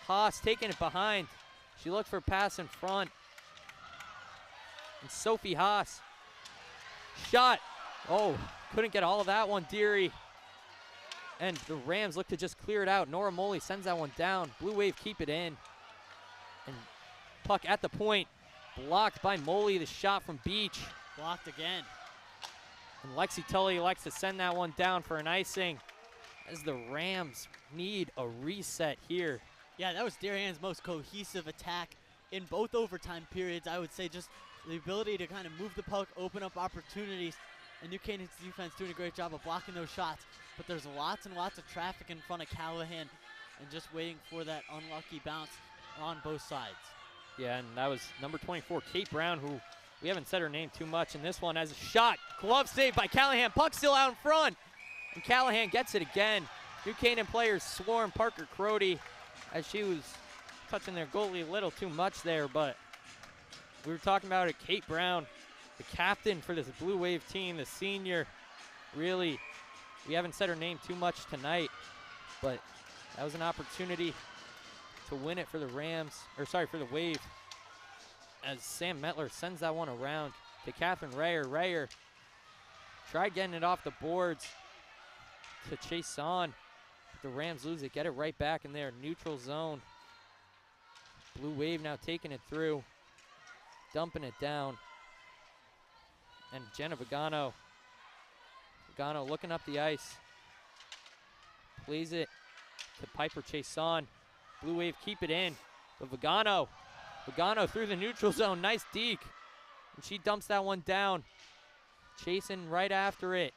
Haas taking it behind. She looked for a pass in front. And Sophie Haas. Shot. Oh, couldn't get all of that one, Deary. And the Rams look to just clear it out. Nora Moley sends that one down. Blue Wave keep it in. And puck at the point. Blocked by Moley. The shot from Beach. Blocked again. And Lexi Tully likes to send that one down for an icing as the Rams need a reset here. Yeah, that was Darien's most cohesive attack in both overtime periods. I would say just the ability to kind of move the puck, open up opportunities, and New Canaan's defense doing a great job of blocking those shots. But there's lots and lots of traffic in front of Callahan and just waiting for that unlucky bounce on both sides. Yeah, and that was number 24, Kate Brown, who we haven't said her name too much in this one, as a shot. Glove save by Callahan. Puck still out in front. And Callahan gets it again. New Canaan players swarm Parker Crody as she was touching their goalie a little too much there, but we were talking about it. Kate Brown, the captain for this Blue Wave team, the senior. Really, we haven't said her name too much tonight, but that was an opportunity to win it for the Rams, or sorry, for the Wave, as Sam Metler sends that one around to Catherine Rayer. Rayer tried getting it off the boards to chase on. The Rams lose it, get it right back in their neutral zone. Blue Wave now taking it through, dumping it down. And Jenna Vagano. Vagano looking up the ice. Plays it to Piper Chason. Blue Wave keep it in. But Vagano through the neutral zone. Nice deke. And she dumps that one down. Chasing right after it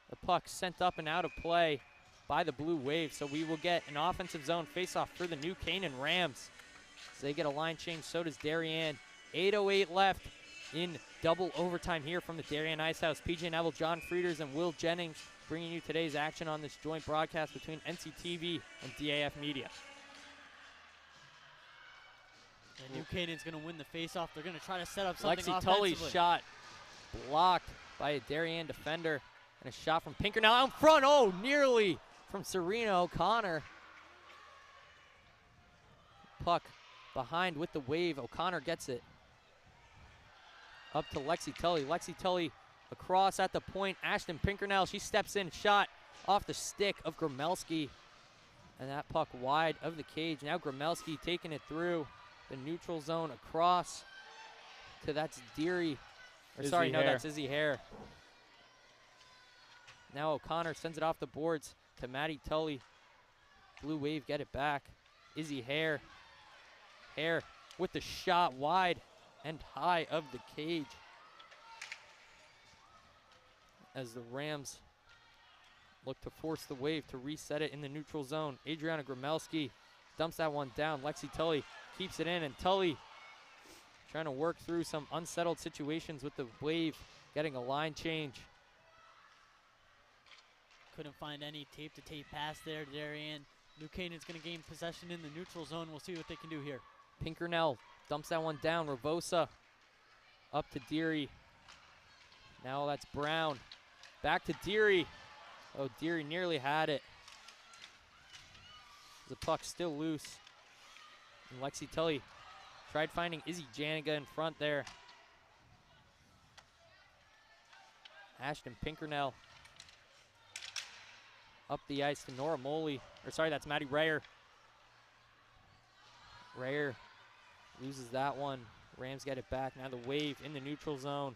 The puck sent up and out of play by the Blue Wave, so we will get an offensive zone faceoff for the New Canaan Rams. So they get a line change, so does Darien. 8:08 left in double overtime here from the Darien Ice House. PJ Neville, John Frieders, and Will Jennings bringing you today's action on this joint broadcast between NCTV and DAF Media. And New Canaan's going to win the faceoff. They're going to try to set up something Lexi offensively. Tully's shot blocked by a Darien defender. And a shot from Pinker now out front. Oh, nearly from Serena O'Connor. Puck behind with the Wave. O'Connor gets it. Up to Lexi Tully. Lexi Tully across at the point. Ashton Pinkernell, she steps in. Shot off the stick of Gromelski. And that puck wide of the cage. Now Gromelski taking it through the neutral zone across to that's Deary. Or sorry, no, that's Izzy Hare. Now O'Connor sends it off the boards to Maddie Tully. Blue Wave get it back. Izzy Hare. Hare with the shot wide and high of the cage. As the Rams look to force the Wave to reset it in the neutral zone. Adriana Gromelski dumps that one down. Lexi Tully keeps it in, and Tully trying to work through some unsettled situations with the Wave, getting a line change. Couldn't find any tape-to-tape pass there, Darien. New Canaan's going to gain possession in the neutral zone. We'll see what they can do here. Pinkernell dumps that one down. Ravosa up to Deary. Now that's Brown. Back to Deary. Oh, Deary nearly had it. The puck still loose. And Lexi Tully tried finding Izzy Janiga in front there. Ashton Pinkernell up the ice to Nora Moley. Or sorry, that's Maddie Rayer. Rayer loses that one. Rams get it back. Now the Wave in the neutral zone.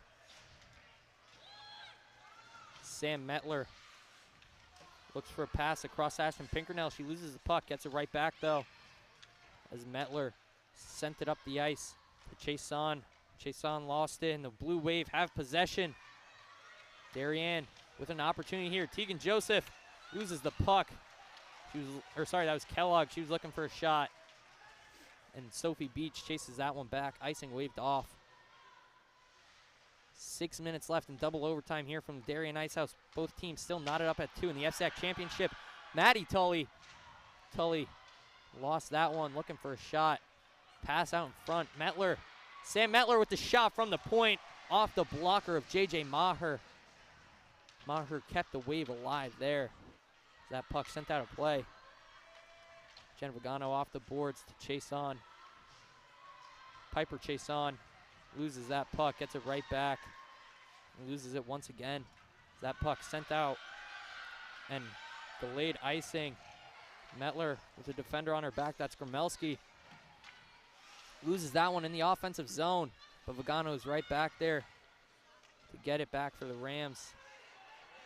Sam Metler looks for a pass across Ashton Pinkernell. She loses the puck, gets it right back though. As Metler sent it up the ice to Chason. Chason lost it, and the Blue Wave have possession. Darien with an opportunity here. Tegan Joseph loses the puck. That was Kellogg. She was looking for a shot. And Sophie Beach chases that one back. Icing waved off. 6 minutes left in double overtime here from Darien Ice House. Both teams still knotted up at 2 in the FCIAC championship. Maddie Tully. Tully lost that one, looking for a shot. Pass out in front. Metler. Sam Metler with the shot from the point off the blocker of J.J. Maher. Maher kept the Wave alive there. That puck sent out of play. Jen Vagano off the boards to chase on. Piper chase on. Loses that puck, gets it right back. And loses it once again. That puck sent out. And delayed icing. Metler with a defender on her back. That's Gromelski. Loses that one in the offensive zone. But Vagano is right back there to get it back for the Rams.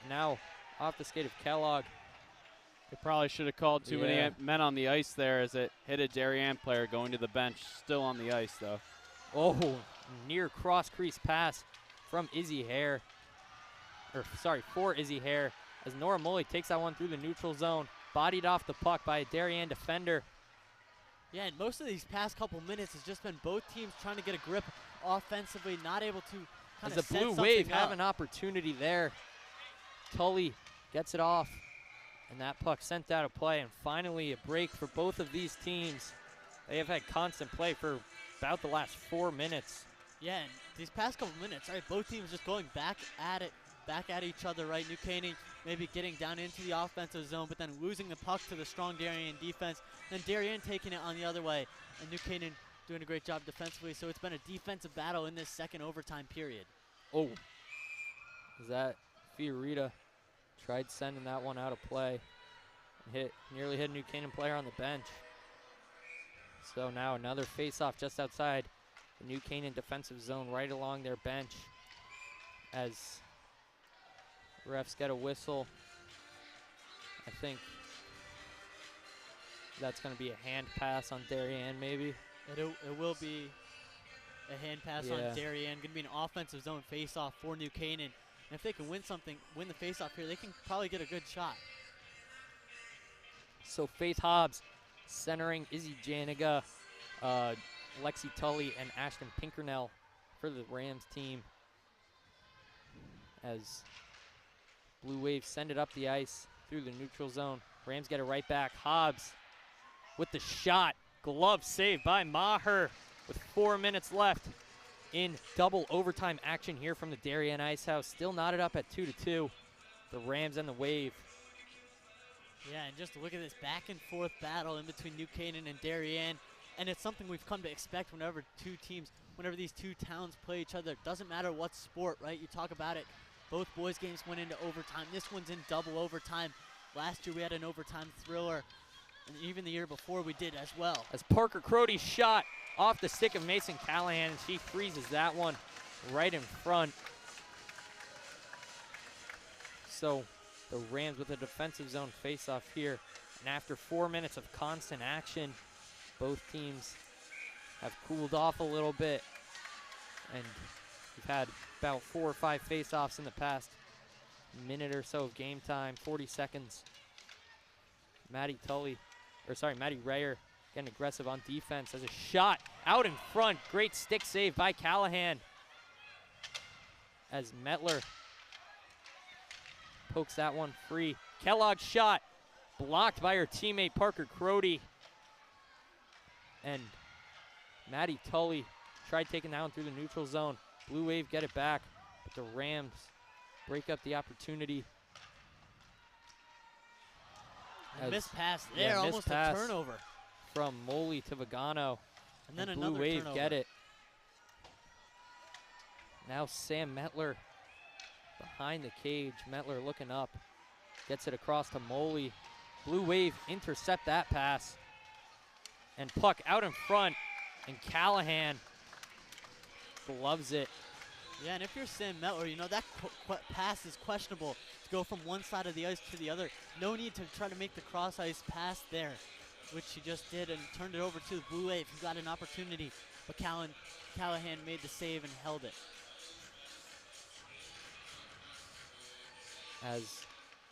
Now off the skate of Kellogg. They probably should have called too many men on the ice there as it hit a Darien player going to the bench. Still on the ice, though. Oh, near cross-crease pass from Izzy Hare. For Izzy Hare. As Nora Moley takes that one through the neutral zone. Bodied off the puck by a Darien defender. Yeah, and most of these past couple minutes has just been both teams trying to get a grip offensively, not able to kind of As the Blue Wave have an opportunity there. Tully gets it off. And that puck sent out of play, and finally a break for both of these teams. They have had constant play for about the last 4 minutes. Yeah, and these past couple minutes, right, both teams just going back at it, back at each other, right? New Canaan maybe getting down into the offensive zone, but then losing the puck to the strong Darien defense. Then Darien taking it on the other way, and New Canaan doing a great job defensively. So it's been a defensive battle in this second overtime period. Oh, is that Fiorita? Tried sending that one out of play. Nearly hit a New Canaan player on the bench. So now another face-off just outside the New Canaan defensive zone, right along their bench. As refs get a whistle. I think that's going to be a hand pass on Darien, maybe. It will be a hand pass on Darien. Going to be an offensive zone face-off for New Canaan. And if they can win the faceoff here, they can probably get a good shot. So Faith Hobbs centering Izzy Janiga, Lexi Tully, and Ashton Pinkernell for the Rams team. As Blue Wave send it up the ice through the neutral zone. Rams get it right back. Hobbs with the shot. Glove saved by Maher with 4 minutes left in double overtime action here from the Darien Ice House. Still knotted up at 2-2. The Rams and the Wave. Yeah, and just look at this back and forth battle in between New Canaan and Darien. And it's something we've come to expect whenever these two towns play each other. It doesn't matter what sport, right? You talk about it. Both boys' games went into overtime. This one's in double overtime. Last year we had an overtime thriller, and even the year before we did as well. As Parker Crody's shot off the stick of Mason Callahan, and she freezes that one right in front. So the Rams with a defensive zone faceoff here. And after 4 minutes of constant action, both teams have cooled off a little bit. And we've had about 4 or 5 faceoffs in the past minute or so of game time, 40 seconds. Maddie Rayer getting aggressive on defense as a shot out in front. Great stick save by Callahan as Metler pokes that one free. Kellogg's shot blocked by her teammate Parker Crody. And Maddie Tully tried taking that one through the neutral zone. Blue Wave get it back, but the Rams break up the opportunity. Missed pass there, almost a turnover. From Moley to Vagano. And then Blue another Wave turnover. get it. Now Sam Metler behind the cage. Metler looking up. Gets it across to Moley. Blue Wave intercept that pass. And puck out in front. And Callahan gloves it. Yeah, and if you're Sam Metler, you know that pass is questionable to go from one side of the ice to the other. No need to try to make the cross ice pass there, which she just did, and turned it over to the Blue Wave, who got an opportunity, but Callahan made the save and held it. As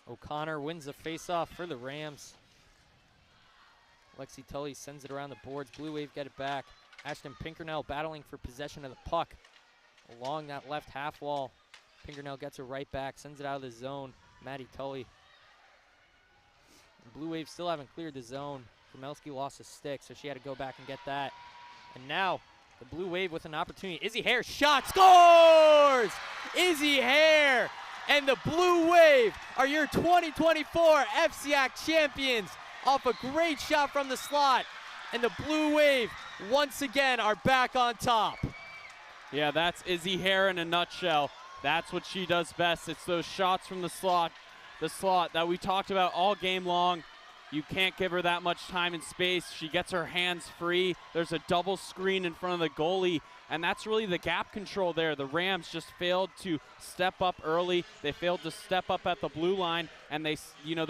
O'Connor wins the faceoff for the Rams. Lexi Tully sends it around the boards. Blue Wave get it back. Ashton Pinkernell battling for possession of the puck along that left half wall. Pinkernell gets it right back, sends it out of the zone. Maddie Tully. And Blue Wave still haven't cleared the zone. Gromelski lost a stick, so she had to go back and get that. And now the Blue Wave with an opportunity. Izzy Hare shot, scores! Izzy Hare and the Blue Wave are your 2024 FCIAC champions off a great shot from the slot. And the Blue Wave once again are back on top. Yeah, that's Izzy Hare in a nutshell. That's what she does best. It's those shots from the slot that we talked about all game long. You can't give her that much time and space. She gets her hands free. There's a double screen in front of the goalie, and that's really the gap control there. The Rams just failed to step up early. They failed to step up at the blue line, and they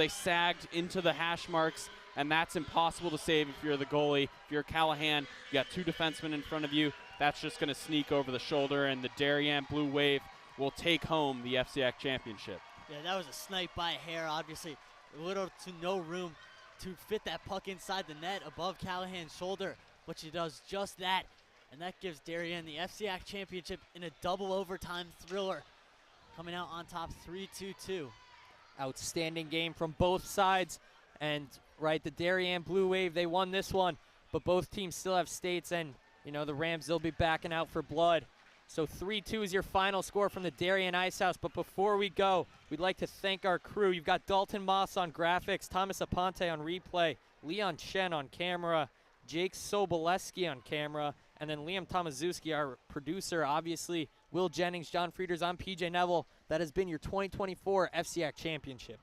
sagged into the hash marks, and that's impossible to save if you're the goalie. If you're Callahan, you got 2 defensemen in front of you. That's just going to sneak over the shoulder, and the Darien Blue Wave will take home the FCIAC championship. Yeah, that was a snipe by Hare, obviously. Little to no room to fit that puck inside the net above Callahan's shoulder, but she does just that, and that gives Darien the FCIAC championship in a double overtime thriller, coming out on top 3-2-2. Outstanding game from both sides, and right, the Darien Blue Wave, they won this one, but both teams still have states, and you know the Rams, they'll be backing out for blood. So 3-2 is your final score from the Darien Ice House. But before we go, we'd like to thank our crew. You've got Dalton Moss on graphics, Thomas Aponte on replay, Leon Chen on camera, Jake Soboleski on camera, and then Liam Tomaszewski, our producer, obviously, Will Jennings, John Frieders, I'm PJ Neville. That has been your 2024 FCIAC Championship.